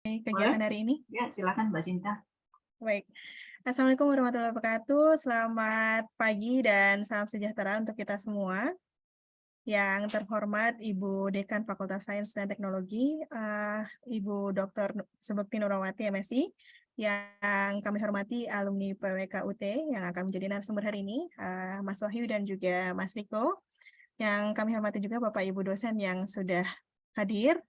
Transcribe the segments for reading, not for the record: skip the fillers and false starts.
Boleh? Kegiatan hari ini? Ya, silakan Mbak Sinta. Baik. Assalamualaikum warahmatullahi wabarakatuh. Selamat pagi dan salam sejahtera untuk kita semua. Yang terhormat Ibu Dekan Fakultas Sains dan Teknologi, Ibu Dr. Subekti Nurwati, MSI, yang kami hormati alumni PWK UT yang akan menjadi narasumber hari ini, Mas Wahyu dan juga Mas Riko, yang kami hormati juga Bapak Ibu dosen yang sudah hadir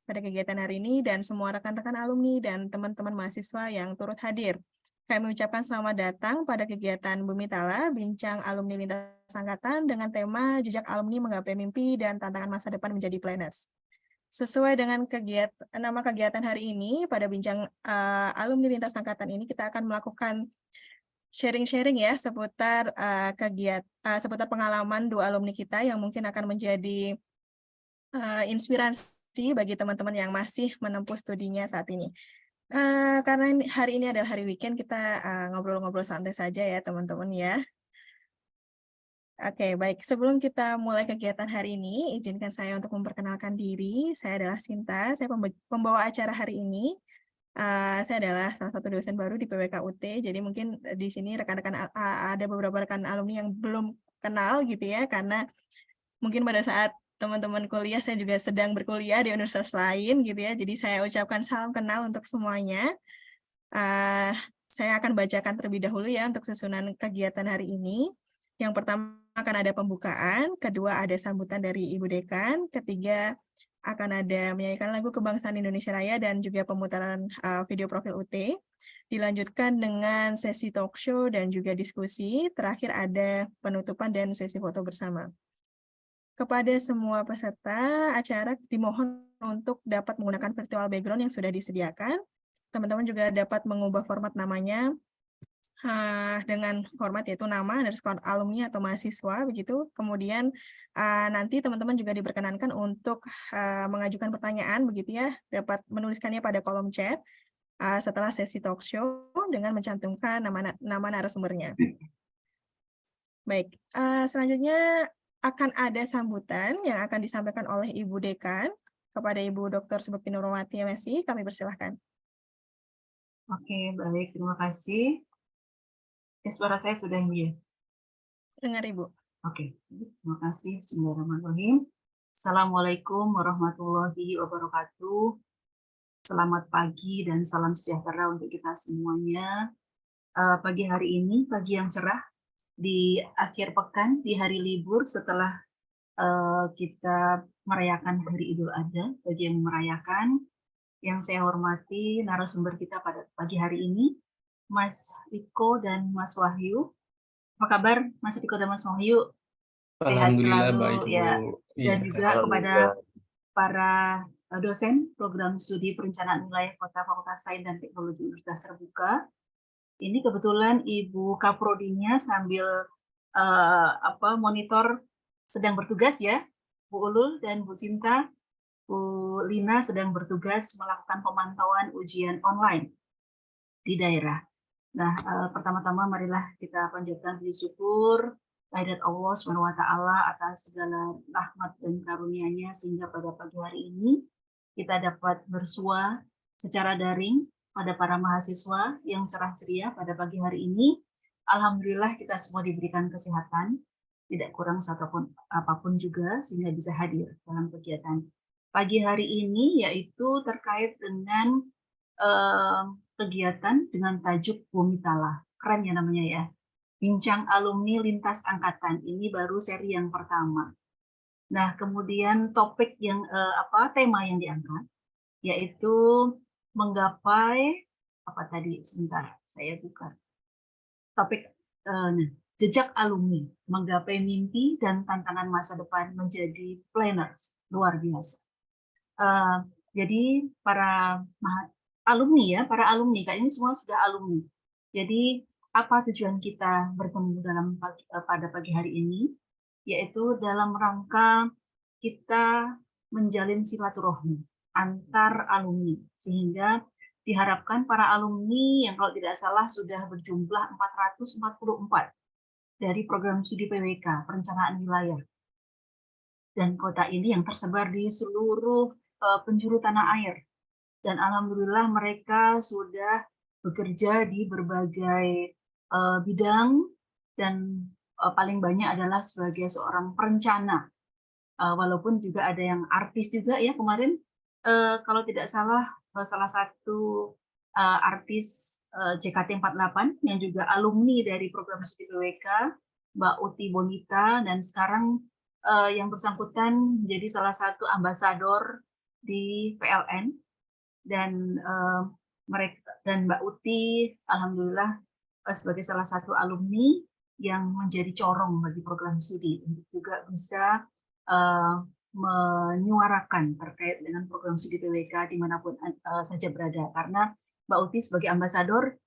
pada kegiatan hari ini dan semua rekan-rekan alumni dan teman-teman mahasiswa yang turut hadir. Kami mengucapkan selamat datang pada kegiatan Bumi Tala, Bincang Alumni Lintas Angkatan dengan tema Jejak Alumni Menggapai Mimpi dan Tantangan Masa Depan Menjadi Planners. Sesuai dengan nama kegiatan hari ini, pada Bincang Alumni Lintas Angkatan ini kita akan melakukan sharing-sharing ya seputar seputar pengalaman dua alumni kita yang mungkin akan menjadi inspirasi bagi teman-teman yang masih menempuh studinya saat ini. Karena hari ini adalah hari weekend, kita ngobrol-ngobrol santai saja ya teman-teman ya. Oke, baik. Sebelum kita mulai kegiatan hari ini, izinkan saya untuk memperkenalkan diri. Saya adalah Sinta, saya pembawa acara hari ini. Saya adalah salah satu dosen baru di PWK UT, jadi mungkin di sini rekan-rekan ada beberapa rekan alumni yang belum kenal gitu ya, karena mungkin pada saat teman-teman kuliah saya juga sedang berkuliah di universitas lain gitu ya. Jadi saya ucapkan salam kenal untuk semuanya. Uh, saya akan bacakan terlebih dahulu ya untuk susunan kegiatan hari ini. Yang pertama akan ada pembukaan, kedua ada sambutan dari Ibu Dekan, ketiga akan ada menyanyikan lagu Kebangsaan Indonesia Raya dan juga pemutaran video profil UT. Dilanjutkan dengan sesi talk show dan juga diskusi. Terakhir ada penutupan dan sesi foto bersama. Kepada semua peserta acara dimohon untuk dapat menggunakan virtual background yang sudah disediakan. Teman-teman juga dapat mengubah format namanya dengan format yaitu nama underscore alumni atau mahasiswa begitu. Kemudian nanti teman-teman juga diperkenankan untuk mengajukan pertanyaan begitu ya, dapat menuliskannya pada kolom chat setelah sesi talk show dengan mencantumkan nama narasumbernya. Baik, selanjutnya akan ada sambutan yang akan disampaikan oleh Ibu Dekan kepada Ibu Dr. Subekti Nurwati, MSI. Kami persilahkan. Oke, baik. Terima kasih. Suara saya sudah ya? Dengar, Ibu. Oke, terima kasih. Bismillahirrahmanirrahim. Assalamualaikum warahmatullahi wabarakatuh. Selamat pagi dan salam sejahtera untuk kita semuanya. Pagi hari ini, pagi yang cerah, di akhir pekan, di hari libur setelah kita merayakan Hari Idul Adha, bagi yang merayakan, yang saya hormati narasumber kita pada pagi hari ini, Mas Riko dan Mas Wahyu. Apa kabar Mas Riko dan Mas Wahyu? Sehat Alhamdulillah baik, selalu ya. Bu. Dan Iya, juga kepada para dosen program studi perencanaan wilayah kota Fakultas Sains dan Teknologi Universitas Terbuka. Ini kebetulan Ibu Kaprodinya sambil monitor sedang bertugas ya, Bu Ulul dan Bu Sinta. Bu Lina sedang bertugas melakukan pemantauan ujian online di daerah. Nah, pertama-tama marilah kita panjatkan puji syukur kehadirat Allah SWT atas segala rahmat dan karunia-Nya sehingga pada pagi hari ini kita dapat bersua secara daring pada para mahasiswa yang cerah ceria pada pagi hari ini. Alhamdulillah kita semua diberikan kesehatan, tidak kurang apapun juga sehingga bisa hadir dalam kegiatan pagi hari ini, yaitu terkait dengan kegiatan dengan tajuk Bumi Tala. Keren ya namanya ya. Bincang Alumni Lintas Angkatan. Ini baru seri yang pertama. Nah, kemudian topik yang tema yang diangkat yaitu menggapai sebentar saya buka. Topik jejak alumni, menggapai mimpi dan tantangan masa depan menjadi planners. Luar biasa. Jadi para para alumni, kayaknya semua sudah alumni. Jadi apa tujuan kita bertemu pada pagi hari ini? Yaitu dalam rangka kita menjalin silaturahmi antar alumni, sehingga diharapkan para alumni yang kalau tidak salah sudah berjumlah 444 dari program studi PWK, perencanaan wilayah dan kota ini yang tersebar di seluruh penjuru tanah air. dan alhamdulillah mereka sudah bekerja di berbagai bidang dan paling banyak adalah sebagai seorang perencana. Walaupun juga ada yang artis juga ya kemarin, kalau tidak salah salah satu artis JKT48 yang juga alumni dari program studi PWK, Mbak Uti Bonita, dan sekarang yang bersangkutan menjadi salah satu ambasador di PLN, dan Mbak Uti alhamdulillah sebagai salah satu alumni yang menjadi corong bagi program studi untuk juga bisa menyuarakan terkait dengan program studi PWK dimanapun saja berada, karena Mbak Uti sebagai ambasador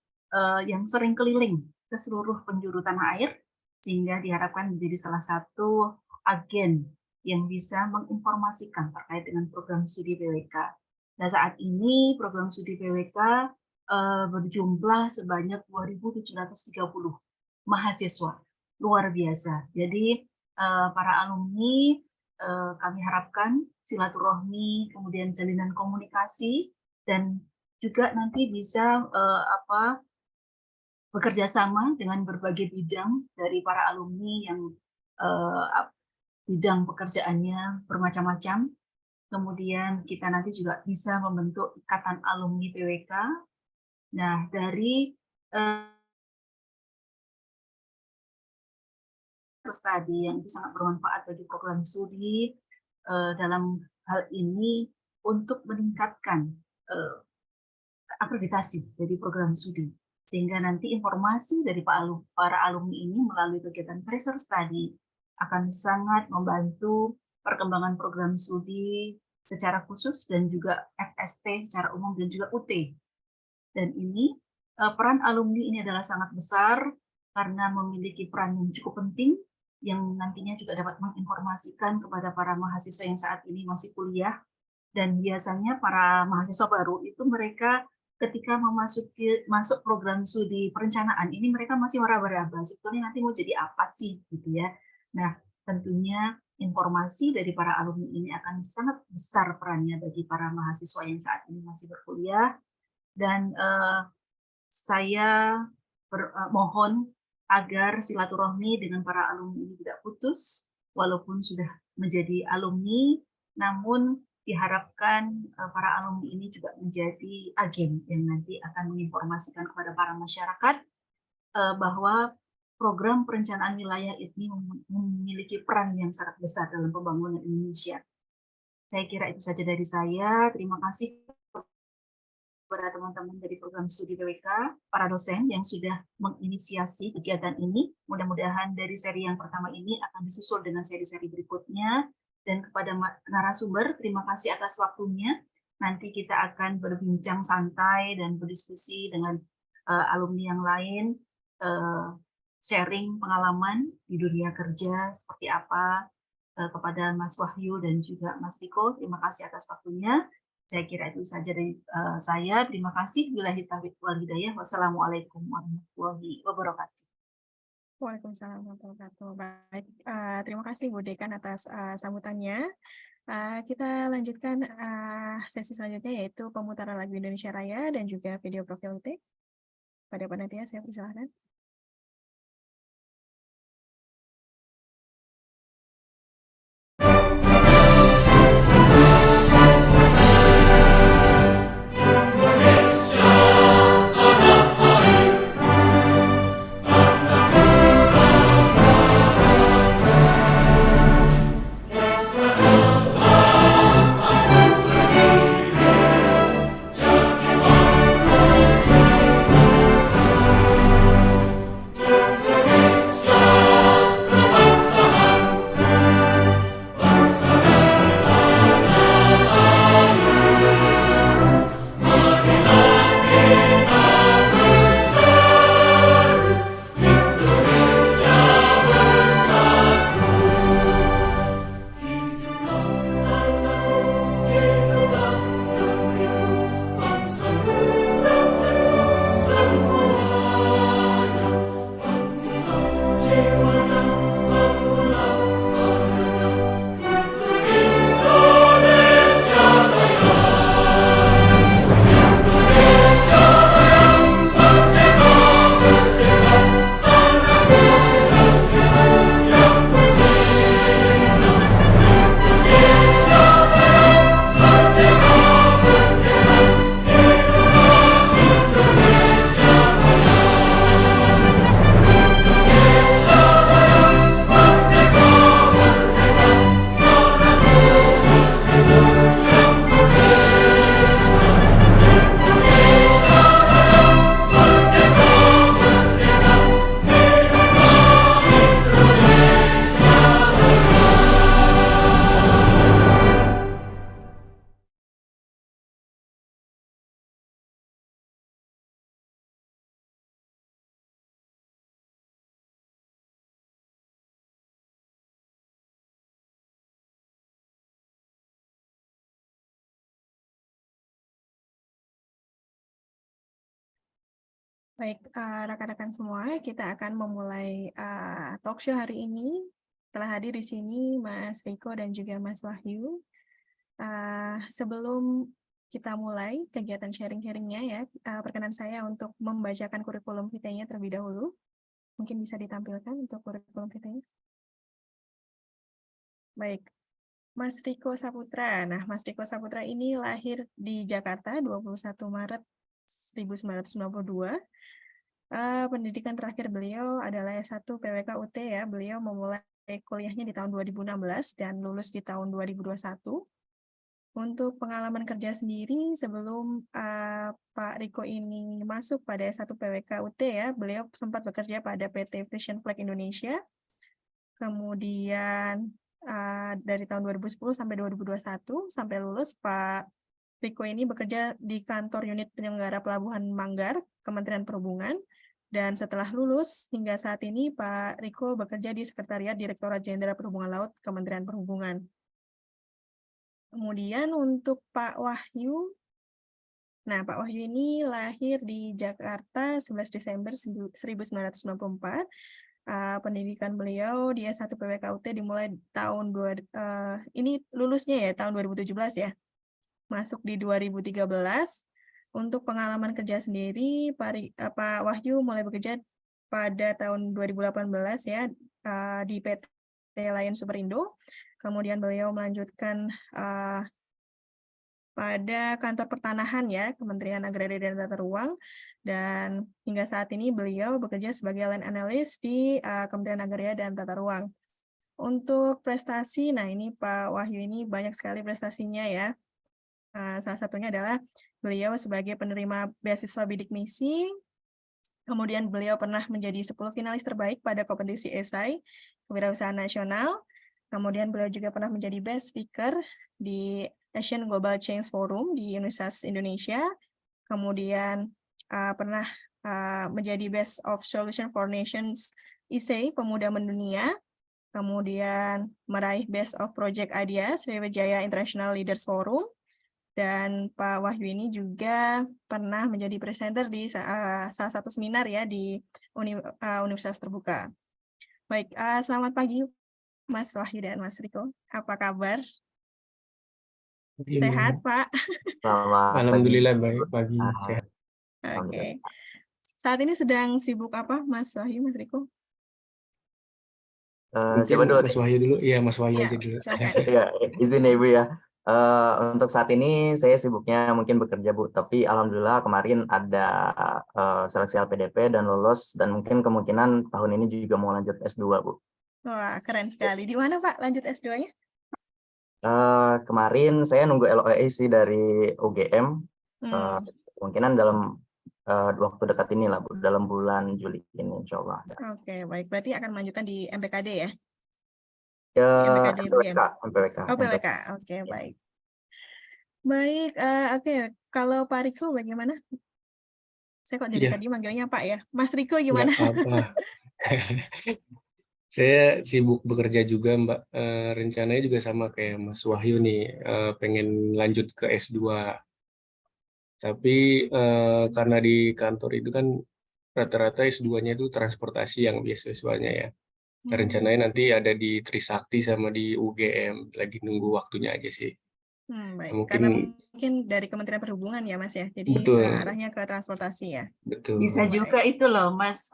yang sering keliling ke seluruh penjuru tanah air, sehingga diharapkan menjadi salah satu agen yang bisa menginformasikan terkait dengan program studi PWK. Nah, saat ini program studi PWK berjumlah sebanyak 2.730 mahasiswa, luar biasa. Jadi para alumni kami harapkan silaturahmi, kemudian jalinan komunikasi, dan juga nanti bisa bekerja sama dengan berbagai bidang dari para alumni yang bidang pekerjaannya bermacam-macam. Kemudian kita nanti juga bisa membentuk ikatan alumni PWK. Nah, dari tadi yang itu sangat bermanfaat bagi program studi dalam hal ini untuk meningkatkan akreditasi dari program studi, sehingga nanti informasi dari para alumni ini melalui kegiatan tracer study akan sangat membantu perkembangan program studi secara khusus dan juga FST secara umum dan juga UT. Dan ini peran alumni ini adalah sangat besar karena memiliki peran yang cukup penting yang nantinya juga dapat menginformasikan kepada para mahasiswa yang saat ini masih kuliah. Dan biasanya para mahasiswa baru itu mereka ketika masuk program studi perencanaan ini mereka masih meraba-raba sebetulnya nanti mau jadi apa sih gitu ya. Nah, tentunya informasi dari para alumni ini akan sangat besar perannya bagi para mahasiswa yang saat ini masih berkuliah. Dan saya mohon agar silaturahmi dengan para alumni ini tidak putus, walaupun sudah menjadi alumni, namun diharapkan para alumni ini juga menjadi agen yang nanti akan menginformasikan kepada para masyarakat bahwa program perencanaan wilayah ini memiliki peran yang sangat besar dalam pembangunan Indonesia. Saya kira itu saja dari saya. Terima kasih kepada teman-teman dari program studi PWK, para dosen yang sudah menginisiasi kegiatan ini. Mudah-mudahan dari seri yang pertama ini akan disusul dengan seri-seri berikutnya. Dan kepada narasumber, terima kasih atas waktunya. Nanti kita akan berbincang santai dan berdiskusi dengan alumni yang lain, sharing pengalaman di dunia kerja seperti apa kepada Mas Wahyu dan juga Mas Riko. Terima kasih atas waktunya. Saya kira itu saja dari saya. Terima kasih. Billahi taufiq wal hidayah. Wassalamualaikum warahmatullahi wabarakatuh. Waalaikumsalam warahmatullahi wabarakatuh. Baik, terima kasih Bu Dekan atas sambutannya. Kita lanjutkan sesi selanjutnya, yaitu pemutaran lagu Indonesia Raya dan juga video profil UT. Pada panitia saya persilahkan. Baik, rekan-rekan semua, kita akan memulai talk show hari ini. Telah hadir di sini Mas Riko dan juga Mas Wahyu. Sebelum kita mulai kegiatan sharing-sharingnya ya, perkenan saya untuk membacakan kurikulum vitae-nya terlebih dahulu. Mungkin bisa ditampilkan untuk kurikulum vitae-nya. Baik, Mas Riko Saputra. Nah, Mas Riko Saputra ini lahir di Jakarta 21 Maret 1992. Pendidikan terakhir beliau adalah S1 PWK UT ya. Beliau memulai kuliahnya di tahun 2016 dan lulus di tahun 2021. Untuk pengalaman kerja sendiri sebelum Pak Riko ini masuk pada S1 PWK UT ya, beliau sempat bekerja pada PT Frisian Flag Indonesia. Kemudian dari tahun 2010 sampai 2021 sampai lulus Pak Riko ini bekerja di kantor unit penyelenggara pelabuhan Manggar, Kementerian Perhubungan. Dan setelah lulus, hingga saat ini Pak Riko bekerja di Sekretariat Direktorat Jenderal Perhubungan Laut Kementerian Perhubungan. Kemudian untuk Pak Wahyu, nah Pak Wahyu ini lahir di Jakarta 11 Desember 1994. Pendidikan beliau di S1 PWK-UT dimulai tahun ini lulusnya ya tahun 2017 ya. Masuk di 2013. Untuk pengalaman kerja sendiri, Pak Wahyu mulai bekerja pada tahun 2018 ya di PT Lion Superindo. Kemudian beliau melanjutkan pada kantor pertanahan ya, Kementerian Agraria dan Tata Ruang. Dan hingga saat ini beliau bekerja sebagai land analyst di Kementerian Agraria dan Tata Ruang. Untuk prestasi, nah ini Pak Wahyu ini banyak sekali prestasinya ya. Salah satunya adalah beliau sebagai penerima beasiswa bidik misi, kemudian beliau pernah menjadi 10 finalis terbaik pada kompetisi esai kewirausahaan nasional, kemudian beliau juga pernah menjadi best speaker di Asian Global Change Forum di Universitas Indonesia, kemudian pernah menjadi Best of Solution for Nations ISEI Pemuda Mendunia, kemudian meraih Best of Project Idea Sriwijaya International Leaders Forum. Dan Pak Wahyu ini juga pernah menjadi presenter di salah satu seminar ya di Universitas Terbuka. Baik, selamat pagi Mas Wahyu dan Mas Riko. Apa kabar? Sehat, Pak? Selamat Alhamdulillah pagi. baik pagi sehat. Oke. Saat ini sedang sibuk apa Mas Wahyu, Mas Riko? Siapa dulu? Mas Wahyu dulu. Iya, Mas Wahyu Ya, aja dulu. silakan. Ya, izin ya Ibu ya. Untuk saat ini saya sibuknya mungkin bekerja Bu, tapi alhamdulillah kemarin ada seleksi LPDP dan lulus, dan mungkin kemungkinan tahun ini juga mau lanjut S2 Bu. Wah, keren sekali. Di mana Pak lanjut S2-nya? Kemarin saya nunggu LOE sih dari UGM, kemungkinan dalam waktu dekat ini lah Bu, dalam bulan Juli ini insya Allah. Oke, baik. Berarti akan melanjutkan di MPKD ya? MPWK, Oh, PWK. Oke, baik. Baik, oke. Kalau Pak Riko bagaimana? Saya kok jadi tadi manggilnya Pak ya? Mas Riko gimana? Nggak apa-apa. Saya sibuk bekerja juga Mbak. Rencananya juga sama kayak Mas Wahyu nih, pengen lanjut ke S2. Tapi karena di kantor itu kan rata-rata S2-nya itu transportasi yang beasiswanya ya. Rencananya nanti ada di Trisakti sama di UGM, lagi nunggu waktunya aja sih. Baik. Mungkin, Karena mungkin dari Kementerian Perhubungan ya Mas ya, jadi betul, arahnya ke transportasi ya. betul. Bisa juga itu loh Mas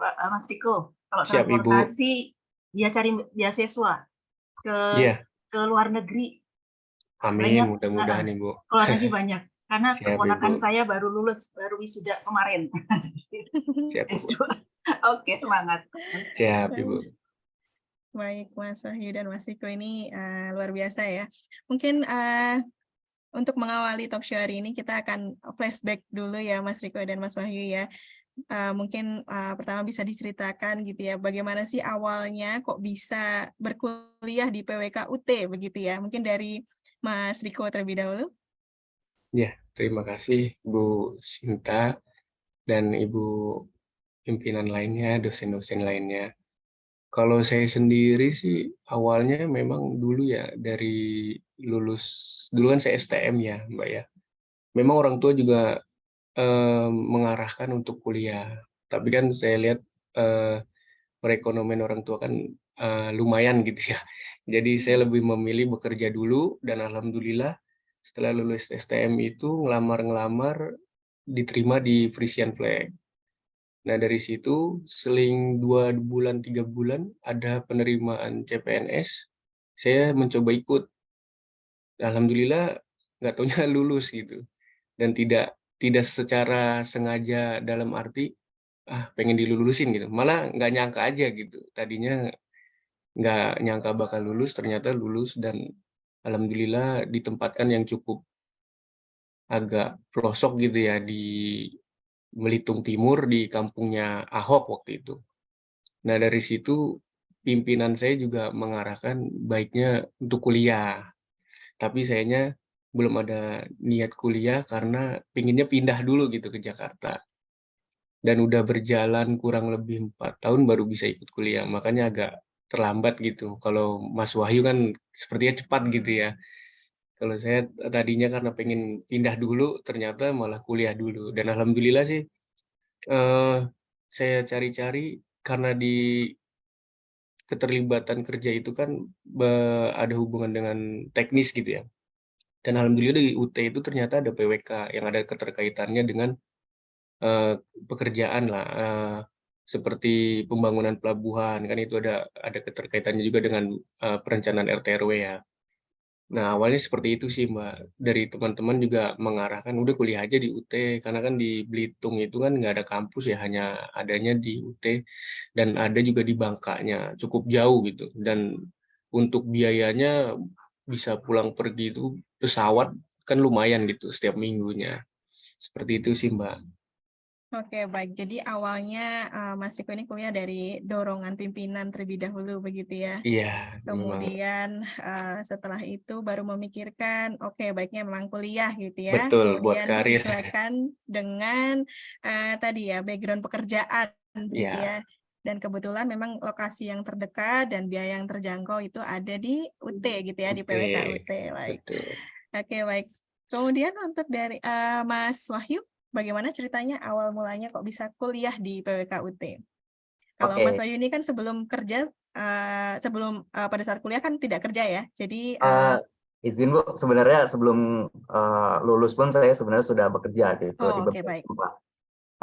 Riko, kalau Siap, Ibu. transportasi dia cari beasiswa ke luar negeri. Amin, Banyak, mudah-mudahan Ibu. keluar negeri banyak. Karena Siap, keponakan Ibu. saya baru lulus, baru wisuda kemarin. Siap, S2. Oke, semangat. Siap, Ibu. Baik, Mas Wahyu dan Mas Riko ini luar biasa ya. Mungkin untuk mengawali talk show hari ini kita akan flashback dulu ya Mas Riko dan Mas Wahyu ya. Mungkin pertama bisa diceritakan gitu ya, bagaimana sih awalnya kok bisa berkuliah di PWK UT begitu ya. Mungkin dari Mas Riko terlebih dahulu. Ya, terima kasih Bu Sinta dan Ibu pimpinan lainnya, dosen-dosen lainnya. Kalau saya sendiri sih awalnya memang dulu ya dari lulus, dulu kan saya STM ya Mbak ya. Memang orang tua juga mengarahkan untuk kuliah, Tapi kan saya lihat perekonomian orang tua kan lumayan gitu ya. Jadi saya lebih memilih bekerja dulu dan alhamdulillah setelah lulus STM itu ngelamar-ngelamar diterima di Frisian Flag. Nah dari situ seling 2 bulan 3 bulan ada penerimaan CPNS, saya mencoba ikut. Alhamdulillah nggak taunya lulus gitu dan tidak tidak secara sengaja dalam arti pengen dilulusin gitu, malah nggak nyangka aja gitu. Tadinya nggak nyangka bakal lulus, ternyata lulus dan alhamdulillah ditempatkan yang cukup agak pelosok gitu ya di Belitung Timur di kampungnya Ahok waktu itu. Nah dari situ pimpinan saya juga mengarahkan baiknya untuk kuliah. Tapi sayanya belum ada niat kuliah karena pinginnya pindah dulu gitu ke Jakarta. Dan udah berjalan kurang lebih 4 tahun baru bisa ikut kuliah. Makanya agak terlambat gitu. Kalau Mas Wahyu kan sepertinya cepat gitu ya. Kalau saya tadinya karena pengen pindah dulu, ternyata malah kuliah dulu. Dan alhamdulillah sih, saya cari-cari karena di keterlibatan kerja itu kan ada hubungan dengan teknis gitu ya. Dan alhamdulillah di UT itu ternyata ada PWK yang ada keterkaitannya dengan pekerjaan lah, seperti pembangunan pelabuhan kan itu ada keterkaitannya juga dengan perencanaan RT/RW ya. Nah awalnya seperti itu sih Mbak, dari teman-teman juga mengarahkan udah kuliah aja di UT karena kan di Belitung itu kan nggak ada kampus ya, hanya adanya di UT dan ada juga di Bangkanya, cukup jauh gitu dan untuk biayanya bisa pulang pergi itu pesawat kan lumayan gitu setiap minggunya. Seperti itu sih Mbak. Oke, baik. Jadi awalnya Mas Riko ini kuliah dari dorongan pimpinan terlebih dahulu begitu ya. Iya, memang Kemudian setelah itu baru memikirkan, oke baiknya memang kuliah gitu ya. betul buat Kemudian karir. disesuaikan dengan tadi ya background pekerjaan begitu Ya, ya. Dan kebetulan memang lokasi yang terdekat dan biaya yang terjangkau itu ada di UT gitu ya, di UT, PWK UT. Baik. betul. Oke, baik. Kemudian untuk dari Mas Wahyu, bagaimana ceritanya awal mulanya kok bisa kuliah di PWK UT? Kalau Mas Oke, Wahyu ini kan sebelum kerja, pada saat kuliah kan tidak kerja ya. Jadi eh, izin Bu, sebenarnya sebelum lulus pun saya sebenarnya sudah bekerja gitu di oke beberapa baik. tempat.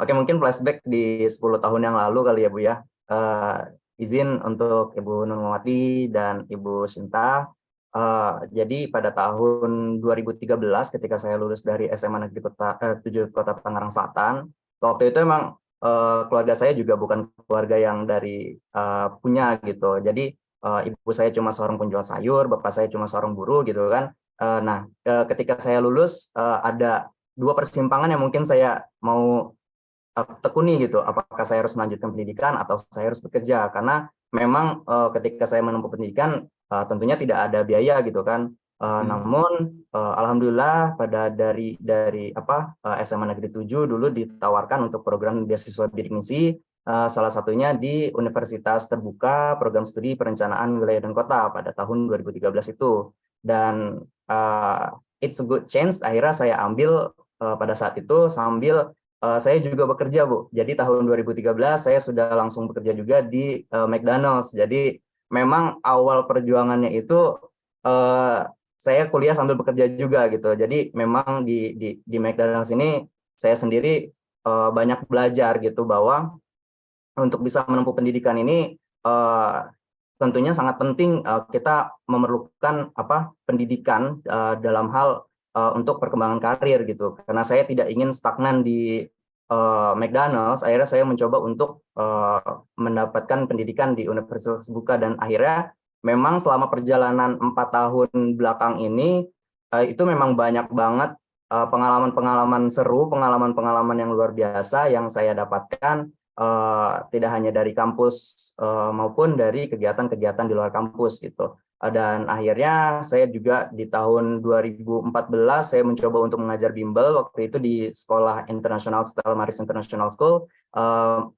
Oke, mungkin flashback di 10 tahun yang lalu kali ya Bu ya. Eh, izin untuk Ibu Nurmawati dan Ibu Sinta. Jadi pada tahun 2013 ketika saya lulus dari SMA Negeri 7 Kota Tangerang Selatan, waktu itu emang keluarga saya juga bukan keluarga yang dari punya gitu. Jadi ibu saya cuma seorang penjual sayur, bapak saya cuma seorang buruh gitu kan. Nah, ketika saya lulus ada dua persimpangan yang mungkin saya mau tekuni gitu, apakah saya harus melanjutkan pendidikan atau saya harus bekerja, karena memang ketika saya menempuh pendidikan tentunya tidak ada biaya gitu kan. Namun alhamdulillah pada dari SMA Negeri 7 dulu ditawarkan untuk program beasiswa bidik misi, salah satunya di Universitas Terbuka Program Studi Perencanaan Wilayah dan Kota pada tahun 2013 itu. Dan it's a good chance akhirnya saya ambil pada saat itu sambil saya juga bekerja, Bu. Jadi tahun 2013 saya sudah langsung bekerja juga di McDonald's. Jadi memang awal perjuangannya itu saya kuliah sambil bekerja juga gitu. Jadi memang di McDonald's ini saya sendiri banyak belajar gitu bahwa untuk bisa menempuh pendidikan ini tentunya sangat penting kita memerlukan pendidikan dalam hal untuk perkembangan karir gitu. Karena saya tidak ingin stagnan di McDonald's, akhirnya saya mencoba untuk mendapatkan pendidikan di Universitas Terbuka dan akhirnya memang selama perjalanan 4 tahun belakang ini itu memang banyak banget pengalaman-pengalaman seru, pengalaman-pengalaman yang luar biasa yang saya dapatkan tidak hanya dari kampus maupun dari kegiatan-kegiatan di luar kampus gitu. Dan akhirnya saya juga di tahun 2014 saya mencoba untuk mengajar bimbel waktu itu di Sekolah Internasional Stella Maris International School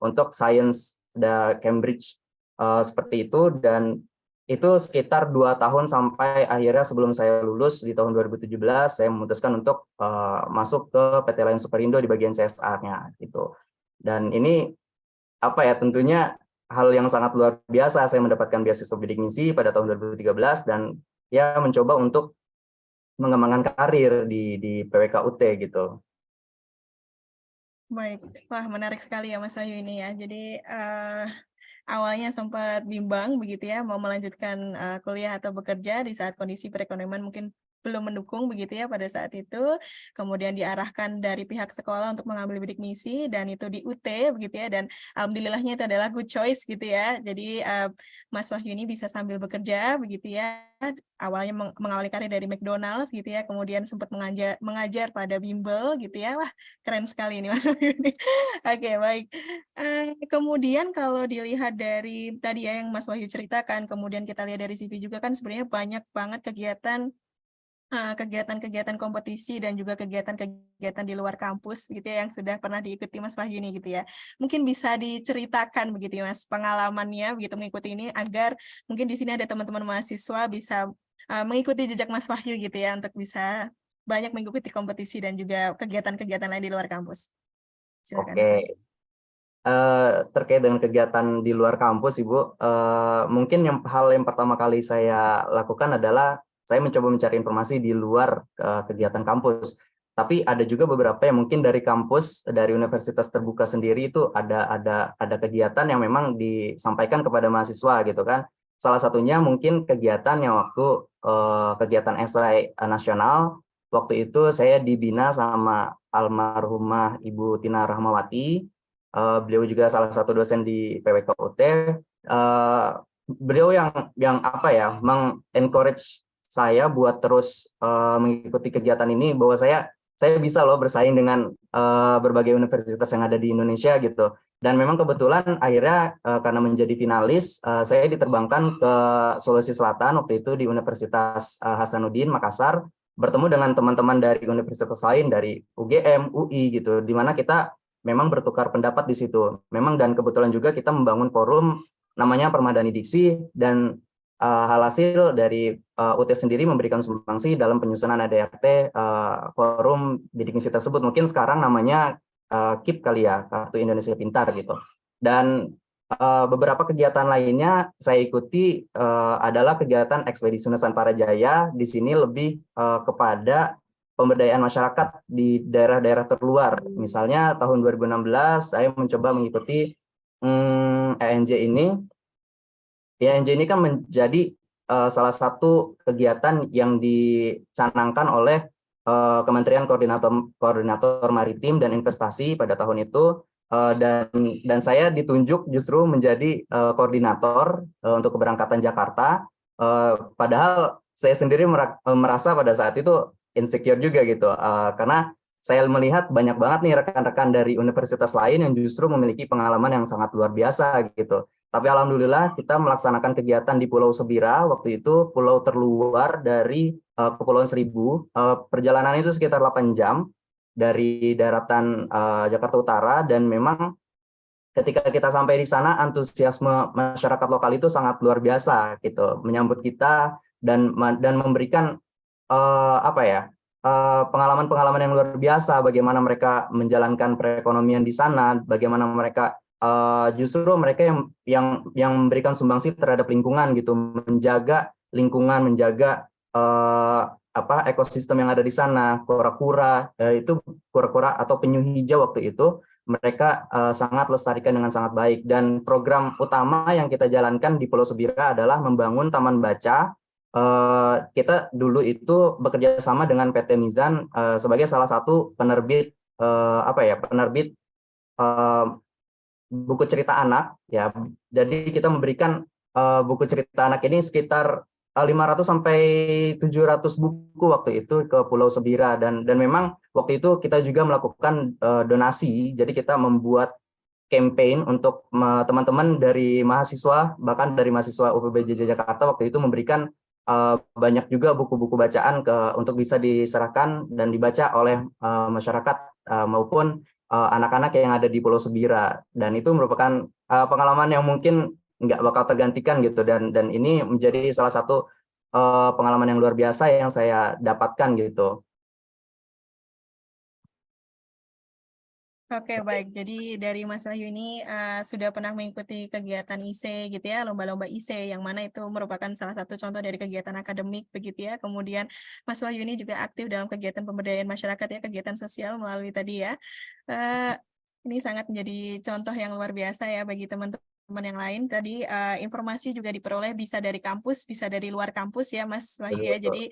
untuk Science the Cambridge seperti itu, dan itu sekitar 2 tahun sampai akhirnya sebelum saya lulus di tahun 2017 saya memutuskan untuk masuk ke PT Lion Superindo di bagian CSR-nya gitu. Dan ini apa ya, tentunya hal yang sangat luar biasa. Saya mendapatkan beasiswa bidik misi pada tahun 2013 dan ya mencoba untuk mengembangkan karir di PWK-UT gitu. Baik, wah menarik sekali ya Mas Wahyu ini ya. Jadi awalnya sempat bimbang begitu ya, mau melanjutkan kuliah atau bekerja di saat kondisi perekonomian mungkin belum mendukung begitu ya pada saat itu. Kemudian diarahkan dari pihak sekolah untuk mengambil bidik misi dan itu di UT begitu ya. Dan alhamdulillahnya itu adalah good choice gitu ya. Jadi Mas Wahyu ini bisa sambil bekerja begitu ya. Awalnya mengawali karir dari McDonald's gitu ya, kemudian sempat mengajar pada bimbel gitu ya. Wah, keren sekali ini Mas Wahyu ini. Oke, baik. Kemudian kalau dilihat dari tadi ya yang Mas Wahyu ceritakan, kemudian kita lihat dari CV juga kan sebenarnya banyak banget kegiatan-kegiatan kompetisi dan juga kegiatan-kegiatan di luar kampus gitu ya yang sudah pernah diikuti Mas Wahyu ini gitu ya. Mungkin bisa diceritakan begitu ya Mas pengalamannya begitu mengikuti ini agar mungkin di sini ada teman-teman mahasiswa bisa mengikuti jejak Mas Wahyu gitu ya untuk bisa banyak mengikuti kompetisi dan juga kegiatan-kegiatan lain di luar kampus. Silakan Mas Wahyu. Oke. Terkait dengan kegiatan di luar kampus, Ibu, mungkin hal yang pertama kali saya lakukan adalah saya mencoba mencari informasi di luar kegiatan kampus. Tapi ada juga beberapa yang mungkin dari kampus, dari universitas terbuka sendiri itu ada kegiatan yang memang disampaikan kepada mahasiswa gitu kan. Salah satunya mungkin kegiatan yang waktu kegiatan esai nasional. Waktu itu saya dibina sama almarhumah Ibu Tina Rahmawati. Beliau juga salah satu dosen di PWK-UT. Beliau yang apa ya, mengencourage saya buat terus mengikuti kegiatan ini, bahwa saya bisa loh bersaing dengan berbagai universitas yang ada di Indonesia gitu. Dan memang kebetulan akhirnya karena menjadi finalis, saya diterbangkan ke Sulawesi Selatan waktu itu di Universitas Hasanuddin Makassar, bertemu dengan teman-teman dari universitas lain, dari UGM, UI gitu, di mana kita memang bertukar pendapat di situ. Memang dan kebetulan juga kita membangun forum namanya Permadani Diksi, dan hasil dari UT sendiri memberikan sumbangsi dalam penyusunan ADRT forum bidik misi tersebut. Mungkin sekarang namanya KIP kali ya, Kartu Indonesia Pintar gitu. Dan beberapa kegiatan lainnya saya ikuti adalah kegiatan Ekspedisi Nusantara Jaya. Di sini lebih kepada pemberdayaan masyarakat di daerah-daerah terluar. Misalnya tahun 2016 saya mencoba mengikuti ENJ ini. ENJ ini kan menjadi salah satu kegiatan yang dicanangkan oleh Kementerian Koordinator Maritim dan Investasi pada tahun itu, dan saya ditunjuk justru menjadi koordinator untuk keberangkatan Jakarta. Padahal saya sendiri merasa pada saat itu insecure juga gitu, karena saya melihat banyak banget nih rekan-rekan dari universitas lain yang justru memiliki pengalaman yang sangat luar biasa gitu. Tapi alhamdulillah kita melaksanakan kegiatan di Pulau Sebira, waktu itu pulau terluar dari Kepulauan Seribu. Perjalanan itu sekitar 8 jam dari daratan Jakarta Utara, dan memang ketika kita sampai di sana antusiasme masyarakat lokal itu sangat luar biasa gitu, menyambut kita dan memberikan pengalaman-pengalaman yang luar biasa, bagaimana mereka menjalankan perekonomian di sana, bagaimana mereka justru mereka yang memberikan sumbangsi terhadap lingkungan gitu, menjaga lingkungan, menjaga ekosistem yang ada di sana. Kura-kura itu kura-kura atau penyu hijau waktu itu mereka sangat lestarikan dengan sangat baik. Dan program utama yang kita jalankan di Pulau Sebira adalah membangun taman baca. Kita dulu itu bekerja sama dengan PT Mizan sebagai salah satu penerbit penerbit buku cerita anak ya. Jadi kita memberikan buku cerita anak ini sekitar 500 sampai 700 buku waktu itu ke Pulau Sebira, dan memang waktu itu kita juga melakukan donasi. Jadi kita membuat campaign untuk teman-teman dari mahasiswa, bahkan dari mahasiswa UPBJJ Jakarta waktu itu memberikan banyak juga buku-buku bacaan untuk bisa diserahkan dan dibaca oleh masyarakat maupun anak-anak yang ada di Pulau Sebira. Dan itu merupakan pengalaman yang mungkin nggak bakal tergantikan gitu, dan ini menjadi salah satu pengalaman yang luar biasa yang saya dapatkan gitu. Oke, baik. Jadi dari Mas Wahyu ini sudah pernah mengikuti kegiatan IC gitu ya, lomba-lomba IC, yang mana itu merupakan salah satu contoh dari kegiatan akademik begitu ya. Kemudian Mas Wahyu ini juga aktif dalam kegiatan pemberdayaan masyarakat ya, kegiatan sosial melalui tadi ya. Eh, ini sangat menjadi contoh yang luar biasa ya bagi teman-teman yang lain. Tadi informasi juga diperoleh bisa dari kampus, bisa dari luar kampus ya Mas Wahyu ya. Jadi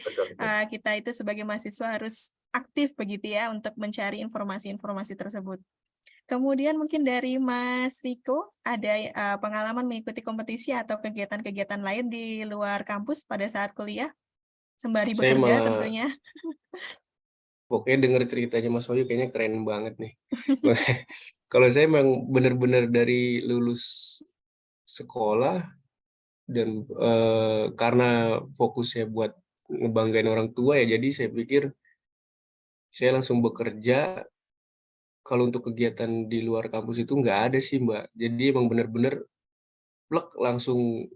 kita itu sebagai mahasiswa harus aktif begitu ya untuk mencari informasi-informasi tersebut. Kemudian mungkin dari Mas Riko, ada pengalaman mengikuti kompetisi atau kegiatan-kegiatan lain di luar kampus pada saat kuliah, sembari Saya bekerja malah tentunya. pokoknya denger ceritanya Mas Wahyu kayaknya keren banget nih. Kalau saya memang benar-benar dari lulus sekolah dan karena fokusnya buat ngebanggain orang tua ya, jadi saya pikir saya langsung bekerja. Kalau untuk kegiatan di luar kampus itu nggak ada sih, Mbak. Jadi emang benar-benar plek langsung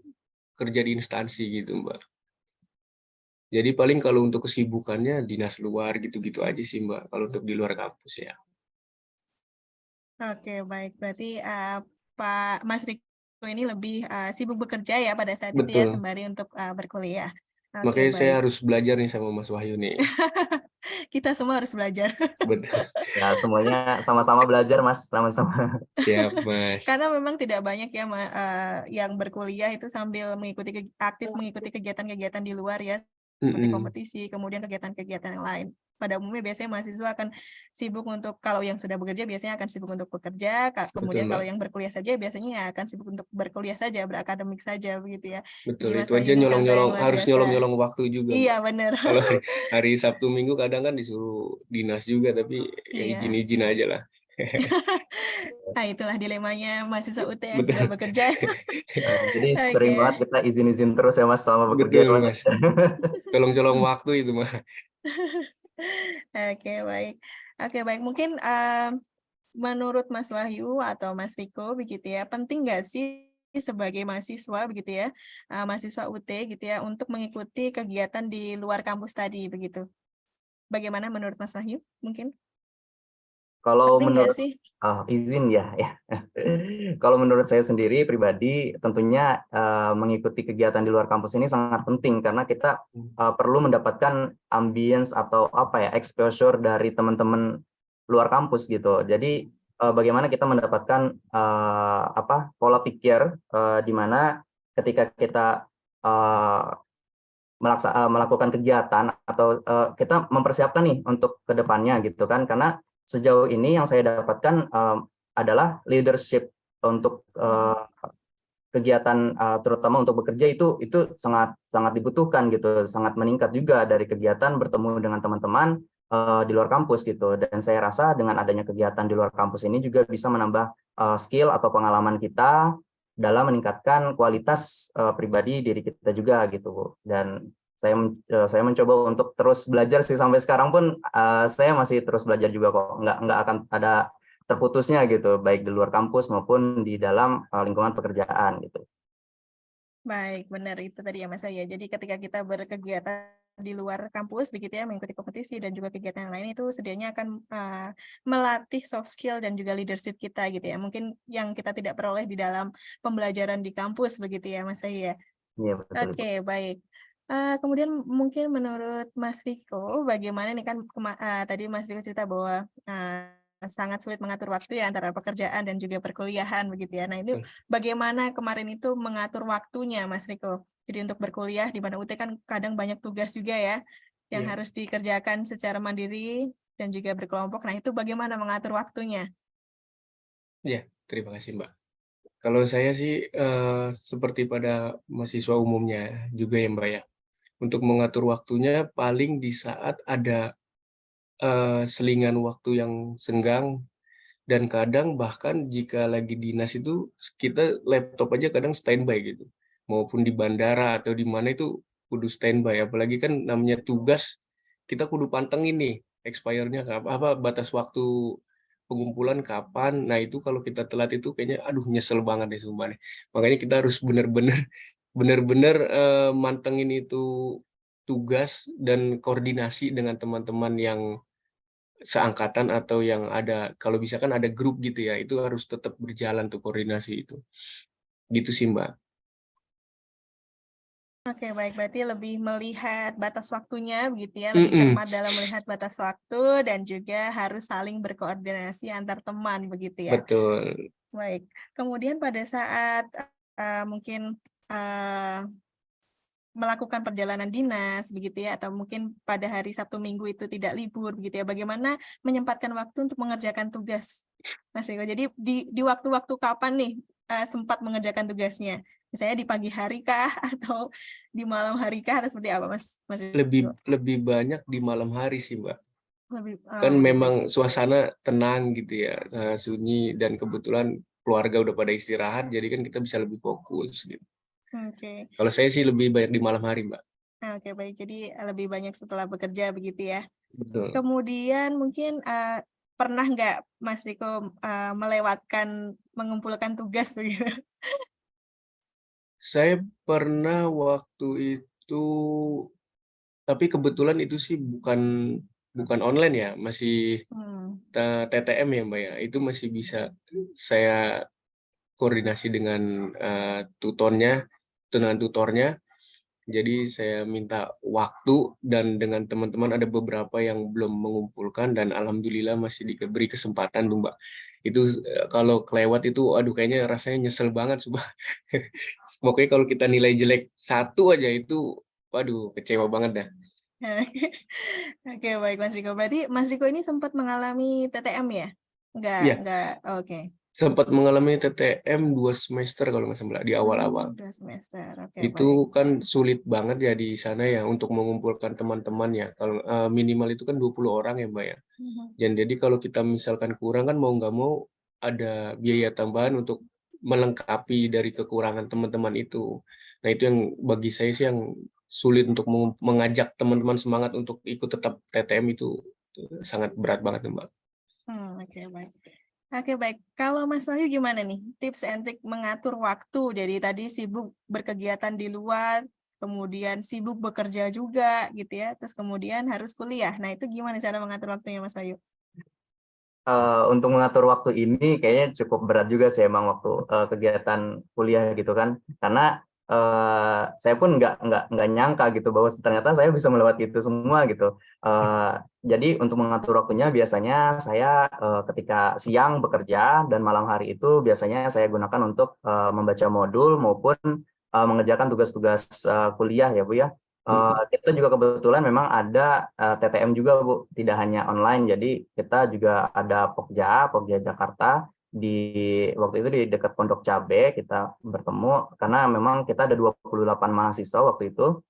kerja di instansi gitu, Mbak. Jadi paling kalau untuk kesibukannya dinas luar gitu-gitu aja sih, Mbak, kalau untuk di luar kampus ya. Oke, baik. Berarti Pak Mas Riko ini lebih sibuk bekerja ya pada saat itu ya, Betul. sembari untuk berkuliah. Oke, Makanya saya baik. harus belajar nih sama Mas Wahyu nih. Kita semua harus belajar. Betul. Ya, semuanya sama-sama belajar, Mas, sama-sama. Siap, Mas. Karena memang tidak banyak ya yang berkuliah itu sambil aktif mengikuti kegiatan-kegiatan di luar ya, seperti kompetisi, kemudian kegiatan-kegiatan yang lain. Pada umumnya biasanya mahasiswa akan sibuk untuk, kalau yang sudah bekerja biasanya akan sibuk untuk bekerja, Betul, kemudian kalau Mbak. yang berkuliah saja biasanya ya akan sibuk untuk berkuliah saja, berakademik saja begitu ya. Jadi Betul, Mas itu Wahyu aja ini contoh yang nyolong-nyolong, luar harus biasa. nyolong-nyolong waktu juga, Iya, Mbak. benar. Kalau hari Sabtu Minggu kadang kan disuruh dinas juga, tapi ya Iya. izin-izin aja lah. Nah, itulah dilemanya mahasiswa UT yang Betul. sedang bekerja. Jadi sering Oke. banget kita izin-izin terus ya, Mas, selama bekerja. Betul, Mas. Colong-colong waktu itu, Mas. Oke, baik. Oke, baik. Mungkin menurut Mas Wahyu atau Mas Riko begitu ya, penting nggak sih sebagai mahasiswa begitu ya, mahasiswa UT gitu ya, untuk mengikuti kegiatan di luar kampus tadi begitu? Bagaimana menurut Mas Wahyu? Mungkin Kalau penting nggak menurut sih? izin ya. Kalau menurut saya sendiri pribadi, tentunya mengikuti kegiatan di luar kampus ini sangat penting karena kita perlu mendapatkan ambience atau apa ya, exposure dari teman-teman luar kampus gitu. Jadi bagaimana kita mendapatkan pola pikir di mana ketika kita melakukan kegiatan atau kita mempersiapkan nih untuk kedepannya gitu kan, karena sejauh ini yang saya dapatkan adalah leadership untuk kegiatan terutama untuk bekerja itu sangat sangat dibutuhkan gitu, sangat meningkat juga dari kegiatan bertemu dengan teman-teman di luar kampus gitu. Dan saya rasa dengan adanya kegiatan di luar kampus ini juga bisa menambah skill atau pengalaman kita dalam meningkatkan kualitas pribadi diri kita juga gitu. Dan saya mencoba untuk terus belajar sih, sampai sekarang pun saya masih terus belajar juga kok, nggak akan ada terputusnya gitu, baik di luar kampus maupun di dalam lingkungan pekerjaan gitu. Baik, benar itu tadi ya Mas ya. Jadi ketika kita berkegiatan di luar kampus begitu ya, mengikuti kompetisi dan juga kegiatan yang lain, itu sedianya akan melatih soft skill dan juga leadership kita gitu ya. Mungkin yang kita tidak peroleh di dalam pembelajaran di kampus begitu ya Mas ya. Iya betul Ibu. Oke, baik. Kemudian mungkin menurut Mas Riko, bagaimana nih kan tadi Mas Riko cerita bahwa sangat sulit mengatur waktu ya antara pekerjaan dan juga perkuliahan begitu ya. Nah, itu bagaimana kemarin itu mengatur waktunya Mas Riko? Jadi untuk berkuliah di mana UT kan kadang banyak tugas juga ya yang Iya. harus dikerjakan secara mandiri dan juga berkelompok. Nah, itu bagaimana mengatur waktunya? Iya, terima kasih, Mbak. Kalau saya sih seperti pada mahasiswa umumnya juga ya, Mbak ya. Untuk mengatur waktunya paling di saat ada selingan waktu yang senggang, dan kadang bahkan jika lagi dinas itu kita laptop aja kadang standby gitu. Maupun di bandara atau di mana itu kudu standby, apalagi kan namanya tugas kita kudu pantengin nih expire-nya batas waktu pengumpulan kapan. Nah, itu kalau kita telat itu kayaknya aduh nyesel banget deh sumpah nih. Makanya kita harus benar-benar mantengin itu tugas dan koordinasi dengan teman-teman yang seangkatan atau yang ada, kalau bisa kan ada grup gitu ya, itu harus tetap berjalan tuh koordinasi itu. Gitu sih, Mbak. Oke, baik. Berarti lebih melihat batas waktunya begitu ya, lebih Mm-mm, cermat dalam melihat batas waktu dan juga harus saling berkoordinasi antar teman begitu ya. betul. Baik. Kemudian pada saat mungkin melakukan perjalanan dinas begitu ya, atau mungkin pada hari Sabtu Minggu itu tidak libur begitu ya, bagaimana menyempatkan waktu untuk mengerjakan tugas, Mas Riko? Jadi di waktu-waktu kapan nih sempat mengerjakan tugasnya? Misalnya di pagi hari kah atau di malam hari kah atau seperti apa, Mas Riko? Lebih banyak di malam hari sih, Mbak. Lebih Kan begitu. memang suasana tenang gitu ya, sunyi, dan kebetulan keluarga udah pada istirahat, jadi kan kita bisa lebih fokus gitu. Oke. Kalau saya sih lebih banyak di malam hari, Mbak. Oke, baik. Jadi lebih banyak setelah bekerja begitu ya. Betul. Kemudian mungkin pernah nggak Mas Riko melewatkan mengumpulkan tugas begitu? Saya pernah waktu itu, tapi kebetulan itu sih bukan online ya, masih Hmm. TTM ya, Mbak ya. Itu masih bisa saya koordinasi dengan tutornya. Jadi saya minta waktu, dan dengan teman-teman ada beberapa yang belum mengumpulkan, dan alhamdulillah masih diberi kesempatan tuh, Mbak. Itu kalau kelewat itu, aduh kayaknya rasanya nyesel banget, sumpah. Pokoknya kalau kita nilai jelek 1 aja itu, waduh kecewa banget dah. Oke, baik Mas Riko. Berarti Mas Riko ini sempat mengalami TTM ya? Iya, Enggak. Oke. sempat mengalami TTM 2 semester kalau nggak salah di awal-awal. 2 semester. Oke, baik. Itu kan sulit banget ya di sana ya untuk mengumpulkan teman-teman ya. Kalau minimal itu kan 20 orang ya, Mbak ya. Mhm. Dan jadi kalau kita misalkan kurang kan mau nggak mau ada biaya tambahan untuk melengkapi dari kekurangan teman-teman itu. Nah itu yang bagi saya sih yang sulit untuk mengajak teman-teman semangat untuk ikut tetap TTM itu sangat berat banget Mbak. Oke, baik. Oke, baik. Kalau Mas Wahyu gimana nih? Tips and trick mengatur waktu dari tadi sibuk berkegiatan di luar, kemudian sibuk bekerja juga gitu ya, terus kemudian harus kuliah. Nah, itu gimana cara mengatur waktunya Mas Wahyu? Untuk mengatur waktu ini kayaknya cukup berat juga sih emang waktu kegiatan kuliah gitu kan, karena saya pun nggak nyangka gitu bahwa ternyata saya bisa melewati itu semua gitu. Jadi untuk mengatur waktunya biasanya saya ketika siang bekerja dan malam hari itu biasanya saya gunakan untuk membaca modul maupun mengerjakan tugas-tugas kuliah ya Bu ya. Kita juga kebetulan memang ada TTM juga Bu, tidak hanya online. Jadi kita juga ada Pokja Jakarta, waktu itu di dekat Pondok Cabe kita bertemu karena memang kita ada 28 mahasiswa waktu itu,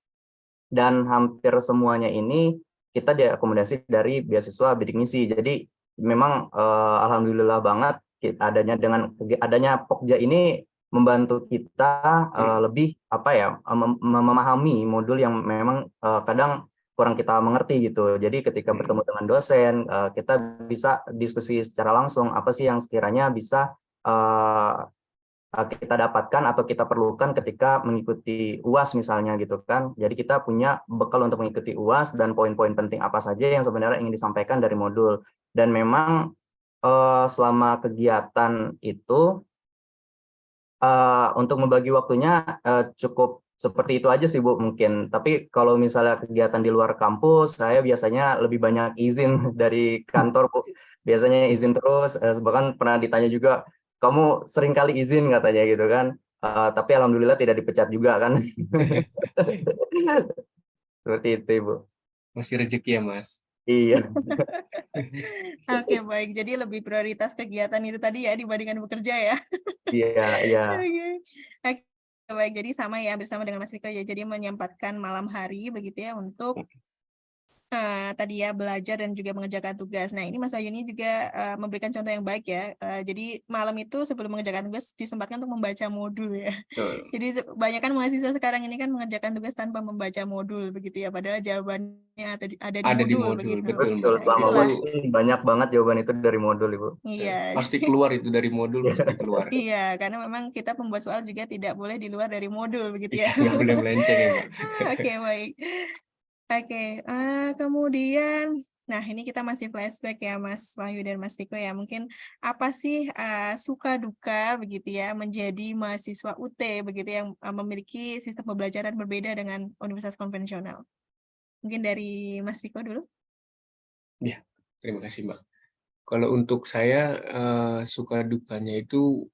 dan hampir semuanya ini kita diakomodasi dari beasiswa bidik misi. Jadi memang alhamdulillah banget dengan adanya Pokja ini membantu kita lebih memahami modul yang memang kadang kurang kita mengerti gitu. Jadi ketika bertemu dengan dosen, kita bisa diskusi secara langsung apa sih yang sekiranya bisa kita dapatkan atau kita perlukan ketika mengikuti UAS misalnya gitu kan. Jadi kita punya bekal untuk mengikuti UAS dan poin-poin penting apa saja yang sebenarnya ingin disampaikan dari modul. Dan memang selama kegiatan itu untuk membagi waktunya cukup seperti itu aja sih Bu mungkin. Tapi kalau misalnya kegiatan di luar kampus, saya biasanya lebih banyak izin dari kantor Bu. Biasanya izin terus, bahkan pernah ditanya juga, kamu sering kali izin katanya gitu kan. Tapi alhamdulillah tidak dipecat juga kan. Seperti itu Bu. Masih rezeki ya Mas. Iya. Oke, baik. Jadi lebih prioritas kegiatan itu tadi ya dibandingkan bekerja ya. Iya, iya. Oke, baik. Jadi sama ya bersama dengan Mas Riko ya. Jadi menyempatkan malam hari begitu ya untuk tadi ya belajar dan juga mengerjakan tugas. Nah, ini Mas Wahyu ini juga memberikan contoh yang baik ya. Jadi malam itu sebelum mengerjakan tugas disempatkan untuk membaca modul ya. Betul. Jadi banyak kan mahasiswa sekarang ini kan mengerjakan tugas tanpa membaca modul begitu ya. Padahal jawabannya ada di Ada di modul modul, begitu. betul Betul, Mbak. selama Itulah. uas banyak banget jawaban itu dari modul Ibu. Iya. Pasti keluar itu dari modul, pasti keluar. Iya, karena memang kita pembuat soal juga tidak boleh di luar dari modul begitu ya. Nggak boleh melenceng ya Mbak. Oke, baik. Oke, kemudian Nah, ini kita masih flashback ya, Mas Wahyu dan Mas Riko ya. Mungkin apa sih suka duka begitu ya menjadi mahasiswa UT begitu yang memiliki sistem pembelajaran berbeda dengan universitas konvensional. Mungkin dari Mas Riko dulu. Ya, terima kasih Mbak. Kalau untuk saya suka dukanya itu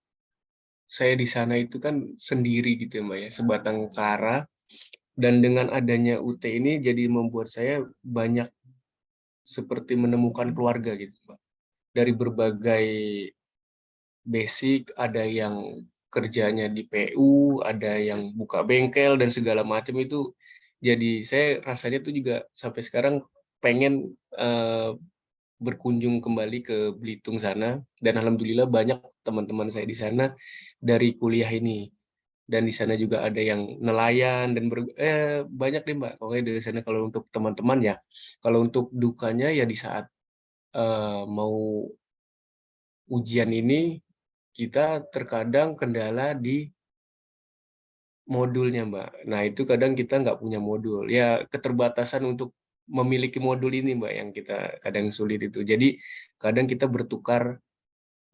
saya di sana itu kan sendiri gitu ya Mbak ya, sebatang kara. Dan dengan adanya UT ini jadi membuat saya banyak seperti menemukan keluarga gitu Mbak. Dari berbagai basic, ada yang kerjanya di PU, ada yang buka bengkel dan segala macam itu. Jadi saya rasanya tuh juga sampai sekarang pengen berkunjung kembali ke Belitung sana, dan alhamdulillah banyak teman-teman saya di sana dari kuliah ini. Dan di sana juga ada yang nelayan dan banyak deh Mbak. Pokoknya dari sana kalau untuk teman-teman ya. Kalau untuk dukanya ya di saat mau ujian ini kita terkadang kendala di modulnya Mbak. Nah itu kadang kita nggak punya modul. Ya keterbatasan untuk memiliki modul ini Mbak yang kita kadang sulit itu. Jadi kadang kita bertukar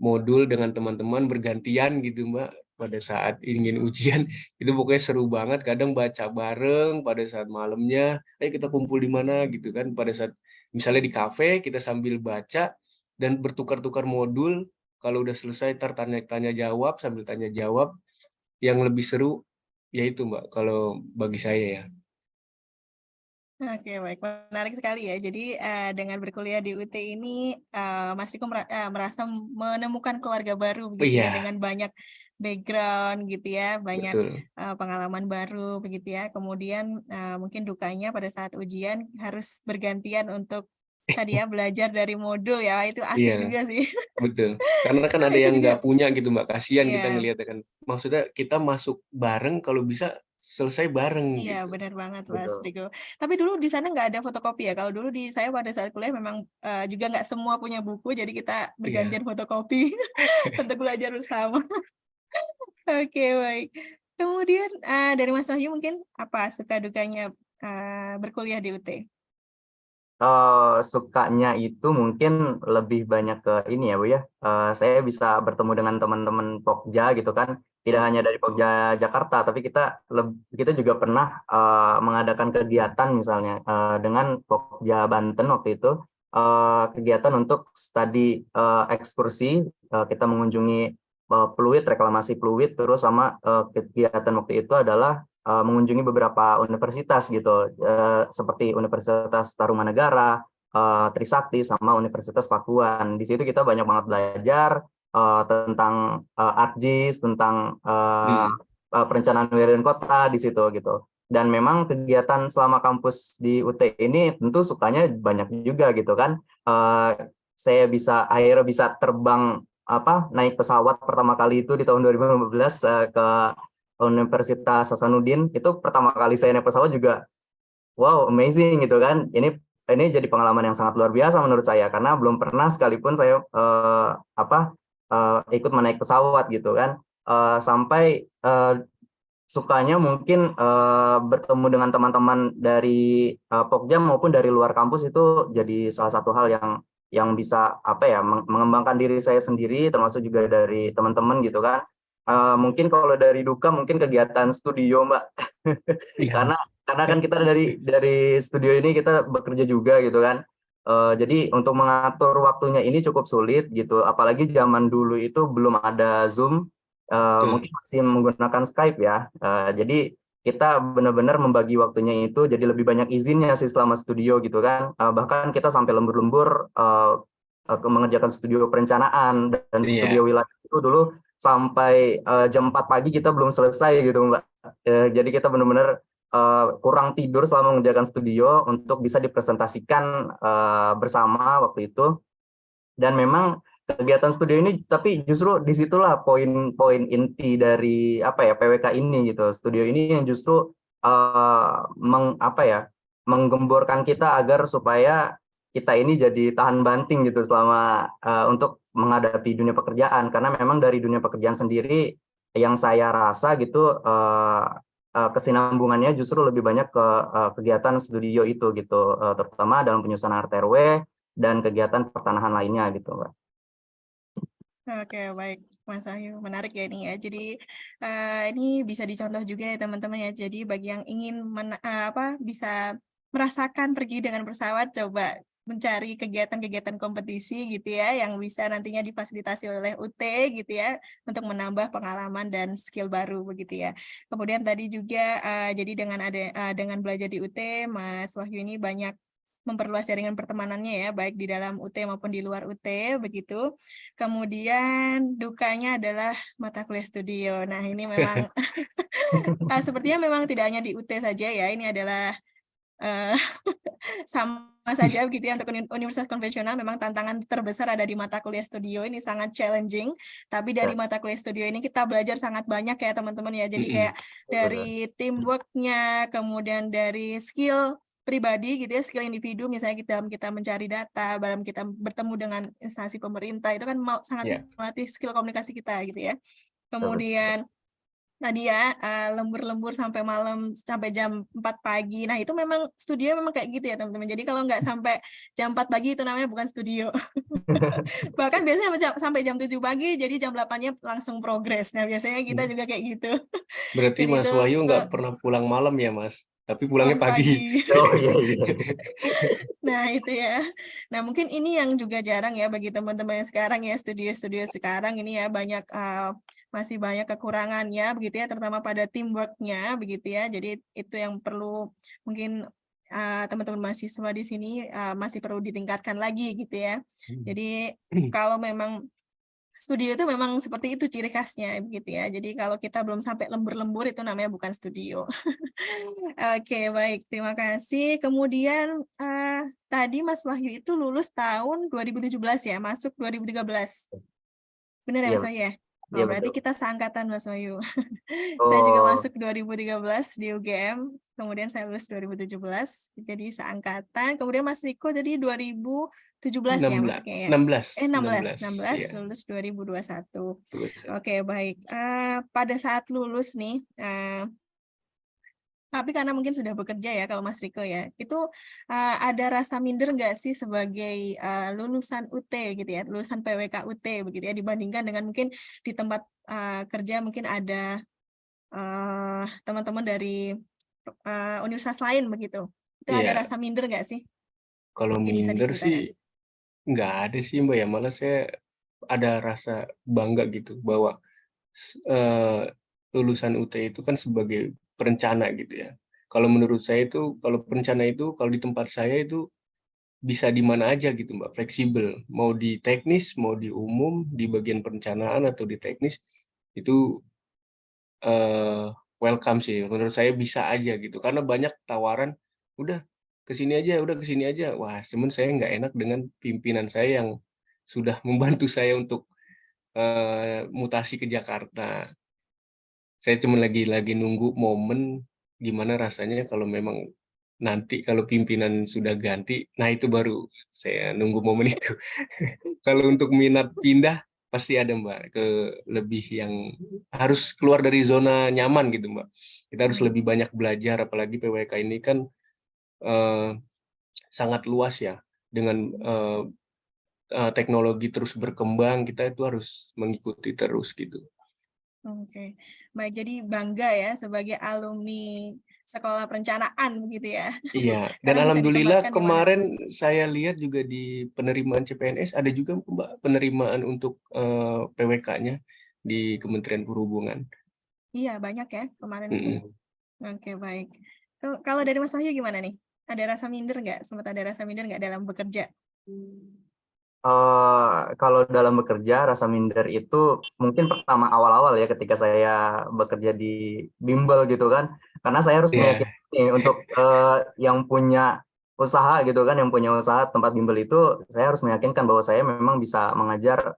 modul dengan teman-teman bergantian gitu Mbak pada saat ingin ujian. Itu pokoknya seru banget, kadang baca bareng pada saat malamnya, ayo kita kumpul di mana gitu kan, pada saat misalnya di kafe kita sambil baca dan bertukar-tukar modul. Kalau udah selesai tanya jawab, sambil tanya jawab. Yang lebih seru yaitu Mbak kalau bagi saya ya. Oke, baik. Menarik sekali ya. Jadi dengan berkuliah di UT ini, Mas Riko merasa menemukan keluarga baru Oh begitu ya, iya, dengan banyak background gitu ya, banyak betul. pengalaman baru begitu ya. Kemudian mungkin dukanya pada saat ujian harus bergantian untuk tadi ya belajar dari modul ya, itu asik Iya, juga sih. betul. Karena kan ada Itu yang juga, nggak punya gitu Mbak, kasihan kita iya. ngelihatnya kan. Maksudnya kita masuk bareng, kalau bisa selesai bareng Iya, gitu. benar banget Mas Betul. Riko. Tapi dulu di sana nggak ada fotokopi ya? Kalau dulu di saya pada saat kuliah memang juga nggak semua punya buku, jadi kita Iya. bergantian fotokopi untuk belajar bersama. Oke, baik. Kemudian dari Mas Wahyu mungkin apa suka dukanya berkuliah di UT? Sukanya itu mungkin lebih banyak ke ini ya Bu ya. Saya bisa bertemu dengan teman-teman Pokja gitu kan. Tidak hanya dari Pokja Jakarta, tapi kita juga pernah mengadakan kegiatan misalnya dengan Pokja Banten waktu itu, kegiatan untuk studi ekskursi. Kita mengunjungi fluid, reklamasi fluid, terus sama kegiatan waktu itu adalah mengunjungi beberapa universitas gitu, seperti Universitas Tarumanegara, Trisakti, sama Universitas Pakuan. Di situ kita banyak banget belajar tentang ArcGIS, tentang Hmm. perencanaan wilayah dan kota di situ gitu. Dan memang kegiatan selama kampus di UT ini tentu sukanya banyak juga gitu kan. Saya akhirnya bisa terbang naik pesawat pertama kali itu di tahun 2015 ke Universitas Hasanuddin. Itu pertama kali saya naik pesawat juga wow, amazing gitu kan. Ini jadi pengalaman yang sangat luar biasa menurut saya karena belum pernah sekalipun saya ikut menaik pesawat gitu kan. Sampai sukanya mungkin bertemu dengan teman-teman dari Pokja maupun dari luar kampus itu jadi salah satu hal yang bisa mengembangkan diri saya sendiri, termasuk juga dari teman-teman gitu kan. Mungkin kalau dari duka mungkin kegiatan studio Mbak. Iya. karena karena kan kita dari studio ini kita bekerja juga gitu kan. Jadi untuk mengatur waktunya ini cukup sulit gitu, apalagi zaman dulu itu belum ada Zoom, Betul. mungkin masih menggunakan Skype ya. Jadi kita benar-benar membagi waktunya itu jadi lebih banyak izinnya sih selama studio gitu kan. Bahkan kita sampai lembur-lembur mengerjakan studio perencanaan dan Iya. studio wilayah itu dulu sampai jam 4 pagi kita belum selesai gitu Mbak. Jadi kita benar-benar kurang tidur selama mengerjakan studio untuk bisa dipresentasikan bersama waktu itu. Dan memang kegiatan studio ini, tapi justru disitulah poin-poin inti dari PWK ini gitu. Studio ini yang justru menggemborkan kita agar supaya kita ini jadi tahan banting gitu selama untuk menghadapi dunia pekerjaan. Karena memang dari dunia pekerjaan sendiri yang saya rasa gitu kesinambungannya justru lebih banyak ke kegiatan studio itu gitu, terutama dalam penyusunan RT/RW dan kegiatan pertanahan lainnya gitu, Mbak. Oke, baik, Mas Wahyu. Menarik ya ini ya. Jadi ini bisa dicontoh juga ya teman-teman ya. Jadi bagi yang ingin bisa merasakan pergi dengan pesawat, coba mencari kegiatan-kegiatan kompetisi gitu ya, yang bisa nantinya difasilitasi oleh UT gitu ya, untuk menambah pengalaman dan skill baru begitu ya. Kemudian tadi juga jadi dengan belajar di UT, Mas Wahyu ini banyak memperluas jaringan pertemanannya ya, baik di dalam UT maupun di luar UT begitu. Kemudian dukanya adalah mata kuliah studio. Nah, ini memang sepertinya memang tidak hanya di UT saja ya, ini adalah sama saja begitu ya, untuk universitas konvensional memang tantangan terbesar ada di mata kuliah studio, ini sangat challenging, tapi dari mata kuliah studio ini kita belajar sangat banyak ya teman-teman ya, jadi kayak dari teamwork-nya, kemudian dari skill pribadi gitu ya, skill individu, misalnya kita mencari data, dalam kita bertemu dengan instansi pemerintah, itu kan sangat melatih skill komunikasi kita gitu ya. Kemudian tadi ya, lembur-lembur sampai malam, sampai jam 4 pagi. Nah, itu memang studio memang kayak gitu ya, teman-teman. Jadi kalau nggak sampai jam 4 pagi itu namanya bukan studio. Bahkan biasanya sampai jam 7 pagi, jadi jam 8-nya langsung progres. Nah, biasanya kita juga kayak gitu. Berarti Jadi Mas itu Wahyu nggak pernah pulang malam ya, Mas? Tapi pulangnya pulang pagi. pagi. Oh iya, iya. Nah, itu ya. Nah, mungkin ini yang juga jarang ya bagi teman-teman yang sekarang ya, studio-studio sekarang ini ya masih banyak kekurangannya begitu ya, terutama pada teamwork-nya begitu ya. Jadi itu yang perlu mungkin teman-teman mahasiswa di sini masih perlu ditingkatkan lagi gitu ya. Jadi kalau memang studio itu memang seperti itu ciri khasnya begitu ya. Jadi kalau kita belum sampai lembur-lembur itu namanya bukan studio. Oke, baik. Terima kasih. Kemudian tadi Mas Wahyu itu lulus tahun 2017 ya, masuk 2013. Benar ya Iya, Mas Wahyu ya? iya Oh, berarti betul. kita seangkatan Mas Wahyu. Saya juga Oh, masuk 2013 di UGM, kemudian saya lulus 2017, jadi seangkatan. Kemudian Mas Riko tadi 2017 ya 16, masuknya ya? 16, 16 ya. lulus 2021. Lulus. Oke, baik. Pada saat lulus nih, tapi karena mungkin sudah bekerja ya kalau Mas Riko ya, itu ada rasa minder nggak sih sebagai lulusan UT gitu ya, lulusan PWK UT begitu ya, dibandingkan dengan mungkin di tempat kerja mungkin ada teman-teman dari universitas lain begitu. Itu ada Iya, rasa minder nggak sih? kalau Mungkin bisa minder diceritakan. sih nggak ada sih Mbak ya, malah saya ada rasa bangga gitu bahwa lulusan UT itu kan sebagai perencana gitu ya. Kalau menurut saya itu, kalau perencana itu, kalau di tempat saya itu bisa di mana aja gitu Mbak, fleksibel. Mau di teknis, mau di umum, di bagian perencanaan atau di teknis, itu welcome sih. Menurut saya bisa aja gitu. Karena banyak tawaran, udah kesini aja, udah kesini aja. Wah, cuman saya nggak enak dengan pimpinan saya yang sudah membantu saya untuk mutasi ke Jakarta. Saya cuma lagi nunggu momen gimana rasanya kalau memang nanti kalau pimpinan sudah ganti, nah itu baru saya nunggu momen itu. Kalau untuk minat pindah pasti ada Mbak, ke lebih yang harus keluar dari zona nyaman gitu Mbak. Kita harus lebih banyak belajar, apalagi PWK ini kan sangat luas ya, dengan teknologi terus berkembang, kita itu harus mengikuti terus gitu. Oke, baik. Jadi bangga ya sebagai alumni sekolah perencanaan begitu ya. Iya, dan Karena bisa alhamdulillah ditempatkan dimanapun. kemarin saya lihat juga di penerimaan CPNS ada juga Mbak penerimaan untuk PWK-nya di Kementerian Perhubungan. Iya, banyak ya kemarin itu. Mm-mm. Oke, baik. Kalau dari Mas Wahyu gimana nih? Ada rasa minder nggak? Sempat ada rasa minder nggak dalam bekerja? kalau dalam bekerja rasa minder itu mungkin pertama awal-awal ya ketika saya bekerja di bimbel gitu kan, karena saya harus Ya, meyakini untuk yang punya usaha gitu kan, yang punya usaha tempat bimbel itu saya harus meyakinkan bahwa saya memang bisa mengajar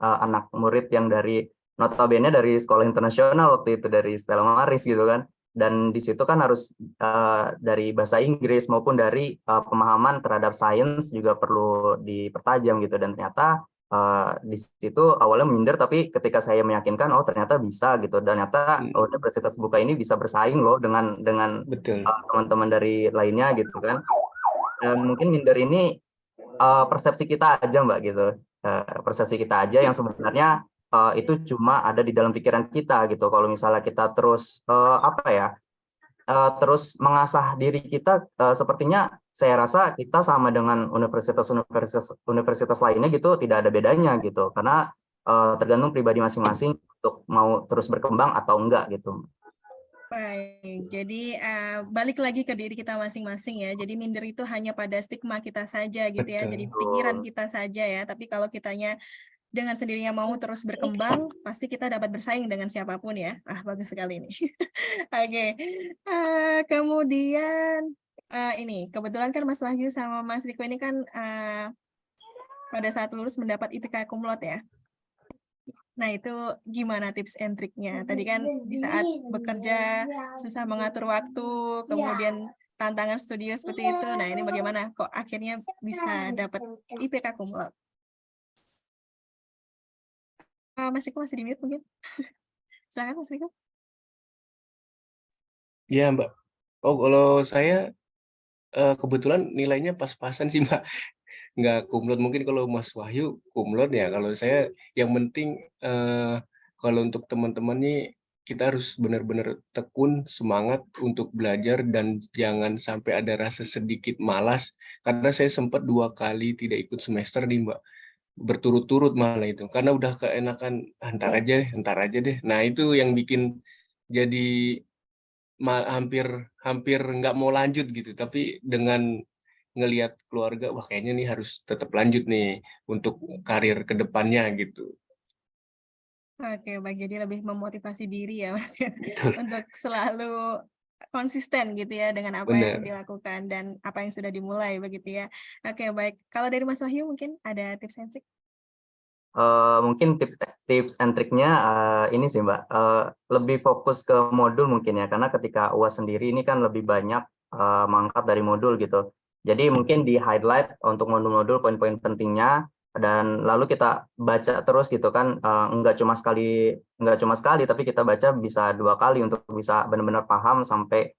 anak murid yang dari notabene dari sekolah internasional waktu itu, dari Stella Maris gitu kan, dan di situ kan harus dari bahasa Inggris maupun dari pemahaman terhadap sains juga perlu dipertajam gitu, dan ternyata Di situ awalnya minder, tapi ketika saya meyakinkan, oh ternyata bisa gitu, dan ternyata Universitas Buka ini bisa bersaing loh dengan Betul. teman-teman dari lainnya gitu kan. Dan mungkin minder ini persepsi kita aja Mbak gitu. Persepsi kita aja yang sebenarnya itu cuma ada di dalam pikiran kita gitu. Kalau misalnya kita terus terus mengasah diri kita, sepertinya saya rasa kita sama dengan universitas lainnya gitu, tidak ada bedanya gitu, karena tergantung pribadi masing-masing untuk mau terus berkembang atau enggak gitu. Baik, jadi balik lagi ke diri kita masing-masing ya. Jadi minder itu hanya pada stigma kita saja gitu ya. Jadi Betul. pikiran kita saja ya. Tapi kalau kitanya dengan sendirinya mau terus berkembang, pasti kita dapat bersaing dengan siapapun ya. Bagus sekali ini. Oke. Kemudian ini kebetulan kan Mas Wahyu sama Mas Riko ini kan pada saat lulus mendapat IPK cum laude ya. Nah, itu gimana tips and triknya? Tadi kan di saat bekerja susah mengatur waktu, kemudian tantangan studio seperti itu. Nah, ini bagaimana kok akhirnya bisa dapat IPK cum laude? Mas Riko masih di mute mungkin? Silakan Mas Riko. Ya, Mbak. Oh, kalau saya kebetulan nilainya pas-pasan sih, Mbak. Nggak cum laude. Mungkin kalau Mas Wahyu cum laude ya. Kalau saya yang penting kalau untuk teman-teman nih kita harus benar-benar tekun, semangat untuk belajar dan jangan sampai ada rasa sedikit malas. Karena saya sempat 2 kali tidak ikut semester nih, Mbak. Berturut-turut malah itu. Karena udah keenakan, ntar aja deh. Nah, itu yang bikin jadi hampir nggak mau lanjut gitu. Tapi dengan ngelihat keluarga, wah kayaknya nih harus tetap lanjut nih untuk karir ke depannya gitu. Oke, baik. Jadi lebih memotivasi diri ya, Mas ya, Betul, untuk selalu konsisten gitu ya dengan apa yang benar. dilakukan dan apa yang sudah dimulai begitu ya. Oke, baik. Kalau dari Mas Wahyu mungkin ada tips and trick? Mungkin tips and triknya ini sih Mbak, lebih fokus ke modul mungkin ya, karena ketika UAS sendiri ini kan lebih banyak mangkat dari modul gitu. Jadi mungkin di highlight untuk modul-modul poin-poin pentingnya, dan lalu kita baca terus gitu kan, nggak cuma sekali, tapi kita baca bisa 2 kali untuk bisa benar-benar paham sampai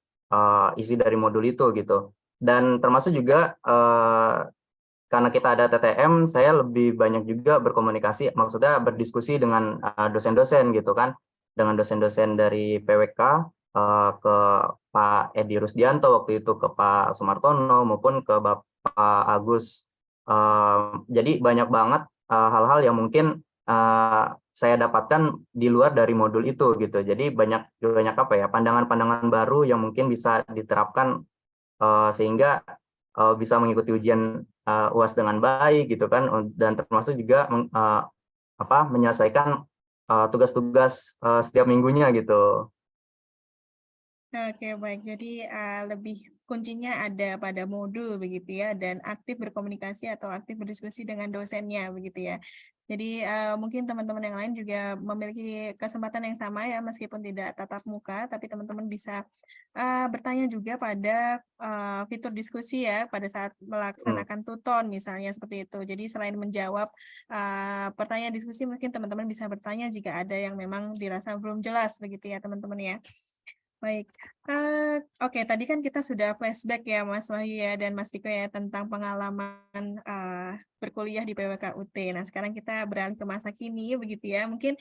isi dari modul itu gitu. Dan termasuk juga karena kita ada TTM, saya lebih banyak juga berkomunikasi, maksudnya berdiskusi dengan dosen-dosen gitu kan, dengan dosen-dosen dari PWK, ke Pak Edi Rusdianto waktu itu, ke Pak Sumartono maupun ke Bapak Agus. Jadi banyak banget hal-hal yang mungkin saya dapatkan di luar dari modul itu gitu. Jadi banyak apa ya, pandangan-pandangan baru yang mungkin bisa diterapkan sehingga bisa mengikuti ujian UAS dengan baik gitu kan, dan termasuk juga menyelesaikan tugas-tugas setiap minggunya gitu. Oke, baik. Jadi lebih kuncinya ada pada modul begitu ya, dan aktif berkomunikasi atau aktif berdiskusi dengan dosennya begitu ya. Jadi mungkin teman-teman yang lain juga memiliki kesempatan yang sama ya, meskipun tidak tatap muka, tapi teman-teman bisa bertanya juga pada fitur diskusi ya, pada saat melaksanakan tuton misalnya seperti itu. Jadi selain menjawab pertanyaan diskusi, mungkin teman-teman bisa bertanya jika ada yang memang dirasa belum jelas begitu ya teman-teman ya. Baik, oke tadi kan kita sudah flashback ya Mas Wahyu ya dan Mas Riko ya tentang pengalaman berkuliah di PWK UT. Nah sekarang kita beralih ke masa kini begitu ya. Mungkin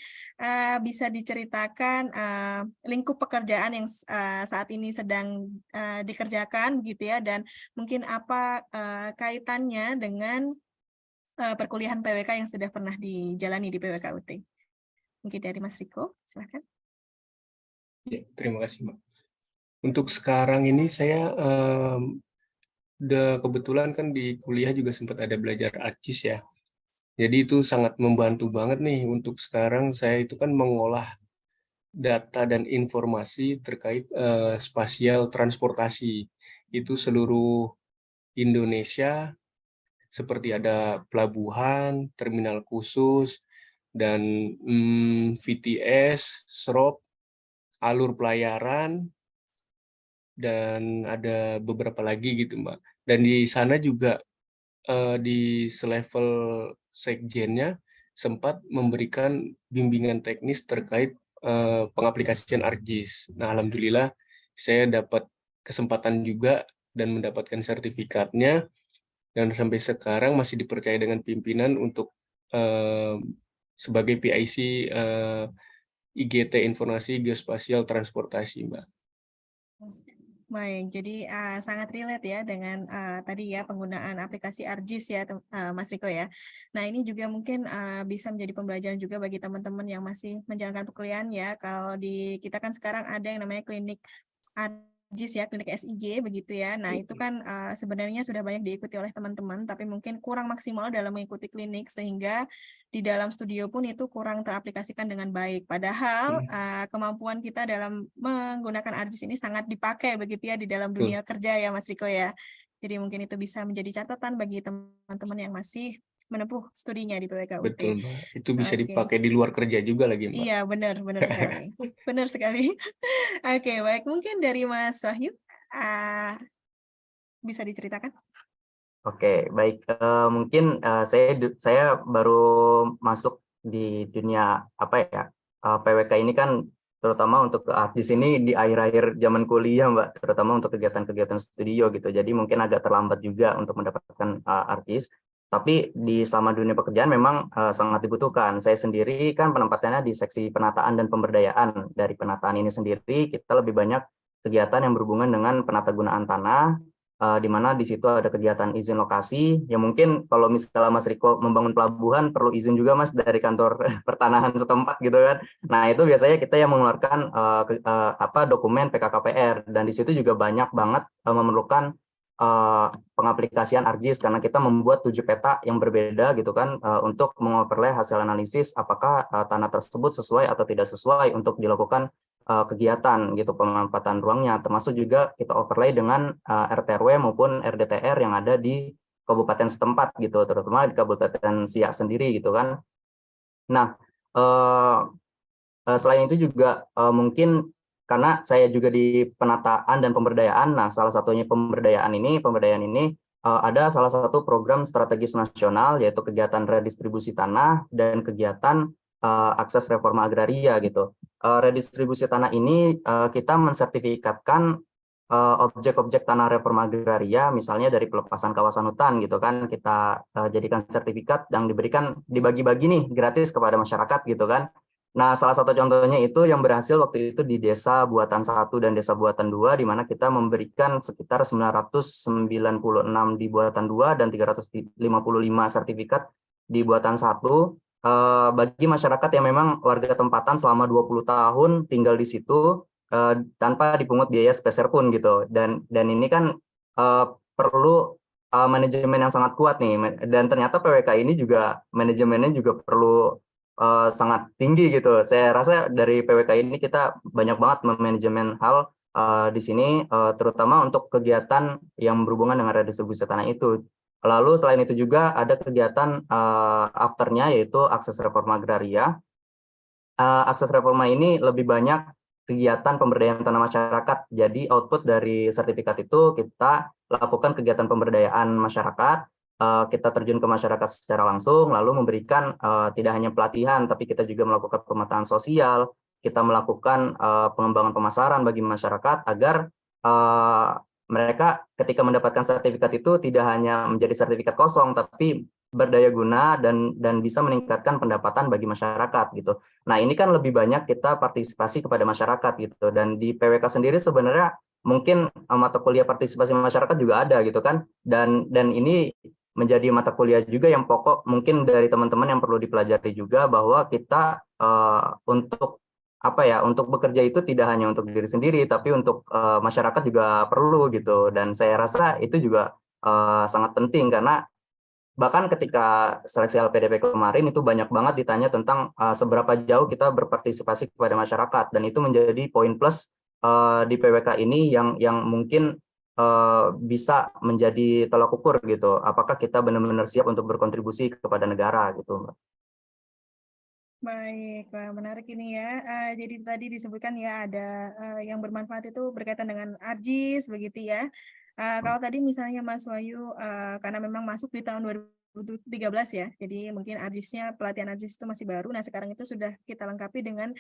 bisa diceritakan lingkup pekerjaan yang saat ini sedang dikerjakan begitu ya, dan mungkin apa kaitannya dengan perkuliahan PWK yang sudah pernah dijalani di PWK UT. Mungkin dari Mas Riko, silakan. Ya, terima kasih, Mbak. Untuk sekarang ini saya udah kebetulan kan di kuliah juga sempat ada belajar ArcGIS ya. Jadi itu sangat membantu banget nih untuk sekarang saya itu kan mengolah data dan informasi terkait spasial transportasi. Itu seluruh Indonesia, seperti ada pelabuhan, terminal khusus, dan VTS, SROP, alur pelayaran, dan ada beberapa lagi gitu, Mbak. Dan di sana juga di selevel sekjennya sempat memberikan bimbingan teknis terkait pengaplikasian ArcGIS. Nah, alhamdulillah saya dapat kesempatan juga dan mendapatkan sertifikatnya, dan sampai sekarang masih dipercaya dengan pimpinan untuk sebagai PIC IGT Informasi Geospasial Transportasi, Mbak. Baik, jadi sangat relate ya dengan tadi ya penggunaan aplikasi ArcGIS ya, Mas Riko ya. Nah, ini juga mungkin bisa menjadi pembelajaran juga bagi teman-teman yang masih menjalankan perkuliahan ya. Kalau di kita kan sekarang ada yang namanya klinik ArcGIS ya, klinik SIG begitu ya. Nah, itu kan sebenarnya sudah banyak diikuti oleh teman-teman, tapi mungkin kurang maksimal dalam mengikuti klinik sehingga di dalam studio pun itu kurang teraplikasikan dengan baik. Padahal kemampuan kita dalam menggunakan ArcGIS ini sangat dipakai begitu ya di dalam dunia kerja ya Mas Riko ya. Jadi mungkin itu bisa menjadi catatan bagi teman-teman yang masih menempuh studinya di PWK UT. Betul, Mbak. Itu bisa Oke. dipakai di luar kerja juga lagi, Mbak. Iya, benar sekali. Benar sekali. Oke, baik. Mungkin dari Mas Wahyu bisa diceritakan? Oke, baik. Mungkin saya baru masuk di dunia apa ya, PWK ini kan terutama untuk di sini di akhir-akhir zaman kuliah, Mbak, terutama untuk kegiatan-kegiatan studio gitu. Jadi mungkin agak terlambat juga untuk mendapatkan ArcGIS. Tapi selama dunia pekerjaan memang sangat dibutuhkan. Saya sendiri kan penempatannya di seksi penataan dan pemberdayaan. Dari penataan ini sendiri kita lebih banyak kegiatan yang berhubungan dengan penatagunaan tanah, di mana di situ ada kegiatan izin lokasi. Ya mungkin kalau misalnya Mas Riko membangun pelabuhan perlu izin juga Mas dari kantor pertanahan setempat gitu kan. Nah, itu biasanya kita yang mengeluarkan dokumen PKKPR, dan di situ juga banyak banget memerlukan pengaplikasian ArcGIS karena kita membuat 7 peta yang berbeda gitu kan, untuk mengoverlay hasil analisis apakah tanah tersebut sesuai atau tidak sesuai untuk dilakukan kegiatan gitu, pemanfaatan ruangnya, termasuk juga kita overlay dengan RT/RW maupun RDTR yang ada di kabupaten setempat gitu, terutama di Kabupaten Siak sendiri gitu kan. Nah, selain itu juga mungkin karena saya juga di penataan dan pemberdayaan. Nah, salah satunya pemberdayaan ini ada salah satu program strategis nasional, yaitu kegiatan redistribusi tanah dan kegiatan akses reforma agraria gitu. Redistribusi tanah ini kita mensertifikatkan objek-objek tanah reforma agraria, misalnya dari pelepasan kawasan hutan gitu kan, kita jadikan sertifikat yang dibagi-bagi nih gratis kepada masyarakat gitu kan. Nah, salah satu contohnya itu yang berhasil waktu itu di Desa Buatan 1 dan Desa Buatan 2, di mana kita memberikan sekitar 996 di Buatan 2 dan 355 sertifikat di Buatan 1 bagi masyarakat yang memang warga tempatan selama 20 tahun tinggal di situ tanpa dipungut biaya sepeser pun gitu. Dan ini kan perlu manajemen yang sangat kuat nih, dan ternyata PWK ini juga manajemennya juga perlu sangat tinggi gitu. Saya rasa dari PWK ini kita banyak banget memanajemen hal di sini, terutama untuk kegiatan yang berhubungan dengan redistribusi tanah itu. Lalu selain itu juga ada kegiatan afternya, yaitu akses reforma agraria. Akses reforma ini lebih banyak kegiatan pemberdayaan tanah masyarakat. Jadi output dari sertifikat itu kita lakukan kegiatan pemberdayaan masyarakat, kita terjun ke masyarakat secara langsung, lalu memberikan tidak hanya pelatihan, tapi kita juga melakukan pemetaan sosial, kita melakukan pengembangan pemasaran bagi masyarakat agar mereka ketika mendapatkan sertifikat itu tidak hanya menjadi sertifikat kosong, tapi berdaya guna dan bisa meningkatkan pendapatan bagi masyarakat gitu. Nah, ini kan lebih banyak kita partisipasi kepada masyarakat gitu. Dan di PWK sendiri sebenarnya mungkin mata kuliah partisipasi masyarakat juga ada gitu kan. Dan ini menjadi mata kuliah juga yang pokok mungkin dari teman-teman yang perlu dipelajari juga, bahwa kita untuk untuk bekerja itu tidak hanya untuk diri sendiri, tapi untuk masyarakat juga perlu gitu. Dan saya rasa itu juga sangat penting, karena bahkan ketika seleksi LPDP kemarin itu banyak banget ditanya tentang seberapa jauh kita berpartisipasi kepada masyarakat, dan itu menjadi poin plus di PWK ini yang mungkin bisa menjadi tolak ukur gitu, apakah kita benar-benar siap untuk berkontribusi kepada negara gitu. Baik, wah, menarik ini ya. Jadi tadi disebutkan ya ada yang bermanfaat itu berkaitan dengan ArcGIS begitu ya. Kalau tadi misalnya Mas Wahyu, karena memang masuk di tahun 2013 ya, jadi mungkin ARJIS-nya, pelatihan ARJIS itu masih baru. Nah, sekarang itu sudah kita lengkapi dengan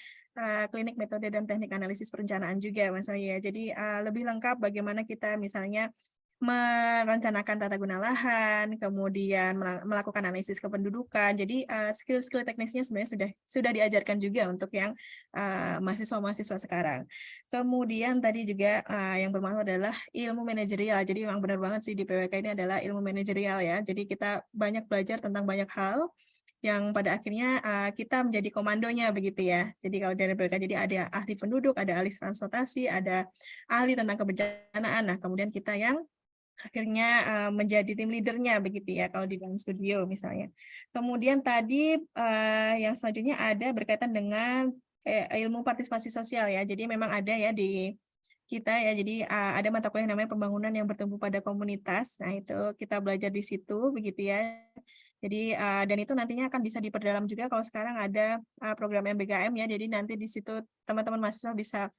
klinik metode dan teknik analisis perencanaan juga, Mas Wahyu ya. Jadi lebih lengkap bagaimana kita misalnya merencanakan tata guna lahan, kemudian melakukan analisis kependudukan. Jadi skill-skill teknisnya sebenarnya sudah diajarkan juga untuk yang mahasiswa-mahasiswa sekarang. Kemudian tadi juga yang bermanfaat adalah ilmu manajerial. Jadi memang benar banget sih di PWK ini adalah ilmu manajerial ya. Jadi kita banyak belajar tentang banyak hal yang pada akhirnya kita menjadi komandonya begitu ya. Jadi kalau dari PWK jadi ada ahli penduduk, ada ahli transportasi, ada ahli tentang kebencanaan. Nah, kemudian kita yang akhirnya menjadi tim leadernya begitu ya kalau di dalam studio misalnya. Kemudian tadi yang selanjutnya ada berkaitan dengan ilmu partisipasi sosial ya. Jadi memang ada ya di kita ya. Jadi ada mata kuliah namanya pembangunan yang bertumbuh pada komunitas. Nah, itu kita belajar di situ begitu ya. Jadi dan itu nantinya akan bisa diperdalam juga kalau sekarang ada program MBKM ya. Jadi nanti di situ teman-teman mahasiswa bisa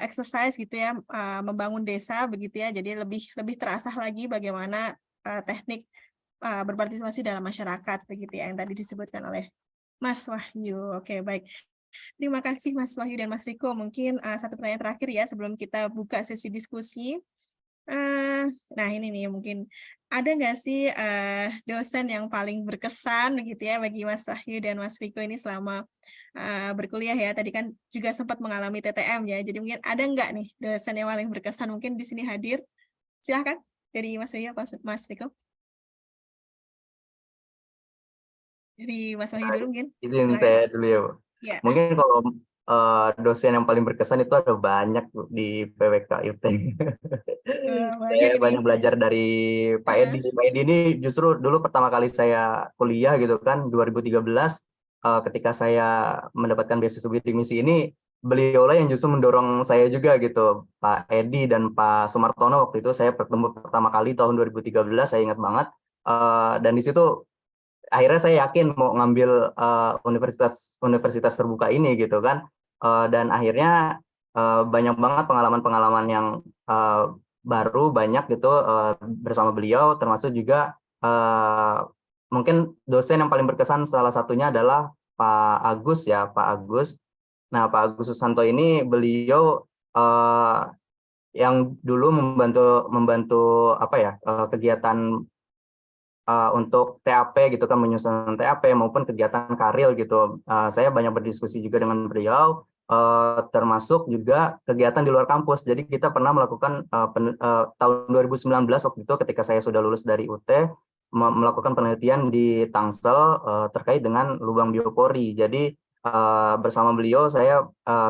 exercise gitu ya, membangun desa begitu ya. Jadi lebih terasah lagi bagaimana teknik berpartisipasi dalam masyarakat begitu ya yang tadi disebutkan oleh Mas Wahyu. Oke, baik. Terima kasih Mas Wahyu dan Mas Riko. Mungkin satu pertanyaan terakhir ya sebelum kita buka sesi diskusi. Nah ini nih mungkin ada nggak sih dosen yang paling berkesan gitu ya bagi Mas Wahyu dan Mas Riko ini selama berkuliah ya? Tadi kan juga sempat mengalami TTM ya, jadi mungkin ada nggak nih dosen yang paling berkesan mungkin di sini hadir? Silahkan dari Mas Wahyu atau Mas Riko. Dari Mas Wahyu dulu mungkin. Izin Silahkan. saya dulu ya, Bu. Ya. Mungkin kalau dosen yang paling berkesan itu ada banyak, Bu, di PWK UT. Banyak Saya ini. banyak belajar dari Pak Edi. Pak Edi ini justru dulu pertama kali saya kuliah gitu kan, 2013, ketika saya mendapatkan beasiswa bidik misi ini, beliaulah yang justru mendorong saya juga gitu. Pak Edi dan Pak Sumartono waktu itu saya bertemu pertama kali tahun 2013, saya ingat banget. Dan di situ akhirnya saya yakin mau ngambil universitas terbuka ini gitu kan. Dan akhirnya banyak banget pengalaman-pengalaman yang baru banyak gitu bersama beliau, termasuk juga mungkin dosen yang paling berkesan salah satunya adalah Pak Agus ya, Pak Agus. Nah, Pak Agus Susanto ini beliau yang dulu membantu apa ya, kegiatan untuk TAP gitu kan, menyusun TAP maupun kegiatan karil gitu. Saya banyak berdiskusi juga dengan beliau, termasuk juga kegiatan di luar kampus. Jadi kita pernah melakukan tahun 2019 waktu itu ketika saya sudah lulus dari UT, melakukan penelitian di Tangsel terkait dengan lubang biopori. Jadi bersama beliau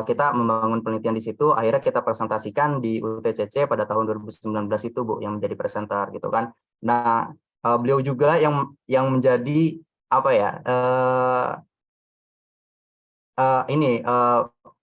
kita membangun penelitian di situ. Akhirnya kita presentasikan di UTCC pada tahun 2019 itu, Bu, yang menjadi presenter gitu kan. Nah, beliau juga yang menjadi apa ya,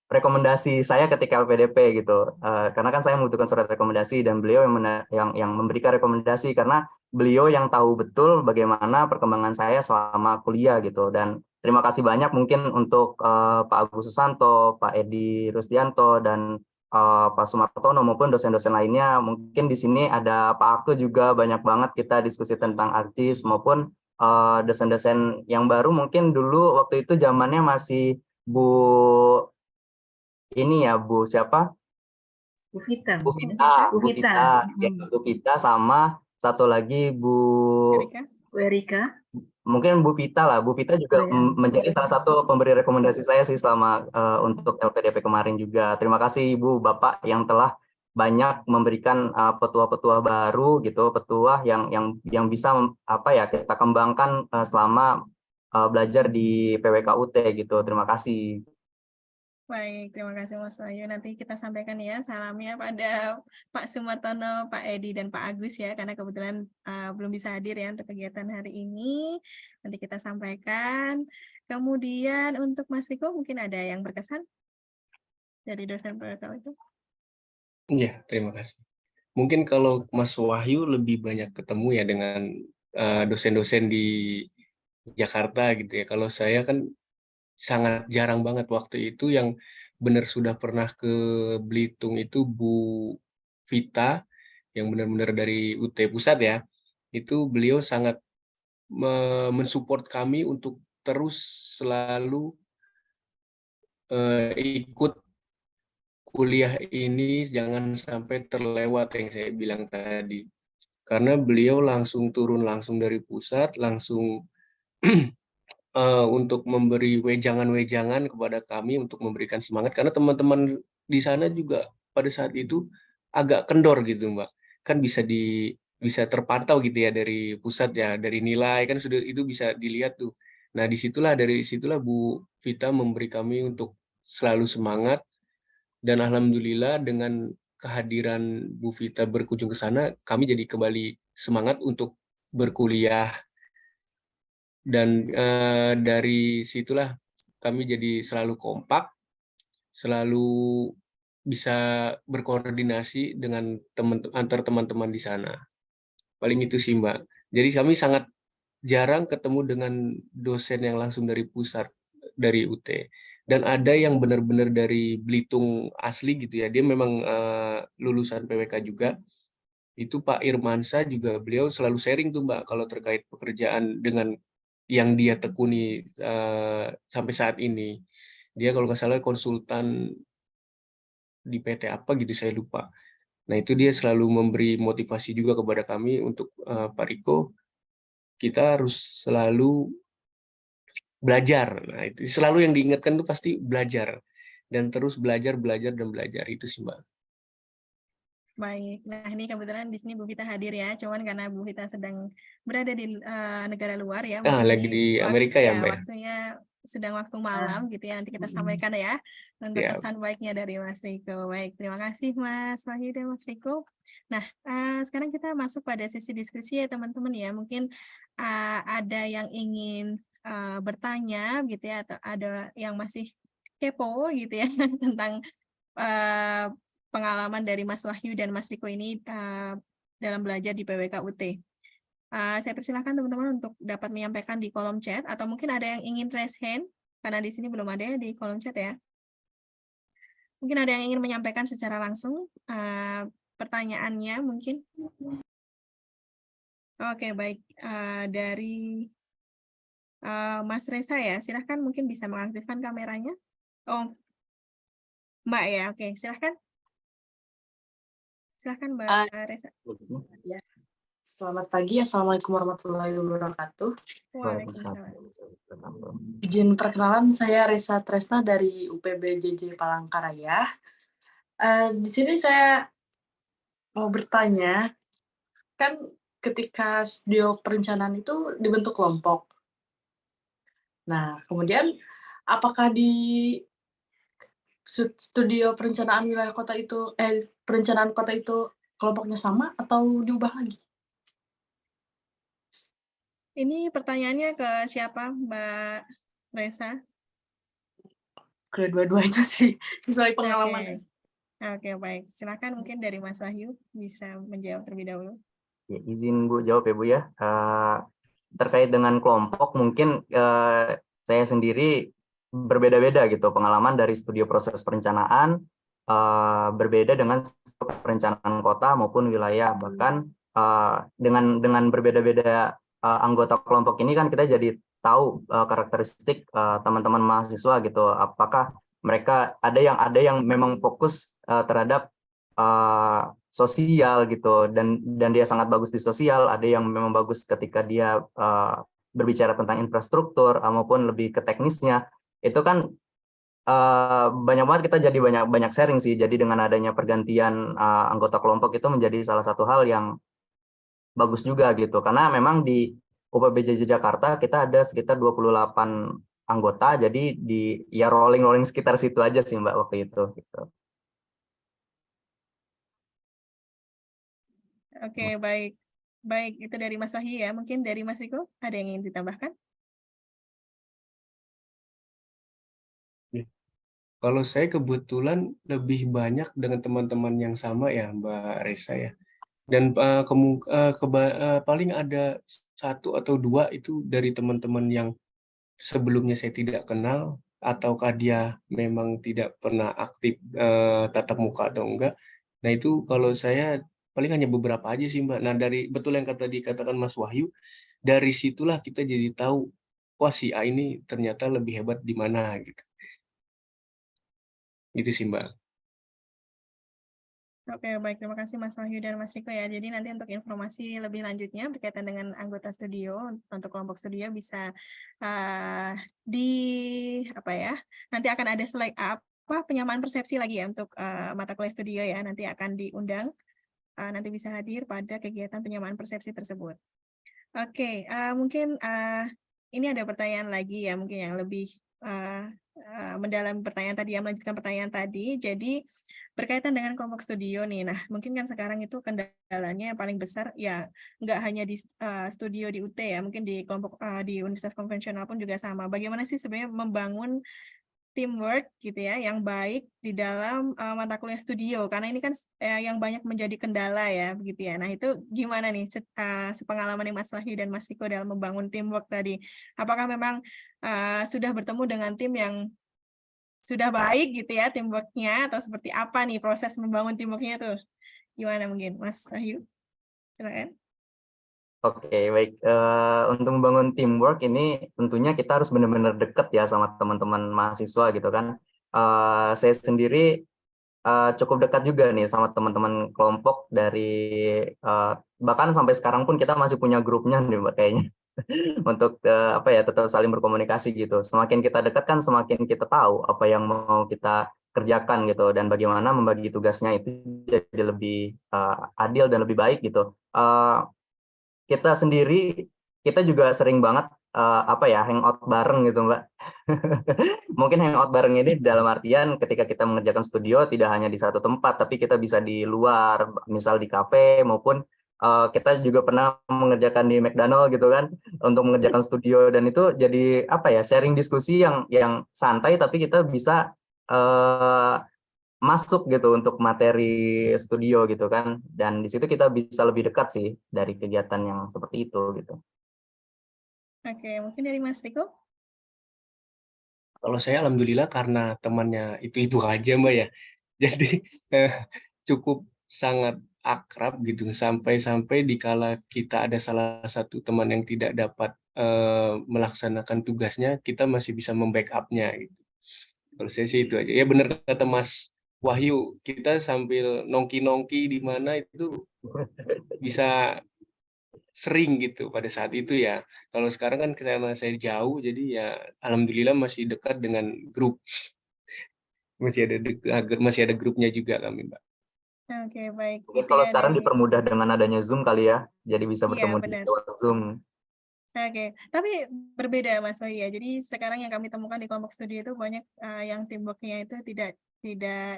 rekomendasi saya ketika LPDP gitu, karena kan saya membutuhkan surat rekomendasi dan beliau yang memberikan rekomendasi karena beliau yang tahu betul bagaimana perkembangan saya selama kuliah gitu. Dan terima kasih banyak mungkin untuk Pak Agus Susanto, Pak Edi Rusdianto, dan Pak Sumartono maupun dosen-dosen lainnya. Mungkin di sini ada Pak Aku juga, banyak banget kita diskusi tentang ARJIS maupun dosen-dosen yang baru. Mungkin dulu waktu itu zamannya masih Bu ini ya, Bu siapa? Bu Vita. Bu Vita, Bu Bu Vita. Vita, ya, Bu Vita sama satu lagi Bu Erika. Bu Erika. mungkin Bu Vita lah. Bu Vita juga Oh, ya. menjadi salah satu pemberi rekomendasi saya sih selama untuk LPDP kemarin juga. Terima kasih Ibu Bapak yang telah banyak memberikan petua-petua baru gitu, petua yang bisa apa ya kita kembangkan selama belajar di PWK UT gitu. Terima kasih. Baik, terima kasih Mas Wahyu. Nanti kita sampaikan ya salamnya pada Pak Sumartono, Pak Edi, dan Pak Agus ya, karena kebetulan belum bisa hadir ya untuk kegiatan hari ini. Nanti kita sampaikan. Kemudian untuk Mas Riko mungkin ada yang berkesan dari dosen PWK itu? Iya, terima kasih. Mungkin kalau Mas Wahyu lebih banyak ketemu ya dengan dosen-dosen di Jakarta gitu ya. Kalau saya kan sangat jarang banget. Waktu itu yang benar sudah pernah ke Belitung itu Bu Vita yang benar-benar dari UT Pusat ya, itu beliau sangat mensupport kami untuk terus selalu ikut kuliah ini, jangan sampai terlewat yang saya bilang tadi. Karena beliau langsung turun langsung dari pusat, langsung untuk memberi wejangan-wejangan kepada kami untuk memberikan semangat. Karena teman-teman di sana juga pada saat itu agak kendor gitu, Mbak. Kan bisa terpantau gitu ya dari pusat ya, dari nilai kan sudah itu bisa dilihat tuh. Nah, dari situlah Bu Vita memberi kami untuk selalu semangat, dan alhamdulillah dengan kehadiran Bu Vita berkunjung ke sana, kami jadi kembali semangat untuk berkuliah. Dan dari situlah kami jadi selalu kompak, selalu bisa berkoordinasi dengan antar teman-teman di sana. Paling itu sih, Mbak. Jadi kami sangat jarang ketemu dengan dosen yang langsung dari pusat, dari UT. Dan ada yang benar-benar dari Belitung asli gitu ya. Dia memang lulusan PWK juga. Itu Pak Irmansyah juga, beliau selalu sharing tuh, Mbak, kalau terkait pekerjaan dengan yang dia tekuni sampai saat ini. Dia kalau nggak salah konsultan di PT apa gitu, saya lupa. Nah, itu dia selalu memberi motivasi juga kepada kami untuk Pak Riko, kita harus selalu belajar. Nah, itu selalu yang diingatkan tuh pasti belajar. Dan terus belajar, belajar, dan belajar. Itu sih, Mbak. Baik, nah ini kebetulan di sini Bu Vita hadir ya, cuman karena Bu Vita sedang berada di negara luar ya, mungkin Lagi ini di Amerika ya, Mbak? waktunya sedang waktu malam gitu ya, nanti kita sampaikan ya untuk Ya. pesan baiknya dari Mas Riko. Baik, terima kasih Mas Wahyu dan Mas Riko. Nah, sekarang kita masuk pada sesi diskusi ya teman-teman ya, mungkin ada yang ingin bertanya gitu ya, atau ada yang masih kepo gitu ya tentang pengalaman dari Mas Wahyu dan Mas Riko ini dalam belajar di PWK UT. Saya persilahkan teman-teman untuk dapat menyampaikan di kolom chat, atau mungkin ada yang ingin raise hand, karena di sini belum ada ya di kolom chat ya. Mungkin ada yang ingin menyampaikan secara langsung pertanyaannya mungkin. Oke, baik. Dari Mas Reza ya, silahkan mungkin bisa mengaktifkan kameranya. Oh, Mbak ya, oke, silahkan. Silahkan Mbak Reza. Ya. Selamat pagi, Assalamualaikum warahmatullahi wabarakatuh. Waalaikumsalam. Izin perkenalan, saya Reza Tresna dari UPB JJ Palangkaraya. Di sini saya mau bertanya, kan ketika studio perencanaan itu dibentuk kelompok. Nah, kemudian apakah di studio perencanaan wilayah kota itu, perencanaan kota itu kelompoknya sama atau diubah lagi? Ini pertanyaannya ke siapa, Mbak Reza? Kedua-duanya sih, sesuai pengalaman. Oke, baik. Silakan mungkin dari Mas Wahyu bisa menjawab terlebih dahulu. Ya, izin Bu jawab ya Bu ya. Terkait dengan kelompok, mungkin saya sendiri berbeda-beda gitu pengalaman dari studio proses perencanaan, berbeda dengan perencanaan kota maupun wilayah. Bahkan dengan berbeda-beda anggota kelompok ini kan kita jadi tahu karakteristik teman-teman mahasiswa gitu. Apakah mereka ada yang memang fokus terhadap sosial gitu, dan dia sangat bagus di sosial, ada yang memang bagus ketika dia berbicara tentang infrastruktur maupun lebih ke teknisnya. Itu kan banyak banget, kita jadi banyak sharing sih. Jadi dengan adanya pergantian anggota kelompok itu menjadi salah satu hal yang bagus juga gitu, karena memang di UPBJJ Jakarta kita ada sekitar 28 anggota, jadi ya rolling sekitar situ aja sih Mbak waktu itu gitu. Oke, baik. Baik, itu dari Mas Wahyu ya. Mungkin dari Mas Riko, ada yang ingin ditambahkan? Kalau saya kebetulan lebih banyak dengan teman-teman yang sama ya, Mbak Reza ya. Dan paling ada 1 atau 2 itu dari teman-teman yang sebelumnya saya tidak kenal, ataukah dia memang tidak pernah aktif tatap muka atau enggak. Nah, itu kalau saya paling hanya beberapa aja sih Mbak. Nah dari betul yang dikatakan Mas Wahyu, dari situlah kita jadi tahu, wah si A ini ternyata lebih hebat di mana gitu. Gitu sih Mbak. Oke, baik. Terima kasih Mas Wahyu dan Mas Riko ya. Jadi nanti untuk informasi lebih lanjutnya berkaitan dengan anggota studio, untuk kelompok studio bisa di apa ya? Nanti akan ada slide apa penyamaan persepsi lagi ya untuk mata kuliah studio ya. Nanti akan diundang, nanti bisa hadir pada kegiatan penyamaan persepsi tersebut. Oke, mungkin ini ada pertanyaan lagi ya, mungkin yang lebih mendalam pertanyaan tadi, yang melanjutkan pertanyaan tadi. Jadi berkaitan dengan kelompok studio nih, nah mungkin kan sekarang itu kendalanya yang paling besar ya nggak hanya di studio di UT ya, mungkin di kelompok di universitas konvensional pun juga sama. Bagaimana sih sebenarnya membangun teamwork gitu ya yang baik di dalam mata kuliah studio, karena ini kan yang banyak menjadi kendala ya begitu ya. Nah itu gimana nih sepengalaman Mas Wahyu dan Mas Riko dalam membangun teamwork tadi? Apakah memang sudah bertemu dengan tim yang sudah baik gitu ya teamwork-nya, atau seperti apa nih proses membangun teamwork-nya tuh? Gimana mungkin Mas Wahyu? Silakan. Oke, baik. Untuk membangun teamwork ini tentunya kita harus benar-benar dekat ya sama teman-teman mahasiswa gitu kan. Saya sendiri cukup dekat juga nih sama teman-teman kelompok dari bahkan sampai sekarang pun kita masih punya grupnya nih Mbak kayaknya untuk apa ya tetap saling berkomunikasi gitu. Semakin kita dekat kan semakin kita tahu apa yang mau kita kerjakan gitu dan bagaimana membagi tugasnya itu jadi lebih adil dan lebih baik gitu. Kita sendiri kita juga sering banget apa ya hangout bareng gitu Mbak. Mungkin hangout bareng ini dalam artian ketika kita mengerjakan studio tidak hanya di satu tempat tapi kita bisa di luar, misal di kafe maupun kita juga pernah mengerjakan di McDonald gitu kan untuk mengerjakan studio, dan itu jadi apa ya sharing diskusi yang santai tapi kita bisa masuk gitu untuk materi studio gitu kan, dan di situ kita bisa lebih dekat sih dari kegiatan yang seperti itu gitu. Oke, mungkin dari Mas Riko? Kalau saya alhamdulillah karena temannya itu aja Mbak ya. Jadi cukup sangat akrab gitu sampai dikala kita ada salah satu teman yang tidak dapat melaksanakan tugasnya, kita masih bisa membackup-nya gitu. Kalau saya sih itu aja. Ya benar kata Mas Wahyu, kita sambil nongki-nongki di mana itu bisa sering gitu pada saat itu ya. Kalau sekarang kan karena saya jauh, jadi ya alhamdulillah masih dekat dengan grup. Masih ada grupnya juga kami, Mbak. Oke, baik. Mungkin Itu kalau ya sekarang dari dipermudah dengan adanya Zoom kali ya, jadi bisa iya bertemu di benar. lewat Zoom. Oke, tapi berbeda Mas Wahyu ya. Jadi sekarang yang kami temukan di kelompok studi itu banyak yang teamwork-nya itu tidak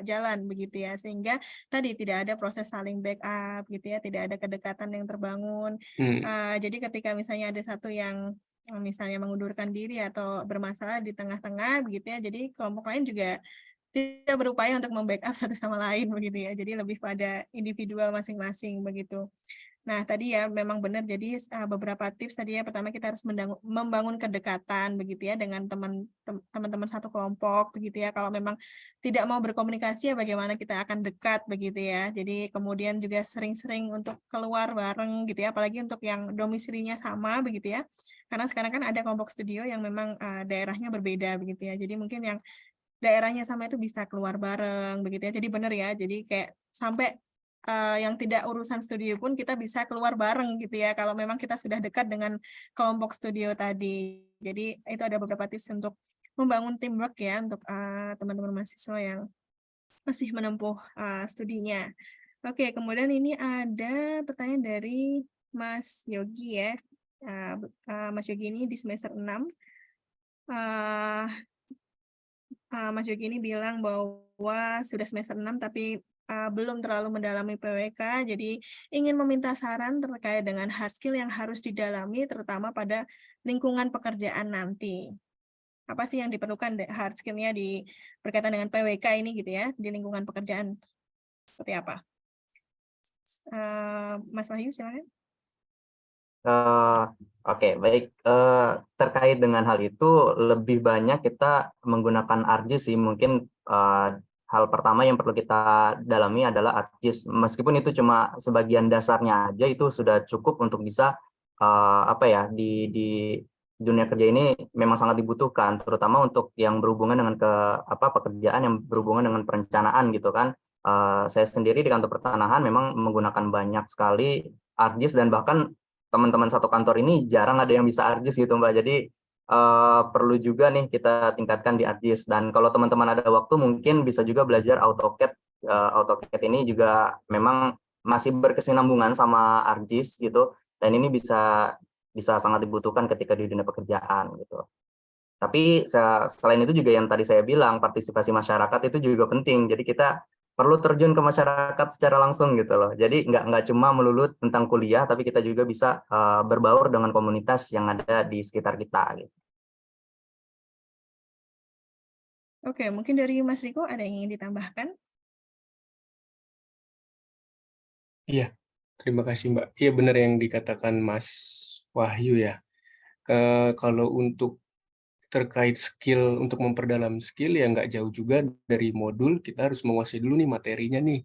jalan begitu ya, sehingga tadi tidak ada proses saling backup gitu ya, tidak ada kedekatan yang terbangun. Jadi ketika misalnya ada satu yang misalnya mengundurkan diri atau bermasalah di tengah-tengah begitu ya, jadi kelompok lain juga tidak berupaya untuk membackup satu sama lain begitu ya. Jadi lebih pada individual masing-masing begitu. Nah, tadi ya memang benar. Jadi beberapa tips tadi ya. Pertama kita harus membangun kedekatan begitu ya dengan teman-teman satu kelompok begitu ya. Kalau memang tidak mau berkomunikasi ya bagaimana kita akan dekat begitu ya. Jadi kemudian juga sering-sering untuk keluar bareng gitu ya. Apalagi untuk yang domisilinya sama begitu ya. Karena sekarang kan ada kelompok studio yang memang daerahnya berbeda begitu ya. Jadi mungkin yang daerahnya sama itu bisa keluar bareng begitu ya. Jadi benar ya. Jadi kayak sampai yang tidak urusan studio pun kita bisa keluar bareng gitu ya kalau memang kita sudah dekat dengan kelompok studio tadi. Jadi itu ada beberapa tips untuk membangun teamwork ya untuk teman-teman mahasiswa yang masih menempuh studinya. Oke, kemudian ini ada pertanyaan dari Mas Yogi ya. Mas Yogi ini di semester 6. Mas Yogi ini bilang bahwa sudah semester 6 tapi belum terlalu mendalami PWK, jadi ingin meminta saran terkait dengan hard skill yang harus didalami, terutama pada lingkungan pekerjaan nanti. Apa sih yang diperlukan hard skill-nya berkaitan dengan PWK ini gitu ya, di lingkungan pekerjaan seperti apa? Mas Wahyu, silakan. Oke, baik. Terkait dengan hal itu lebih banyak kita menggunakan RJ sih, mungkin hal pertama yang perlu kita dalami adalah ArcGIS. Meskipun itu cuma sebagian dasarnya aja, itu sudah cukup untuk bisa di dunia kerja ini memang sangat dibutuhkan, terutama untuk yang berhubungan dengan pekerjaan yang berhubungan dengan perencanaan gitu kan. Saya sendiri di kantor pertanahan memang menggunakan banyak sekali ArcGIS, dan bahkan teman-teman satu kantor ini jarang ada yang bisa ArcGIS gitu Mbak. Jadi perlu juga nih kita tingkatkan di ArcGIS, dan kalau teman-teman ada waktu mungkin bisa juga belajar AutoCAD. AutoCAD ini juga memang masih berkesinambungan sama ArcGIS gitu, dan ini bisa sangat dibutuhkan ketika di dunia pekerjaan gitu. Tapi selain itu juga yang tadi saya bilang, partisipasi masyarakat itu juga penting. Jadi kita perlu terjun ke masyarakat secara langsung gitu loh. Jadi nggak cuma melulu tentang kuliah, tapi kita juga bisa berbaur dengan komunitas yang ada di sekitar kita gitu. Oke, mungkin dari Mas Riko ada yang ingin ditambahkan? Iya, terima kasih Mbak. Iya benar yang dikatakan Mas Wahyu ya. Kalau untuk terkait skill, untuk memperdalam skill ya nggak jauh juga dari modul, kita harus menguasai dulu nih materinya nih.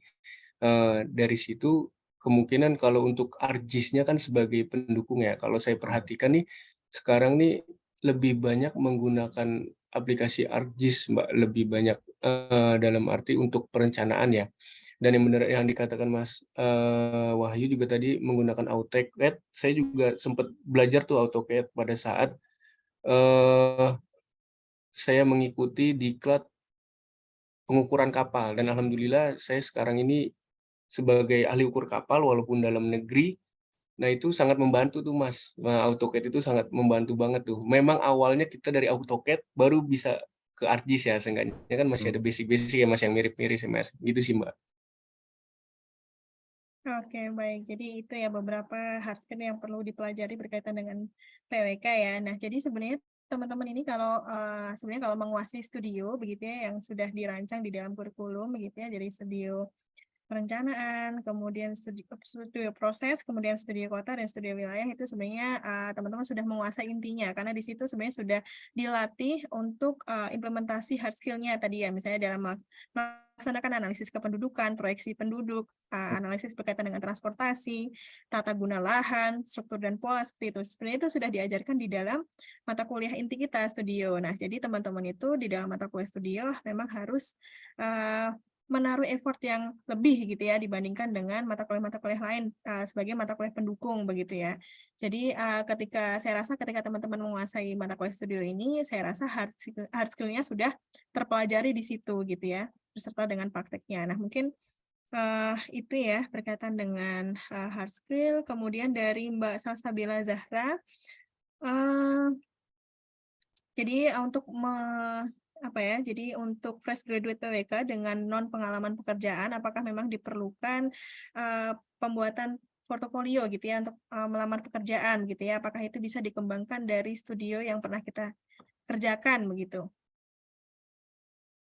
Dari situ kemungkinan kalau untuk ArcGIS-nya kan sebagai pendukung ya. Kalau saya perhatikan nih, sekarang nih lebih banyak menggunakan aplikasi ArcGIS Mbak, lebih banyak dalam arti untuk perencanaan ya. Dan yang benar yang dikatakan Mas Wahyu juga tadi menggunakan AutoCAD, saya juga sempat belajar tuh AutoCAD pada saat saya mengikuti diklat pengukuran kapal, dan alhamdulillah saya sekarang ini sebagai ahli ukur kapal walaupun dalam negeri. Nah itu sangat membantu tuh Mas. Nah, AutoCAD itu sangat membantu banget tuh. Memang awalnya kita dari AutoCAD baru bisa ke ArcGIS ya, seenggaknya kan masih ada basic-basic ya Mas yang mirip-mirip sih Mas. Gitu sih Mbak. Oke, baik. Jadi itu ya beberapa hard skill yang perlu dipelajari berkaitan dengan PWK ya. Nah, jadi sebenarnya teman-teman ini kalau sebenarnya kalau menguasai studio begitu ya yang sudah dirancang di dalam kurikulum begitu ya, jadi studio perencanaan, kemudian studio proses, kemudian studio kota dan studio wilayah, itu sebenarnya teman-teman sudah menguasai intinya karena di situ sebenarnya sudah dilatih untuk implementasi hard skill-nya tadi ya, misalnya dalam melaksanakan analisis kependudukan, proyeksi penduduk, analisis berkaitan dengan transportasi, tata guna lahan, struktur dan pola seperti itu. Sebenarnya itu sudah diajarkan di dalam mata kuliah inti kita studio. Nah, jadi teman-teman itu di dalam mata kuliah studio memang harus menaruh effort yang lebih gitu ya dibandingkan dengan mata kuliah lain sebagai mata kuliah pendukung begitu ya. Jadi saya rasa ketika teman-teman menguasai mata kuliah studio ini, saya rasa hard skill-nya sudah terpelajari di situ gitu ya, beserta dengan prakteknya. Nah mungkin itu ya berkaitan dengan hard skill. Kemudian dari Mbak Salsabila Zahra, jadi untuk fresh graduate PWK dengan non pengalaman pekerjaan, apakah memang diperlukan pembuatan portofolio gitu ya untuk melamar pekerjaan gitu ya? Apakah itu bisa dikembangkan dari studio yang pernah kita kerjakan begitu?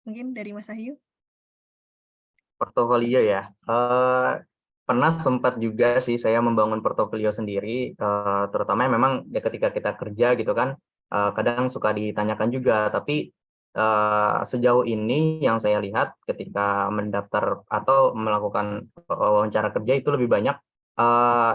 Mungkin dari Mas Ahyu? Portofolio ya. Pernah sempat juga sih saya membangun portofolio sendiri, terutama memang ya ketika kita kerja gitu kan, kadang suka ditanyakan juga. Tapi sejauh ini yang saya lihat ketika mendaftar atau melakukan wawancara kerja itu lebih banyak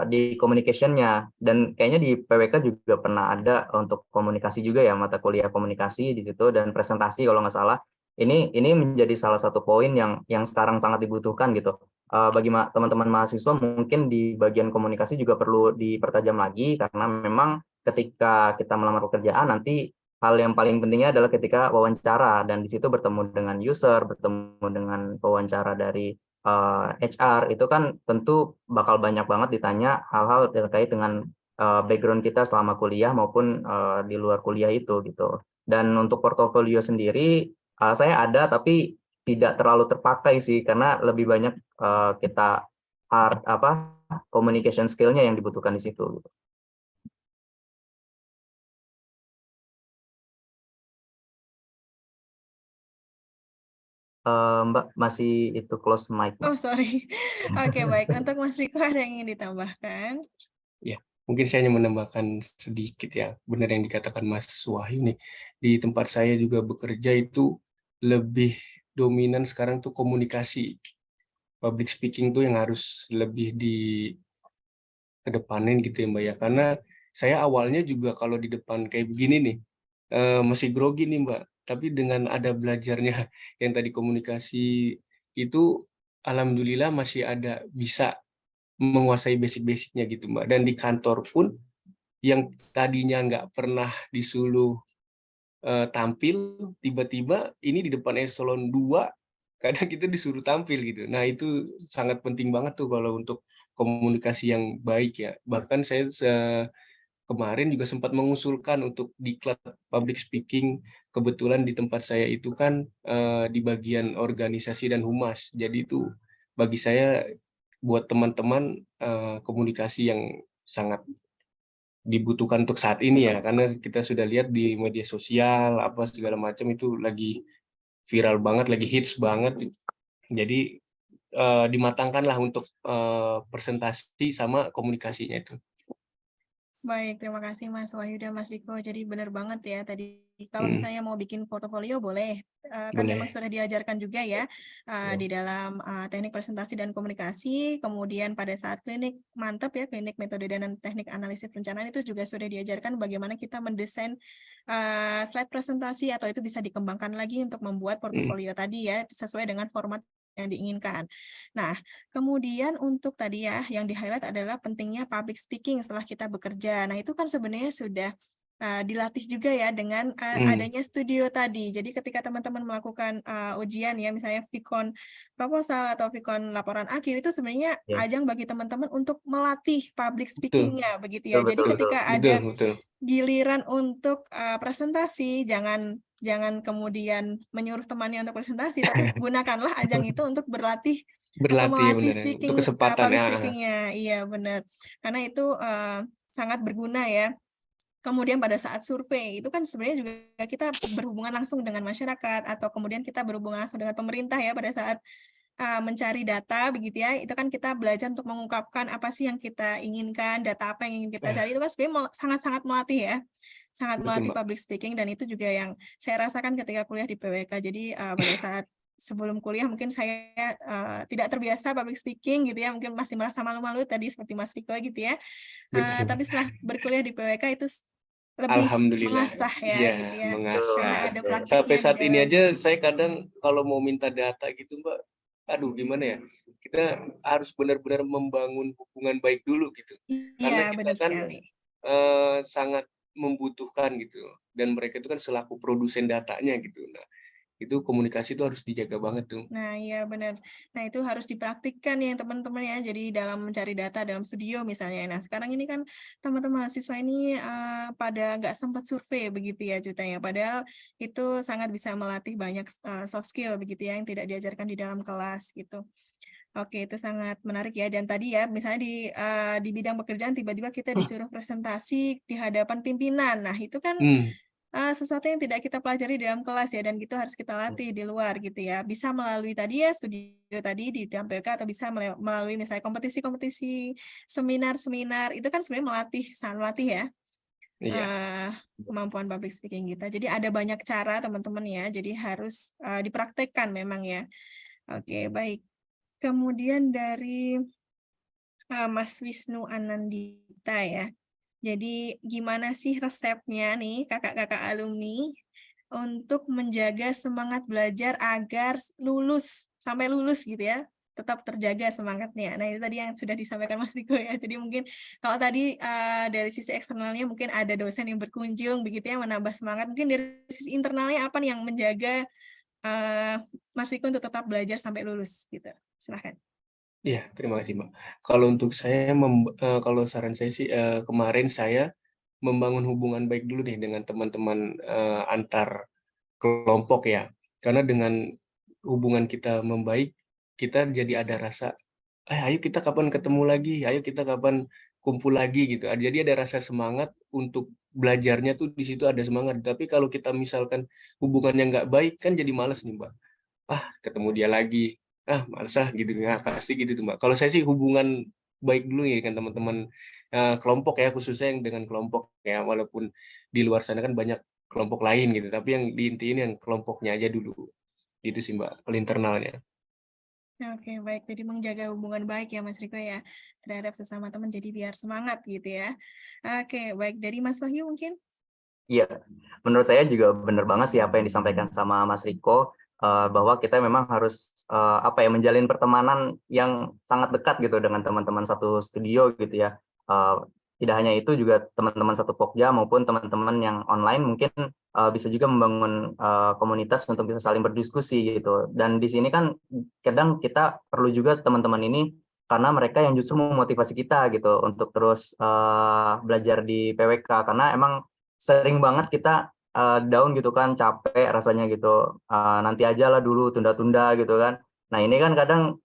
di communication-nya, dan kayaknya di PWK juga pernah ada untuk komunikasi juga ya, mata kuliah komunikasi di situ dan presentasi kalau nggak salah. Ini menjadi salah satu poin yang sekarang sangat dibutuhkan gitu. Bagi teman-teman mahasiswa mungkin di bagian komunikasi juga perlu dipertajam lagi, karena memang ketika kita melamar pekerjaan nanti hal yang paling pentingnya adalah ketika wawancara, dan di situ bertemu dengan user, bertemu dengan pewawancara dari HR, itu kan tentu bakal banyak banget ditanya hal-hal terkait dengan background kita selama kuliah maupun di luar kuliah itu gitu. Dan untuk portofolio sendiri saya ada, tapi tidak terlalu terpakai sih karena lebih banyak kita communication skill-nya yang dibutuhkan di situ gitu. Mbak masih itu close mic. Oh sorry. Oke baik, untuk Mas Riko ada yang ingin ditambahkan? Ya, mungkin saya hanya menambahkan sedikit ya. Benar yang dikatakan Mas Wahyu nih. Di tempat saya juga bekerja itu lebih dominan sekarang tuh komunikasi. Public speaking tuh yang harus lebih kedepanin gitu ya Mbak ya. Karena saya awalnya juga kalau di depan kayak begini nih, masih grogi nih Mbak. Tapi dengan ada belajarnya yang tadi komunikasi itu, alhamdulillah masih ada bisa menguasai basic-basicnya gitu Mbak. Dan di kantor pun yang tadinya nggak pernah disuruh tampil, tiba-tiba ini di depan eselon 2 kadang kita disuruh tampil gitu. Nah itu sangat penting banget tuh kalau untuk komunikasi yang baik ya. Bahkan saya kemarin juga sempat mengusulkan untuk diklat public speaking. Kebetulan di tempat saya itu kan di bagian organisasi dan humas. Jadi itu bagi saya buat teman-teman komunikasi yang sangat dibutuhkan untuk saat ini ya, karena kita sudah lihat di media sosial apa segala macam itu lagi viral banget, lagi hits banget. Jadi dimatangkanlah untuk presentasi sama komunikasinya itu. Baik, terima kasih Mas Wahyu dan Mas Riko. Jadi benar banget ya tadi kalau misalnya mau bikin portofolio boleh, kan memang Boleh. sudah diajarkan juga ya Ya. di dalam teknik presentasi dan komunikasi. Kemudian pada saat klinik mantap ya, klinik metode dan teknik analisis perencanaan itu juga sudah diajarkan bagaimana kita mendesain slide presentasi atau itu bisa dikembangkan lagi untuk membuat portofolio tadi ya sesuai dengan format yang diinginkan. Nah, kemudian untuk tadi ya yang di-highlight adalah pentingnya public speaking setelah kita bekerja. Nah, itu kan sebenarnya sudah dilatih juga ya dengan adanya studio tadi. Jadi ketika teman-teman melakukan ujian ya misalnya Vicon proposal atau Vicon laporan akhir itu sebenarnya ajang bagi teman-teman untuk melatih public speaking-nya begitu ya. Jadi ketika ada giliran untuk presentasi jangan kemudian menyuruh temannya untuk presentasi, tapi gunakanlah ajang itu untuk berlatih atau melatih Benar, speaking, untuk kesempatan public speaking-nya. Iya, benar. Karena itu sangat berguna ya. Kemudian pada saat survei, itu kan sebenarnya juga kita berhubungan langsung dengan masyarakat, atau kemudian kita berhubungan langsung dengan pemerintah ya pada saat mencari data, begitu ya. Itu kan kita belajar untuk mengungkapkan apa sih yang kita inginkan, data apa yang ingin kita cari, itu kan sebenarnya sangat-sangat melatih ya. Sangat melatih public speaking, dan itu juga yang saya rasakan ketika kuliah di PWK. Jadi pada saat sebelum kuliah mungkin saya tidak terbiasa public speaking gitu ya, mungkin masih merasa malu-malu tadi seperti Mas Riko gitu ya. Tapi setelah berkuliah di PWK itu lebih mengasah ya, gitu ya. Mengasah. Karena ada praktiknya Sampai saat di ini dalam. aja saya kadang kalau mau minta data gitu Mbak, aduh gimana ya, kita harus benar-benar membangun hubungan baik dulu gitu. Karena Iya, kita benar kan sekali. sangat membutuhkan gitu, dan mereka itu kan selaku produsen datanya gitu. Nah, itu komunikasi itu harus dijaga banget tuh. Nah, iya benar. Nah, itu harus dipraktikkan ya teman-teman ya. Jadi dalam mencari data dalam studio misalnya. Nah, sekarang ini kan teman-teman mahasiswa ini pada nggak sempat survei begitu ya ceritanya. Padahal itu sangat bisa melatih banyak soft skill begitu ya yang tidak diajarkan di dalam kelas gitu. Oke, itu sangat menarik ya. Dan tadi ya, misalnya di bidang pekerjaan tiba-tiba kita disuruh presentasi di hadapan pimpinan. Nah, itu kan sesuatu yang tidak kita pelajari di dalam kelas ya, dan gitu harus kita latih di luar gitu ya. Bisa melalui tadi ya studio tadi di dalam PWK, atau bisa melalui misalnya kompetisi-kompetisi, seminar-seminar. Itu kan sebenarnya sangat melatih ya. Kemampuan public speaking kita. Jadi ada banyak cara teman-teman ya. Jadi harus dipraktekkan memang ya. Oke, baik. Kemudian dari Mas Wisnu Anandita ya. Jadi gimana sih resepnya nih kakak-kakak alumni untuk menjaga semangat belajar agar sampai lulus gitu ya, tetap terjaga semangatnya. Nah, itu tadi yang sudah disampaikan Mas Riko ya. Jadi mungkin kalau tadi dari sisi eksternalnya mungkin ada dosen yang berkunjung begitu ya, menambah semangat. Mungkin dari sisi internalnya apa nih yang menjaga Mas Riko untuk tetap belajar sampai lulus gitu. Silahkan. Iya, terima kasih Mbak. Kalau untuk saya, kalau saran saya sih kemarin saya membangun hubungan baik dulu nih dengan teman-teman antar kelompok ya. Karena dengan hubungan kita membaik, kita jadi ada rasa, ayo kita kapan ketemu lagi, ayo kita kapan kumpul lagi gitu. Jadi ada rasa semangat untuk belajarnya tuh di situ ada semangat. Tapi kalau kita misalkan hubungannya nggak baik kan jadi males nih Mbak. Ketemu dia lagi, males gitu, pasti gitu tuh Mbak. Kalau saya sih hubungan baik dulu ya dengan teman-teman kelompok ya, khususnya yang dengan kelompok ya, walaupun di luar sana kan banyak kelompok lain gitu, tapi yang diintiin yang kelompoknya aja dulu. Gitu sih Mbak, kalau internalnya. Oke, baik. Jadi menjaga hubungan baik ya Mas Riko ya, terhadap sesama teman jadi biar semangat gitu ya. Oke, baik. Dari Mas Wahyu mungkin? Iya, menurut saya juga benar banget sih apa yang disampaikan sama Mas Riko, bahwa kita memang harus apa ya, menjalin pertemanan yang sangat dekat gitu dengan teman-teman satu studio gitu ya. Eh, Tidak hanya itu, juga teman-teman satu Pokja maupun teman-teman yang online mungkin bisa juga membangun komunitas untuk bisa saling berdiskusi gitu. Dan di sini kan kadang kita perlu juga teman-teman ini, karena mereka yang justru memotivasi kita gitu untuk terus belajar di PWK, karena emang sering banget kita down gitu kan, capek rasanya gitu, nanti aja lah dulu, tunda-tunda gitu kan. Nah ini kan kadang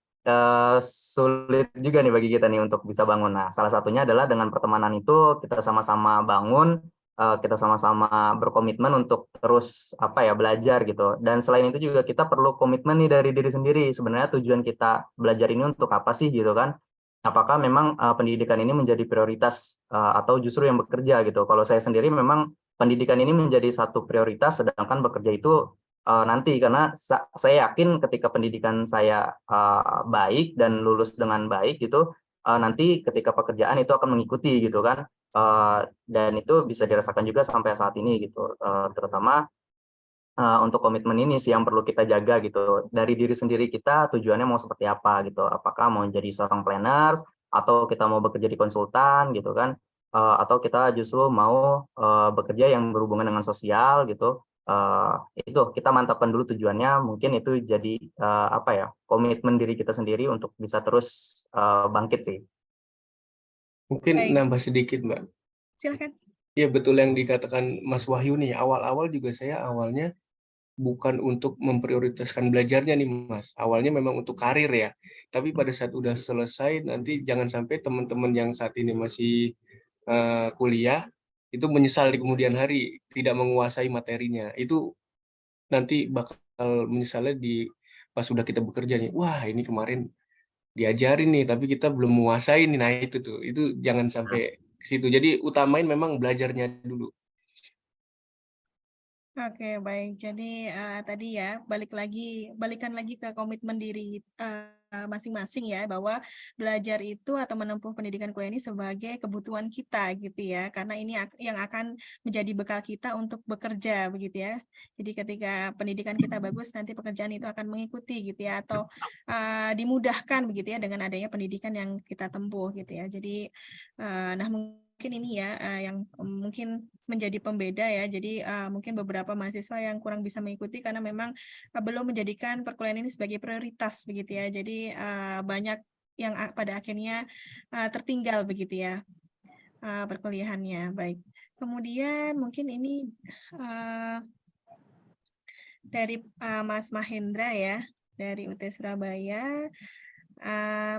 sulit juga nih bagi kita nih untuk bisa bangun. Nah salah satunya adalah dengan pertemanan itu kita sama-sama bangun, kita sama-sama berkomitmen untuk terus apa ya, belajar gitu. Dan selain itu juga kita perlu komitmen nih dari diri sendiri. Sebenarnya tujuan kita belajar ini untuk apa sih gitu kan? Apakah memang pendidikan ini menjadi prioritas atau justru yang bekerja gitu. Kalau saya sendiri memang pendidikan ini menjadi satu prioritas, sedangkan bekerja itu nanti, karena saya yakin ketika pendidikan saya baik dan lulus dengan baik gitu, nanti ketika pekerjaan itu akan mengikuti gitu kan. Dan itu bisa dirasakan juga sampai saat ini gitu, terutama untuk komitmen ini sih yang perlu kita jaga gitu. Dari diri sendiri kita tujuannya mau seperti apa gitu. Apakah mau jadi seorang planner, atau kita mau bekerja di konsultan gitu kan. Atau kita justru mau bekerja yang berhubungan dengan sosial gitu. Itu kita mantapkan dulu tujuannya, mungkin itu jadi apa ya, komitmen diri kita sendiri untuk bisa terus bangkit sih. Mungkin Baik, nambah sedikit Mbak. silakan. Ya betul yang dikatakan Mas Wahyu nih, awal-awal juga saya awalnya bukan untuk memprioritaskan belajarnya nih Mas. Awalnya memang untuk karir ya. Tapi pada saat udah selesai, nanti jangan sampai teman-teman yang saat ini masih kuliah itu menyesal di kemudian hari tidak menguasai materinya. Itu nanti bakal menyesalnya di pas sudah kita bekerja nih. Wah, ini kemarin diajarin nih tapi kita belum menguasai nih. Nah, itu tuh. Itu jangan sampai ke situ. Jadi utamain memang belajarnya dulu. Oke, baik. Jadi tadi ya balikan lagi ke komitmen diri masing-masing ya, bahwa belajar itu atau menempuh pendidikan kuliah ini sebagai kebutuhan kita gitu ya, karena ini yang akan menjadi bekal kita untuk bekerja begitu ya. Jadi ketika pendidikan kita bagus, nanti pekerjaan itu akan mengikuti gitu ya, atau dimudahkan begitu ya dengan adanya pendidikan yang kita tempuh gitu ya. Jadi nah mungkin ini ya yang mungkin menjadi pembeda ya. Jadi mungkin beberapa mahasiswa yang kurang bisa mengikuti karena memang belum menjadikan perkuliahan ini sebagai prioritas begitu ya. Jadi banyak yang pada akhirnya tertinggal begitu ya perkuliahannya. Baik. Kemudian mungkin ini dari Mas Mahendra ya, dari UT Surabaya.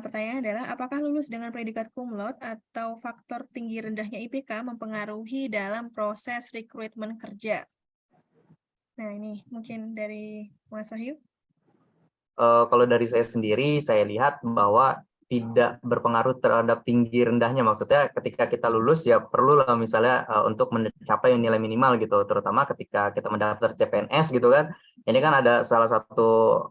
Pertanyaannya adalah, apakah lulus dengan predikat cum laude atau faktor tinggi rendahnya IPK mempengaruhi dalam proses rekrutmen kerja? Nah, ini mungkin dari Mas Wahyu. Kalau dari saya sendiri, saya lihat bahwa tidak berpengaruh terhadap tinggi rendahnya. Maksudnya ketika kita lulus ya perlu lah misalnya untuk mencapai nilai minimal gitu, terutama ketika kita mendaftar CPNS gitu kan. Ini kan ada salah satu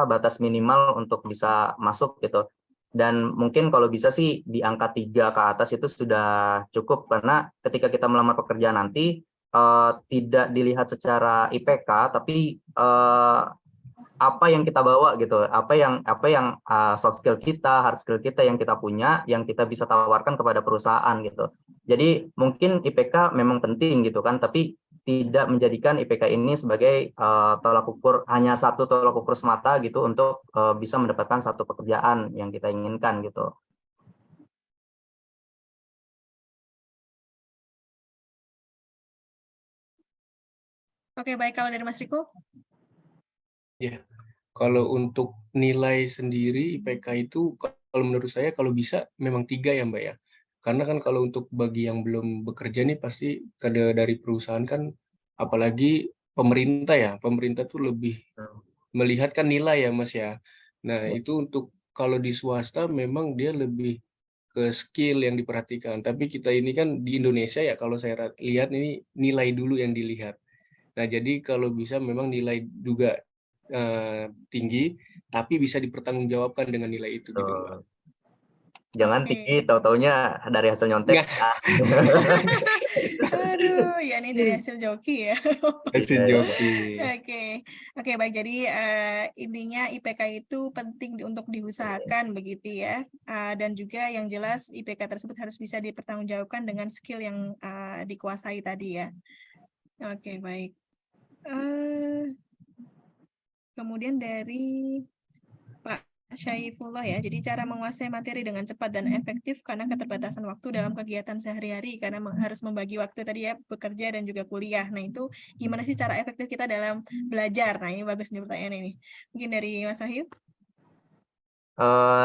batas minimal untuk bisa masuk gitu. Dan mungkin kalau bisa sih di angka 3 ke atas itu sudah cukup, karena ketika kita melamar pekerjaan nanti tidak dilihat secara IPK, tapi apa yang kita bawa gitu, apa yang soft skill kita, hard skill kita yang kita punya, yang kita bisa tawarkan kepada perusahaan gitu. Jadi mungkin IPK memang penting gitu kan, tapi tidak menjadikan IPK ini sebagai tolak ukur, hanya satu tolak ukur semata gitu untuk bisa mendapatkan satu pekerjaan yang kita inginkan gitu. Oke, baik. Kalau dari Mas Riko? Ya. Kalau untuk nilai sendiri IPK itu kalau menurut saya kalau bisa memang 3 ya Mbak ya. Karena kan kalau untuk bagi yang belum bekerja nih pasti dari perusahaan kan, apalagi pemerintah ya, pemerintah tuh lebih melihat kan nilai ya Mas ya. Nah itu untuk kalau di swasta memang dia lebih ke skill yang diperhatikan. Tapi kita ini kan di Indonesia ya kalau saya lihat ini nilai dulu yang dilihat. Nah jadi kalau bisa memang nilai juga tinggi, tapi bisa dipertanggungjawabkan dengan nilai itu gitu, Mbak. Jangan Oke. tinggi, tau-taunya dari hasil nyontek. Nggak. Aduh, ya ini dari hasil joki ya. Hasil Iya, iya. joki. Oke, baik. Jadi intinya IPK itu penting untuk diusahakan begitu ya. Dan juga yang jelas IPK tersebut harus bisa dipertanggungjawabkan dengan skill yang dikuasai tadi ya. Oke, baik. Kemudian dari Pak Syaifullah ya, jadi cara menguasai materi dengan cepat dan efektif karena keterbatasan waktu dalam kegiatan sehari-hari, karena harus membagi waktu tadi ya, bekerja dan juga kuliah. Nah itu gimana sih cara efektif kita dalam belajar? Nah ini bagus nih pertanyaan ini. Mungkin dari Mas Wahyu?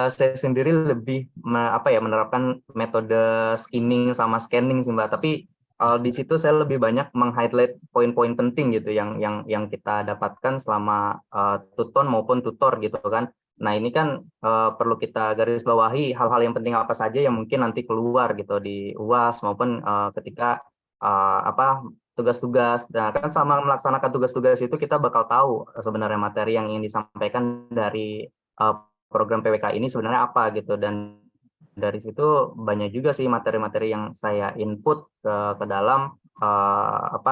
Saya sendiri lebih menerapkan metode skimming sama scanning sih Mbak, tapi di situ saya lebih banyak meng-highlight poin-poin penting gitu yang kita dapatkan selama tuton maupun tutor gitu kan. Nah ini kan perlu kita garis bawahi hal-hal yang penting apa saja yang mungkin nanti keluar gitu di UAS maupun ketika tugas-tugas. Nah kan sama melaksanakan tugas-tugas itu kita bakal tahu sebenarnya materi yang ingin disampaikan dari program PWK ini sebenarnya apa gitu, dan dari situ banyak juga sih materi-materi yang saya input ke dalam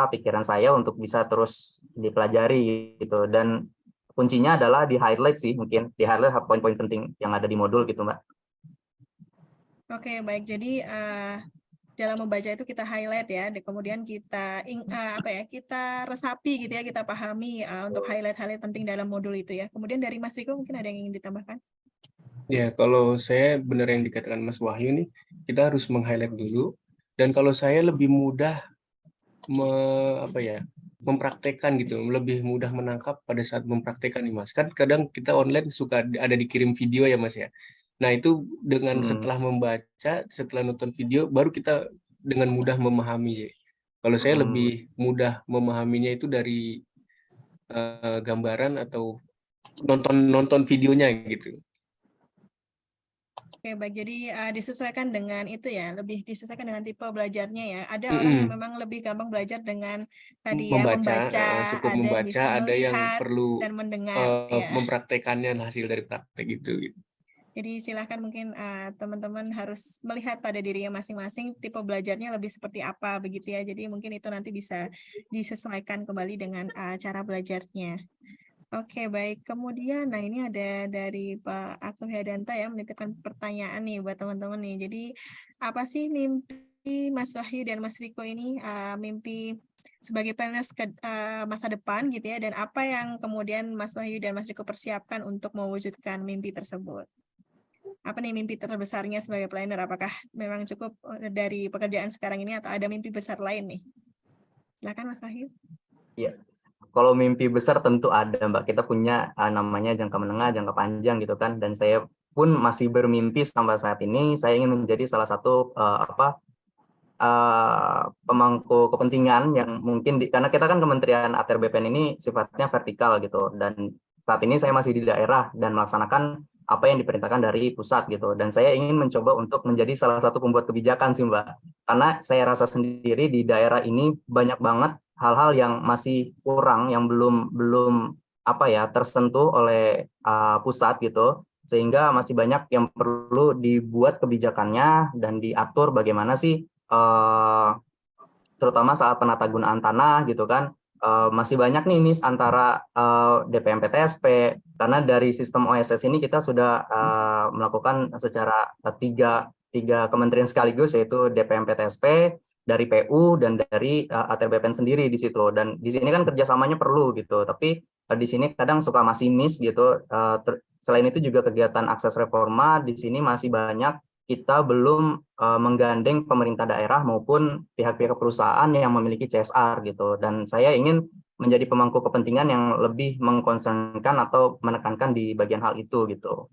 pikiran saya untuk bisa terus dipelajari gitu, dan kuncinya adalah di highlight sih, mungkin di highlight poin-poin penting yang ada di modul gitu Mbak. Oke, baik. Jadi dalam membaca itu kita highlight ya, dan kemudian kita kita resapi gitu ya, kita pahami untuk highlight-highlight penting dalam modul itu ya. Kemudian dari Mas Riko mungkin ada yang ingin ditambahkan? Ya, kalau saya benar yang dikatakan Mas Wahyu nih, kita harus meng-highlight dulu. Dan kalau saya lebih mudah mempraktekkan gitu, lebih mudah menangkap pada saat mempraktekkan nih Mas. Kan kadang kita online suka ada dikirim video ya Mas ya. Nah itu dengan setelah membaca, setelah nonton video, baru kita dengan mudah memahami. Kalau saya lebih mudah memahaminya itu dari gambaran atau nonton videonya gitu. Oke, baik. Jadi disesuaikan dengan itu ya, lebih disesuaikan dengan tipe belajarnya ya. Ada orang yang memang lebih gampang belajar dengan tadi ya membaca, cukup ada yang bisa membaca, ada yang melihat perlu dan mendengar ya. mempraktekannya hasil dari praktek gitu. Jadi silahkan mungkin teman-teman harus melihat pada dirinya masing-masing tipe belajarnya lebih seperti apa begitu ya. Jadi mungkin itu nanti bisa disesuaikan kembali dengan cara belajarnya. Oke, baik. Kemudian, nah ini ada dari Pak Aku Hadanta ya, menitipkan pertanyaan nih buat teman-teman nih. Jadi, apa sih mimpi Mas Wahyu dan Mas Riko ini, mimpi sebagai planners ke masa depan gitu ya, dan apa yang kemudian Mas Wahyu dan Mas Riko persiapkan untuk mewujudkan mimpi tersebut? Apa nih mimpi terbesarnya sebagai planner? Apakah memang cukup dari pekerjaan sekarang ini atau ada mimpi besar lain nih? Silakan Mas Wahyu. Iya. Kalau mimpi besar tentu ada Mbak, kita punya namanya jangka menengah, jangka panjang gitu kan, dan saya pun masih bermimpi sampai saat ini, saya ingin menjadi salah satu pemangku kepentingan yang mungkin karena kita kan Kementerian ATR BPN ini sifatnya vertikal gitu, dan saat ini saya masih di daerah dan melaksanakan apa yang diperintahkan dari pusat gitu, dan saya ingin mencoba untuk menjadi salah satu pembuat kebijakan sih Mbak, karena saya rasa sendiri di daerah ini banyak banget hal-hal yang masih kurang, yang belum tersentuh oleh pusat gitu, sehingga masih banyak yang perlu dibuat kebijakannya dan diatur bagaimana sih terutama saat penatagunaan tanah gitu kan, masih banyak nih miss antara DPM PTSP, karena dari sistem OSS ini kita sudah melakukan secara tiga kementerian sekaligus, yaitu DPM PTSP, dari PU dan dari ATR BPN sendiri di situ, dan di sini kan kerjasamanya perlu gitu, tapi di sini kadang suka masih miss gitu. Selain itu juga kegiatan akses reforma di sini masih banyak kita belum menggandeng pemerintah daerah maupun pihak-pihak perusahaan yang memiliki CSR gitu, dan saya ingin menjadi pemangku kepentingan yang lebih mengkonsernkan atau menekankan di bagian hal itu gitu.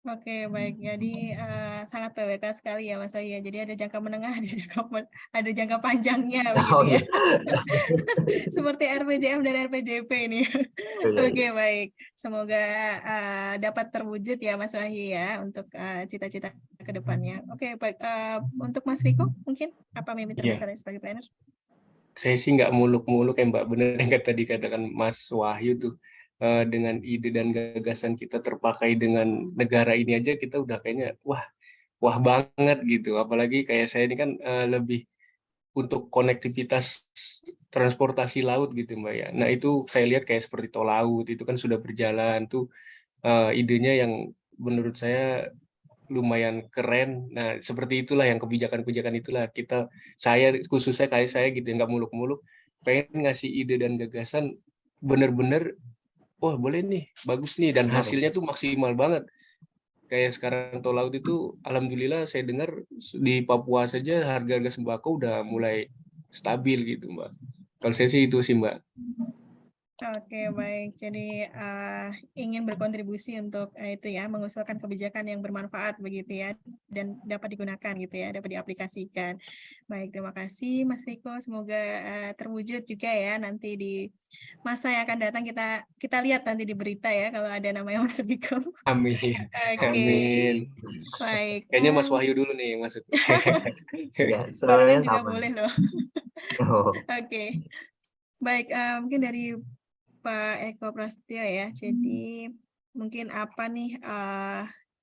Oke, baik. Jadi sangat PWK sekali ya Mas Wahyu. Jadi ada jangka menengah, ada jangka panjangnya begitu ya. Seperti RPJM dan RPJP ini. Oke, baik. Semoga dapat terwujud ya Mas Wahyu ya untuk cita-cita ke depannya. Oke, baik. Untuk Mas Riko mungkin apa mimpi terbesarnya sebagai planner? saya sih nggak muluk-muluk ya Mbak, bener yang tadi katakan Mas Wahyu tuh, dengan ide dan gagasan kita terpakai dengan negara ini aja kita udah kayaknya wah banget gitu. Apalagi kayak saya ini kan lebih untuk konektivitas transportasi laut gitu Mbak ya. Nah itu saya lihat kayak seperti tol laut itu kan sudah berjalan tuh, idenya yang menurut saya lumayan keren. Nah seperti itulah yang kebijakan-kebijakan itulah saya khususnya kayak saya gitu nggak muluk-muluk, pengen ngasih ide dan gagasan bener-bener wah boleh nih, bagus nih, dan hasilnya tuh maksimal banget. Kayak sekarang tol laut itu, alhamdulillah saya dengar di Papua saja harga-harga sembako udah mulai stabil gitu, Mbak. Kalau saya sih itu sih, Mbak. Oke, baik. Jadi ingin berkontribusi untuk itu ya, mengusulkan kebijakan yang bermanfaat begitu ya, dan dapat digunakan gitu ya, dapat diaplikasikan. Baik, terima kasih Mas Riko. Semoga terwujud juga ya nanti di masa yang akan datang, kita lihat nanti di berita ya kalau ada namanya Mas Riko. Amin. Oke, Amin. baik. Kayaknya Mas Wahyu dulu nih yang masuk. Ya, Barengan sebenarnya juga sama. boleh loh. Oh, Oke, baik. Mungkin dari Pak Eko Prasetyo ya. Jadi mungkin apa nih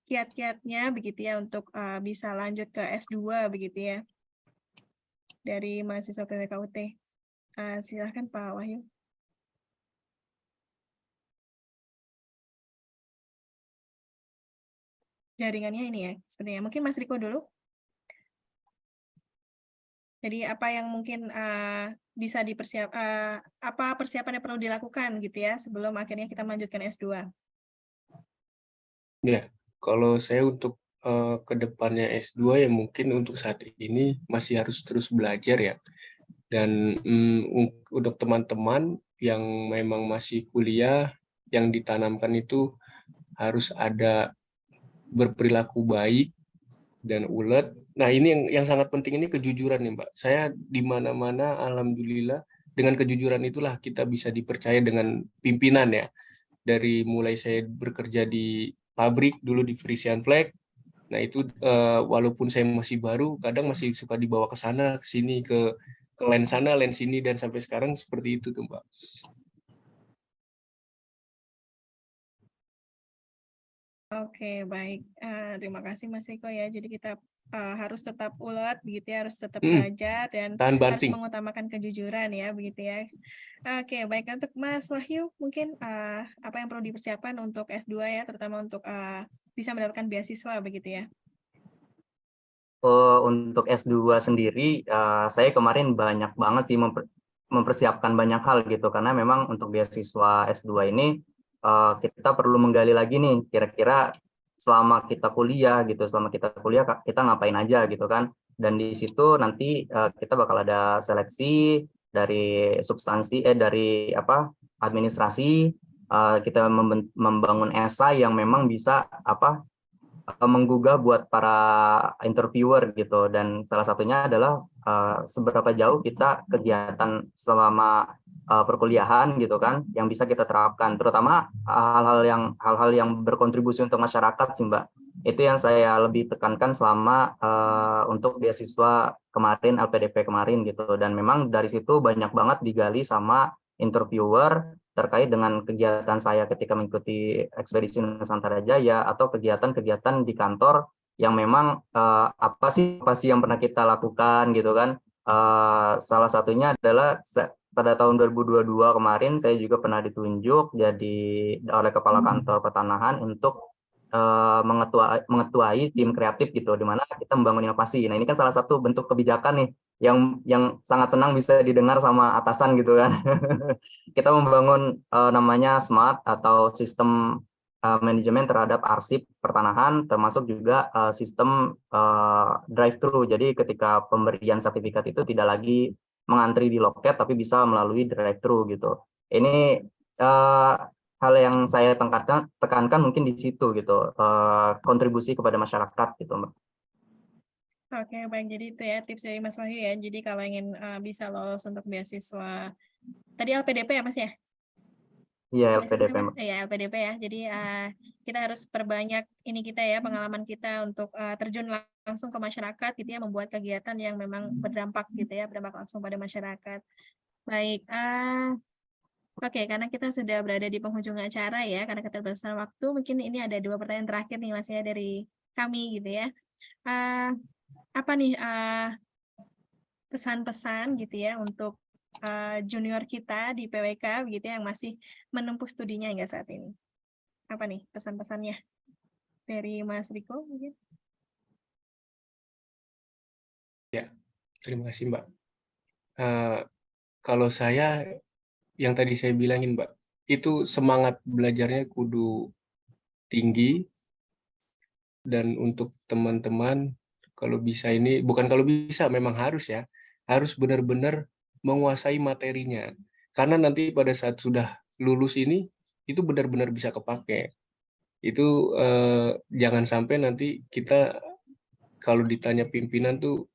kiat-kiatnya begitu ya untuk bisa lanjut ke S2 begitu ya dari mahasiswa PWKUT. Silahkan Pak Wahyu. Jaringannya ini ya, sepertinya. Mungkin Mas Riko dulu. Jadi apa yang mungkin bisa apa persiapan yang perlu dilakukan gitu ya sebelum akhirnya kita melanjutkan S2? Ya, kalau saya untuk ke depannya S2 ya mungkin untuk saat ini masih harus terus belajar ya. Dan untuk teman-teman yang memang masih kuliah, yang ditanamkan itu harus ada berperilaku baik dan ulet. Nah ini yang sangat penting ini kejujuran nih Mbak. Saya di mana-mana alhamdulillah dengan kejujuran itulah kita bisa dipercaya dengan pimpinan ya. Dari mulai saya bekerja di pabrik dulu di Frisian Flag. Nah itu walaupun saya masih baru, kadang masih suka dibawa ke sana, ke sini, ke land sana, land sini, dan sampai sekarang seperti itu tuh Mbak. Oke, baik. Terima kasih Mas Riko ya. Jadi kita harus tetap ulet begitu ya, harus tetap belajar dan Tahan harus banting. mengutamakan kejujuran ya begitu ya. Oke, baik. Untuk Mas Wahyu mungkin apa yang perlu dipersiapkan untuk S2 ya, terutama untuk bisa mendapatkan beasiswa begitu ya. Untuk S2 sendiri, saya kemarin banyak banget sih mempersiapkan banyak hal gitu, karena memang untuk beasiswa S2 ini kita perlu menggali lagi nih, kira-kira selama kita kuliah gitu, kita ngapain aja gitu kan, dan di situ nanti kita bakal ada seleksi dari dari administrasi, kita membangun esai yang memang bisa menggugah buat para interviewer gitu, dan salah satunya adalah seberapa jauh kita kegiatan selama perkuliahan gitu kan yang bisa kita terapkan, terutama hal-hal yang berkontribusi untuk masyarakat sih Mbak. Itu yang saya lebih tekankan selama untuk beasiswa kemarin, LPDP kemarin gitu, dan memang dari situ banyak banget digali sama interviewer terkait dengan kegiatan saya ketika mengikuti ekspedisi Nusantara Jaya atau kegiatan-kegiatan di kantor yang memang apa sih yang pernah kita lakukan gitu kan. Salah satunya adalah pada tahun 2022 kemarin saya juga pernah ditunjuk jadi oleh Kepala Kantor Pertanahan untuk mengetuai tim kreatif gitu, di mana kita membangun inovasi. Nah ini kan salah satu bentuk kebijakan nih yang sangat senang bisa didengar sama atasan gitu kan. Kita membangun namanya SMART atau sistem manajemen terhadap arsip pertanahan, termasuk juga sistem drive-thru. Jadi ketika pemberian sertifikat itu tidak lagi mengantri di loket, tapi bisa melalui drive-thru gitu. Ini hal yang saya tekankan mungkin di situ gitu, kontribusi kepada masyarakat gitu Mbak. Oke, baik. Jadi itu ya tips dari Mas Wahyu ya. Jadi kalau ingin bisa lolos untuk beasiswa, tadi LPDP ya Mas ya? Iya, beasiswa LPDP, Mbak. ya LPDP ya. Jadi kita harus perbanyak ini kita ya, pengalaman kita untuk terjun langsung ke masyarakat gitu ya, membuat kegiatan yang memang berdampak gitu ya, berdampak langsung pada masyarakat. Baik, oke, karena kita sudah berada di penghujung acara ya, karena keterbatasan waktu, mungkin ini ada 2 pertanyaan terakhir nih Mas ya dari kami gitu ya. Apa nih pesan-pesan gitu ya untuk junior kita di PWK begitu ya, yang masih menempuh studinya hingga saat ini? Apa nih pesan-pesannya dari Mas Riko mungkin? Ya, terima kasih Mbak. Kalau saya, yang tadi saya bilangin Mbak, itu semangat belajarnya kudu tinggi, dan untuk teman-teman kalau bisa ini, bukan kalau bisa, memang harus ya, harus benar-benar menguasai materinya. Karena nanti pada saat sudah lulus ini, itu benar-benar bisa kepake. Itu jangan sampai nanti kita kalau ditanya pimpinan tuh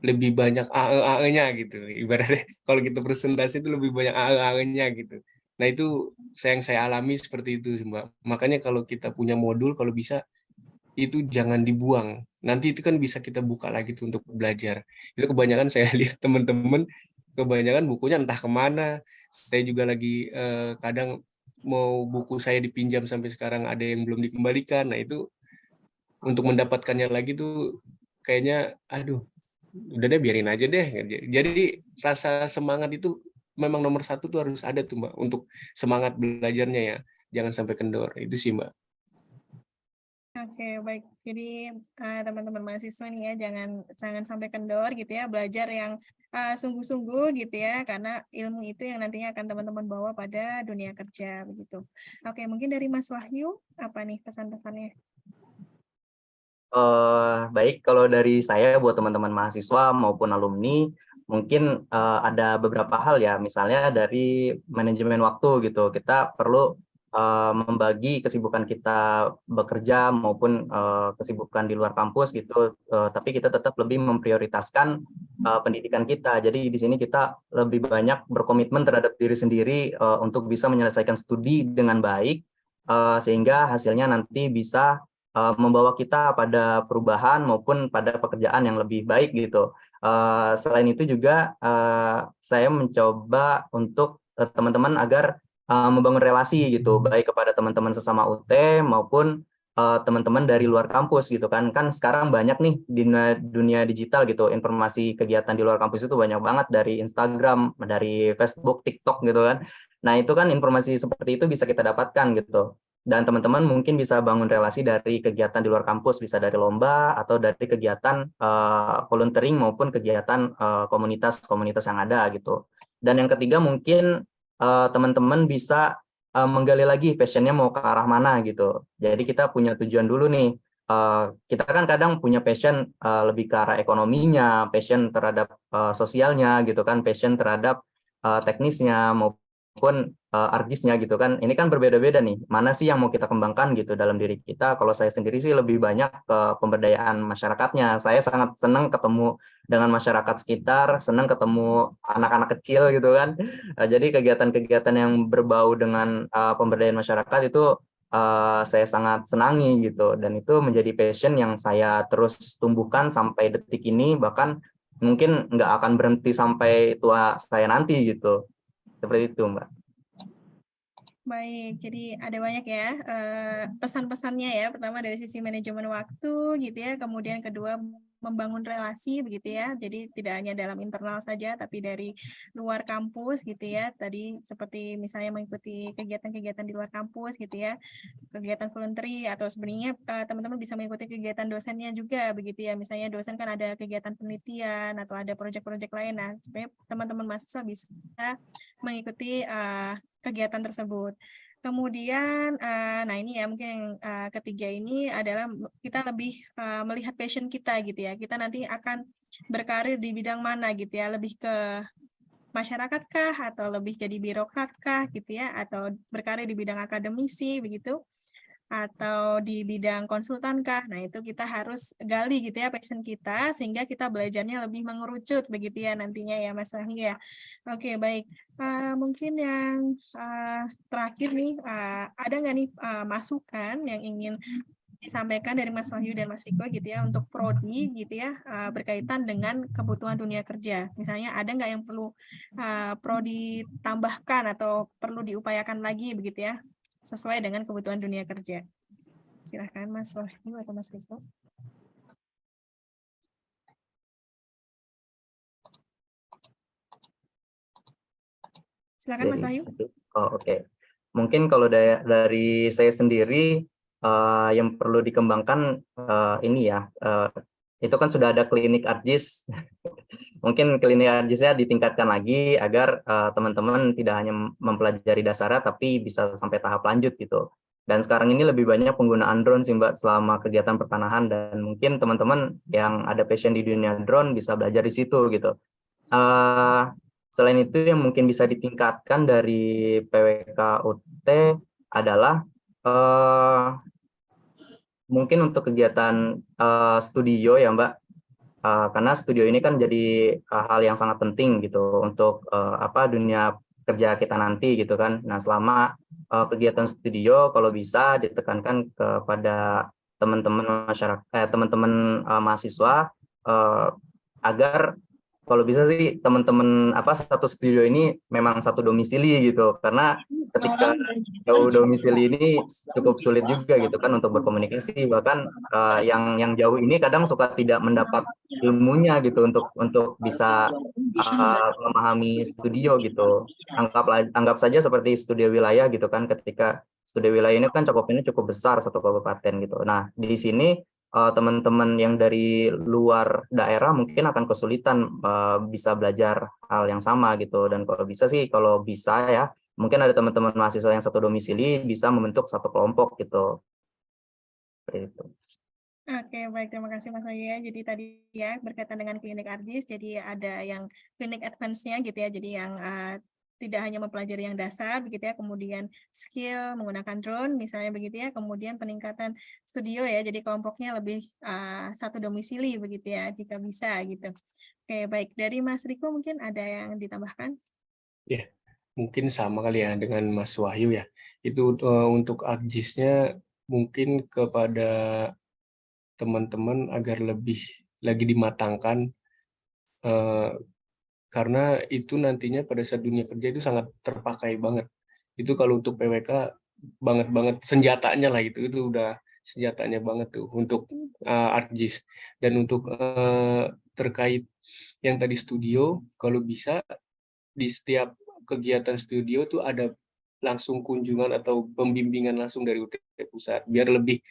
lebih banyak AE-AE-nya gitu. Ibaratnya kalau kita presentasi itu lebih banyak AE-AE-nya gitu. Nah itu yang saya alami seperti itu Mbak. Makanya kalau kita punya modul, kalau bisa itu jangan dibuang. Nanti itu kan bisa kita buka lagi tuh untuk belajar. Itu kebanyakan saya lihat teman-teman, kebanyakan bukunya entah kemana. Saya juga lagi kadang mau buku saya dipinjam sampai sekarang ada yang belum dikembalikan. Nah itu untuk mendapatkannya lagi tuh kayaknya, aduh, udah deh biarin aja deh. Jadi rasa semangat itu memang nomor 1 tuh harus ada tuh Mbak, untuk semangat belajarnya ya. Jangan sampai kendor. Itu sih Mbak. Oke, baik. Jadi teman-teman mahasiswa nih ya, jangan sampai kendor gitu ya, belajar yang sungguh-sungguh gitu ya, karena ilmu itu yang nantinya akan teman-teman bawa pada dunia kerja begitu. Oke, mungkin dari Mas Wahyu, apa nih pesan-pesannya? Baik, kalau dari saya buat teman-teman mahasiswa maupun alumni, mungkin ada beberapa hal ya, misalnya dari manajemen waktu gitu. Kita perlu membagi kesibukan kita bekerja maupun kesibukan di luar kampus gitu, tapi kita tetap lebih memprioritaskan pendidikan kita. Jadi di sini kita lebih banyak berkomitmen terhadap diri sendiri untuk bisa menyelesaikan studi dengan baik, sehingga hasilnya nanti bisa membawa kita pada perubahan maupun pada pekerjaan yang lebih baik gitu. Selain itu juga saya mencoba untuk teman-teman agar membangun relasi gitu, baik kepada teman-teman sesama UT maupun teman-teman dari luar kampus gitu kan. Kan sekarang banyak nih di dunia digital gitu, informasi kegiatan di luar kampus itu banyak banget dari Instagram, dari Facebook, TikTok gitu kan. Nah, itu kan informasi seperti itu bisa kita dapatkan gitu. Dan teman-teman mungkin bisa bangun relasi dari kegiatan di luar kampus, bisa dari lomba atau dari kegiatan volunteering maupun kegiatan komunitas-komunitas yang ada gitu. Dan yang ketiga mungkin teman-teman bisa menggali lagi passionnya mau ke arah mana gitu. Jadi kita punya tujuan dulu nih. Kita kan kadang punya passion lebih ke arah ekonominya, passion terhadap sosialnya gitu kan, passion terhadap teknisnya maupun argisnya gitu kan. Ini kan berbeda-beda nih. Mana sih yang mau kita kembangkan gitu dalam diri kita? Kalau saya sendiri sih lebih banyak ke pemberdayaan masyarakatnya. Saya sangat senang ketemu dengan masyarakat sekitar, senang ketemu anak-anak kecil gitu kan. Jadi kegiatan-kegiatan yang berbau dengan pemberdayaan masyarakat itu saya sangat senangi gitu. Dan itu menjadi passion yang saya terus tumbuhkan sampai detik ini, bahkan mungkin nggak akan berhenti sampai tua saya nanti gitu. Seperti itu, Mbak. Baik, jadi ada banyak ya pesan-pesannya ya. Pertama dari sisi manajemen waktu gitu ya, kemudian kedua membangun relasi begitu ya. Jadi tidak hanya dalam internal saja, tapi dari luar kampus gitu ya. Tadi seperti misalnya mengikuti kegiatan-kegiatan di luar kampus gitu ya, kegiatan voluntary, atau sebenarnya teman-teman bisa mengikuti kegiatan dosennya juga begitu ya. Misalnya dosen kan ada kegiatan penelitian atau ada proyek-proyek lain. Nah, sebenarnya teman-teman mahasiswa bisa mengikuti kegiatan tersebut. Kemudian, nah ini ya mungkin yang ketiga ini adalah kita lebih melihat passion kita gitu ya. Kita nanti akan berkarir di bidang mana gitu ya, lebih ke masyarakat kah, atau lebih jadi birokrat kah gitu ya, atau berkarir di bidang akademisi begitu. atau di bidang konsultan kah? Nah, itu kita harus gali gitu ya passion kita sehingga kita belajarnya lebih mengerucut begitu ya nantinya ya Mas Wahyu ya. Oke, baik. Mungkin yang terakhir nih, ada nggak nih masukan yang ingin disampaikan dari Mas Wahyu dan Mas Riko gitu ya untuk prodi gitu ya berkaitan dengan kebutuhan dunia kerja. Misalnya ada nggak yang prodi tambahkan atau perlu diupayakan lagi begitu ya sesuai dengan kebutuhan dunia kerja. Silakan Mas Wahyu atau Mas Riko. Silakan Mas Wahyu. Oke. Mungkin kalau dari saya sendiri yang perlu dikembangkan ini ya, itu kan sudah ada klinik ARJIS. Mungkin klinik ARJIS-nya ditingkatkan lagi agar teman-teman tidak hanya mempelajari dasarnya tapi bisa sampai tahap lanjut gitu. Dan sekarang ini lebih banyak penggunaan drone sih Mbak selama kegiatan pertanahan, dan mungkin teman-teman yang ada passion di dunia drone bisa belajar di situ gitu. Selain itu yang mungkin bisa ditingkatkan dari PWK UT adalah mungkin untuk kegiatan studio ya Mbak, karena studio ini kan jadi hal yang sangat penting gitu untuk dunia kerja kita nanti gitu kan. Nah, selama kegiatan studio kalau bisa ditekankan kepada teman-teman masyarakat, teman-teman mahasiswa agar kalau bisa sih teman-teman satu studio ini memang satu domisili gitu, karena ketika jauh domisili ini cukup sulit juga gitu kan untuk berkomunikasi, bahkan yang jauh ini kadang suka tidak mendapat ilmunya gitu untuk bisa memahami studio gitu. Anggap saja seperti studio wilayah gitu kan, ketika studio wilayah ini kan cakupannya cukup besar satu kabupaten gitu. Nah, di sini teman-teman yang dari luar daerah mungkin akan kesulitan bisa belajar hal yang sama gitu. Dan kalau bisa ya mungkin ada teman-teman mahasiswa yang satu domisili bisa membentuk satu kelompok gitu. Seperti itu. Oke, baik. Terima kasih Mas Wahyu ya. Jadi tadi ya berkaitan dengan klinik ARJIS, jadi ada yang klinik advance-nya gitu ya. Jadi yang tidak hanya mempelajari yang dasar begitu ya, kemudian skill menggunakan drone misalnya begitu ya, kemudian peningkatan studio ya, jadi kelompoknya lebih satu domisili begitu ya jika bisa gitu. Oke, baik. Dari Mas Riko mungkin ada yang ditambahkan? Ya, mungkin sama kali ya dengan Mas Wahyu ya. Itu untuk ARJIS-nya mungkin kepada teman-teman agar lebih lagi dimatangkan, karena itu nantinya pada saat dunia kerja itu sangat terpakai banget. Itu kalau untuk PWK banget senjatanya lah, itu udah senjatanya banget tuh untuk ARJIS. Dan untuk terkait yang tadi studio, kalau bisa di setiap kegiatan studio tuh ada langsung kunjungan atau pembimbingan langsung dari UT Pusat, biar lebih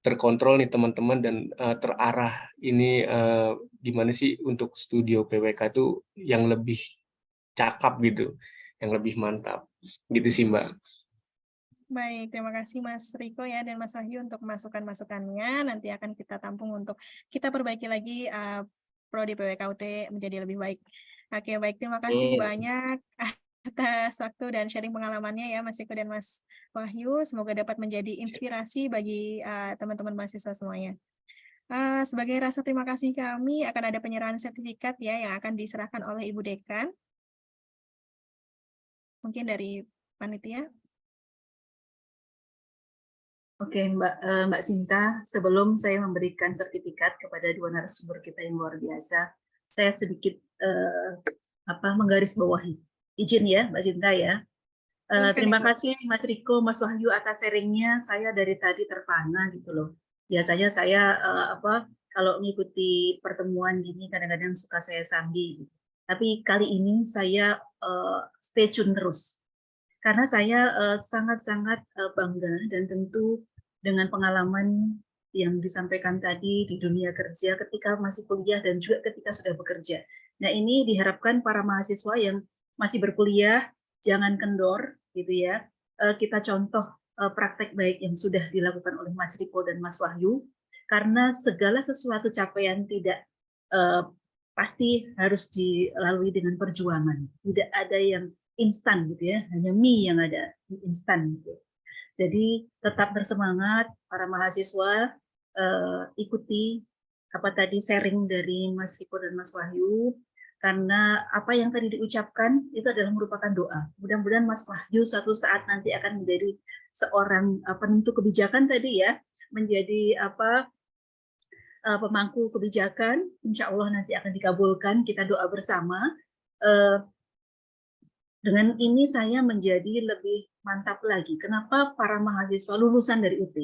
terkontrol nih teman-teman dan terarah ini gimana sih untuk studio PWK itu yang lebih cakep gitu, yang lebih mantap gitu sih Mbak. Baik, terima kasih Mas Riko ya dan Mas Wahyu untuk masukan-masukannya. Nanti akan kita tampung untuk kita perbaiki lagi prodi PWKUT menjadi lebih baik. Oke, baik. Terima kasih banyak atas waktu dan sharing pengalamannya ya Mas Riko dan Mas Wahyu. Semoga dapat menjadi inspirasi bagi teman-teman mahasiswa semuanya. Sebagai rasa terima kasih kami akan ada penyerahan sertifikat ya yang akan diserahkan oleh Ibu Dekan. Mungkin dari panitia. Oke, Mbak Sinta, sebelum saya memberikan sertifikat kepada dua narasumber kita yang luar biasa, saya sedikit menggarisbawahi. Izin ya, Mbak Sinta ya. Terima kasih Mas Riko, Mas Wahyu atas sharingnya. Saya dari tadi terpana gitu loh. Biasanya saya kalau mengikuti pertemuan gini kadang-kadang suka saya sambil. Tapi kali ini saya stay tune terus. Karena saya sangat-sangat bangga dan tentu dengan pengalaman yang disampaikan tadi di dunia kerja ketika masih kuliah dan juga ketika sudah bekerja. Nah, ini diharapkan para mahasiswa yang masih berkuliah jangan kendor gitu ya. Kita contoh praktek baik yang sudah dilakukan oleh Mas Riko dan Mas Wahyu, karena segala sesuatu capaian tidak pasti harus dilalui dengan perjuangan. Tidak ada yang instan gitu ya, hanya mie yang ada instan gitu. Jadi tetap bersemangat para mahasiswa, ikuti apa tadi sharing dari Mas Riko dan Mas Wahyu, karena apa yang tadi diucapkan itu adalah merupakan doa. Mudah-mudahan Mas Wahyu suatu saat nanti akan menjadi seorang penentu kebijakan tadi ya, menjadi pemangku kebijakan. Insya Allah nanti akan dikabulkan. Kita doa bersama. Dengan ini saya menjadi lebih mantap lagi. Kenapa para mahasiswa lulusan dari UT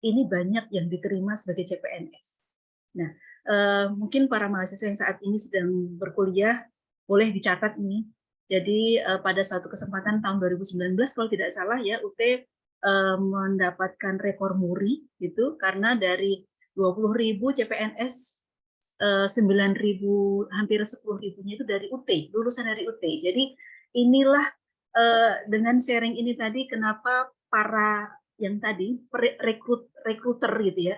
ini banyak yang diterima sebagai CPNS? Nah, mungkin para mahasiswa yang saat ini sedang berkuliah boleh dicatat ini. Jadi pada suatu kesempatan tahun 2019 kalau tidak salah ya UT mendapatkan rekor muri gitu karena dari 20.000 CPNS 9.000 hampir 10.000-nya itu dari UT, lulusan dari UT. Jadi inilah dengan sharing ini tadi kenapa para yang tadi rekruter gitu ya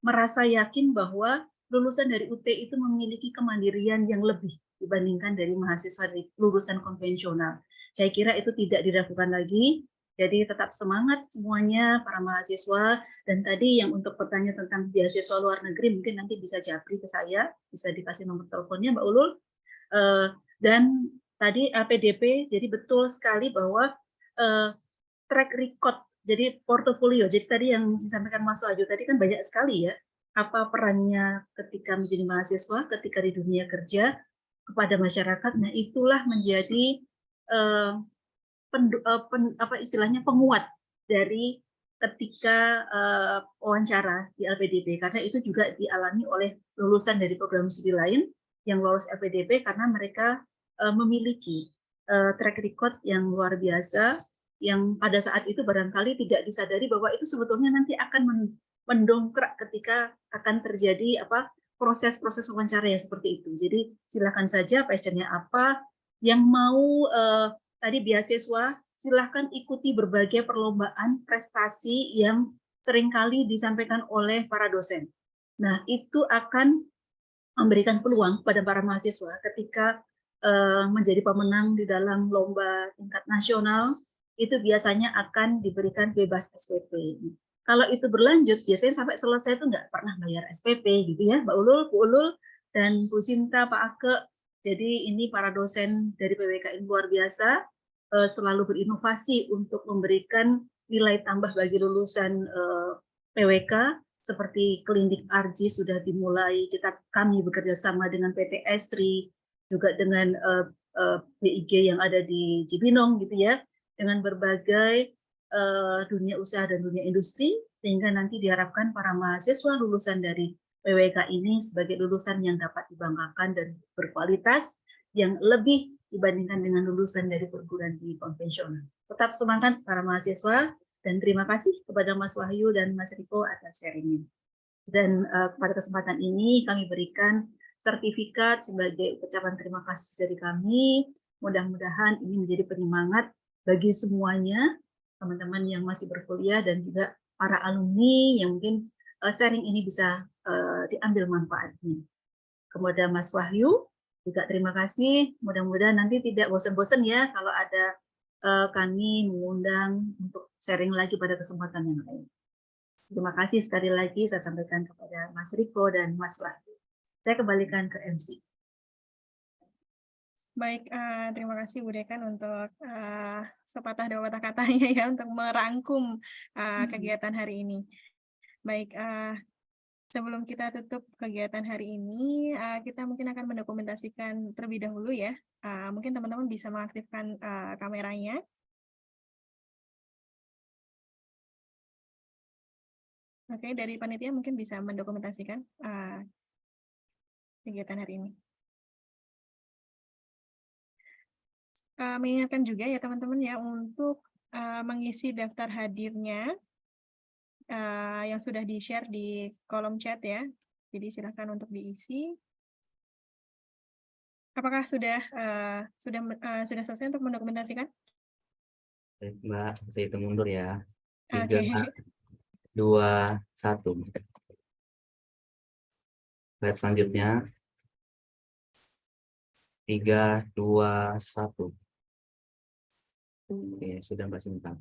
merasa yakin bahwa lulusan dari UT itu memiliki kemandirian yang lebih dibandingkan dari mahasiswa dari lulusan konvensional. Saya kira itu tidak diragukan lagi. Jadi tetap semangat semuanya para mahasiswa. Dan tadi yang untuk bertanya tentang beasiswa luar negeri mungkin nanti bisa japri ke saya, bisa dikasih nomor teleponnya Mbak Ulul. Dan tadi LPDP, jadi betul sekali bahwa track record, jadi portofolio. Jadi tadi yang disampaikan Mas Wahyu tadi kan banyak sekali ya, apa perannya ketika menjadi mahasiswa, ketika di dunia kerja kepada masyarakat. Nah itulah menjadi istilahnya penguat dari ketika wawancara di LPDP, karena itu juga dialami oleh lulusan dari program studi lain yang lolos LPDP karena mereka memiliki track record yang luar biasa yang pada saat itu barangkali tidak disadari bahwa itu sebetulnya nanti akan mendongkrak ketika akan terjadi proses-proses wawancara yang seperti itu. Jadi silakan saja passionnya apa, yang mau tadi beasiswa silahkan ikuti berbagai perlombaan prestasi yang seringkali disampaikan oleh para dosen. Nah, itu akan memberikan peluang kepada para mahasiswa ketika menjadi pemenang di dalam lomba tingkat nasional, itu biasanya akan diberikan bebas SPP. Kalau itu berlanjut, biasanya sampai selesai itu nggak pernah bayar SPP, gitu ya, Mbak Ulul, Bu Ulul, dan Bu Sinta, Pak Ake. Jadi ini para dosen dari PWKI luar biasa, selalu berinovasi untuk memberikan nilai tambah bagi lulusan PWK, seperti Klinik Arji sudah dimulai, kami bekerja sama dengan PT Esri, juga dengan BIG yang ada di Cibinong gitu ya, dengan berbagai dunia usaha dan dunia industri, sehingga nanti diharapkan para mahasiswa lulusan dari PWK ini sebagai lulusan yang dapat dibanggakan dan berkualitas yang lebih dibandingkan dengan lulusan dari perguruan tinggi konvensional. Tetap semangat para mahasiswa, dan terima kasih kepada Mas Wahyu dan Mas Riko atas sharingnya. Dan pada kesempatan ini kami berikan sertifikat sebagai ucapan terima kasih dari kami. Mudah-mudahan ini menjadi penyemangat bagi semuanya, teman-teman yang masih berkuliah dan juga para alumni yang mungkin sharing ini bisa diambil manfaatnya. Kepada Mas Wahyu juga terima kasih. Mudah-mudahan nanti tidak bosan-bosan ya kalau ada kami mengundang untuk sharing lagi pada kesempatan yang lain. Terima kasih sekali lagi saya sampaikan kepada Mas Riko dan Mas Wahyu. Saya kembalikan ke MC. Baik, terima kasih Bu Dekan untuk sepatah dua patah katanya ya untuk merangkum kegiatan hari ini. Baik, sebelum kita tutup kegiatan hari ini, kita mungkin akan mendokumentasikan terlebih dahulu ya. Mungkin teman-teman bisa mengaktifkan kameranya. Oke, dari panitia mungkin bisa mendokumentasikan kegiatan hari ini. Mengingatkan juga ya teman-teman ya untuk mengisi daftar hadirnya yang sudah di-share di kolom chat ya. Jadi silakan untuk diisi. Apakah sudah selesai untuk mendokumentasikan? Baik, Mbak, saya hitung mundur ya. 3, Oke. 2, 1. Slide selanjutnya. 3, 2, 1. Oke, sudah Mbak Sinta.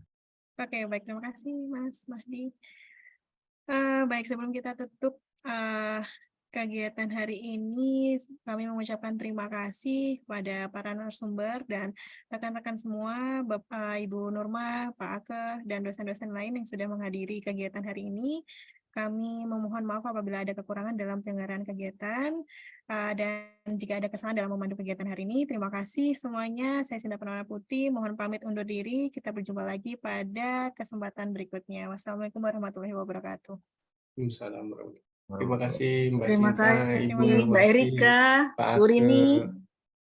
Oke, baik. Terima kasih, Mas Mahdi. Baik, sebelum kita tutup kegiatan hari ini, kami mengucapkan terima kasih kepada para narasumber dan rekan-rekan semua, Bapak, Ibu Nurma, Pak Ake, dan dosen-dosen lain yang sudah menghadiri kegiatan hari ini. Kami memohon maaf apabila ada kekurangan dalam penyelenggaraan kegiatan, dan jika ada kesalahan dalam memandu kegiatan hari ini. Terima kasih semuanya. Saya Sinta Purnama Putri, mohon pamit undur diri. Kita berjumpa lagi pada kesempatan berikutnya. Wassalamualaikum warahmatullahi wabarakatuh. Waalaikumsalam warahmatullahi wabarakatuh. Terima kasih Mbak Terima Sinta, Ibu kasih Mbak Nurmawati, Erika, Pak Bu Ake. Rini.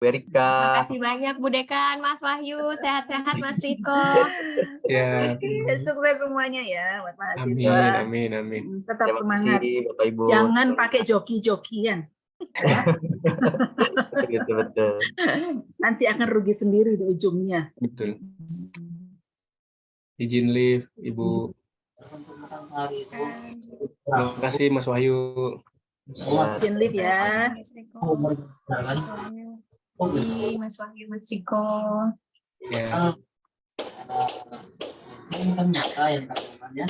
Erika. Terima kasih banyak Bu Dekan, Mas Wahyu, sehat-sehat Mas Riko. Ya, Sukses semuanya ya buat amin, mahasiswa. amin, amin. Tetap Terima semangat. kasih Bapak Ibu. Jangan pakai joki-jokian. Ya. Betul. Nanti akan rugi sendiri di ujungnya. Betul. Izin live, Ibu. Terima kasih Mas Wahyu. Ya. Izin live ya. Mas Riko. Mas Wahyu, Mas Riko. Ya. Ini kan nyata yang katanya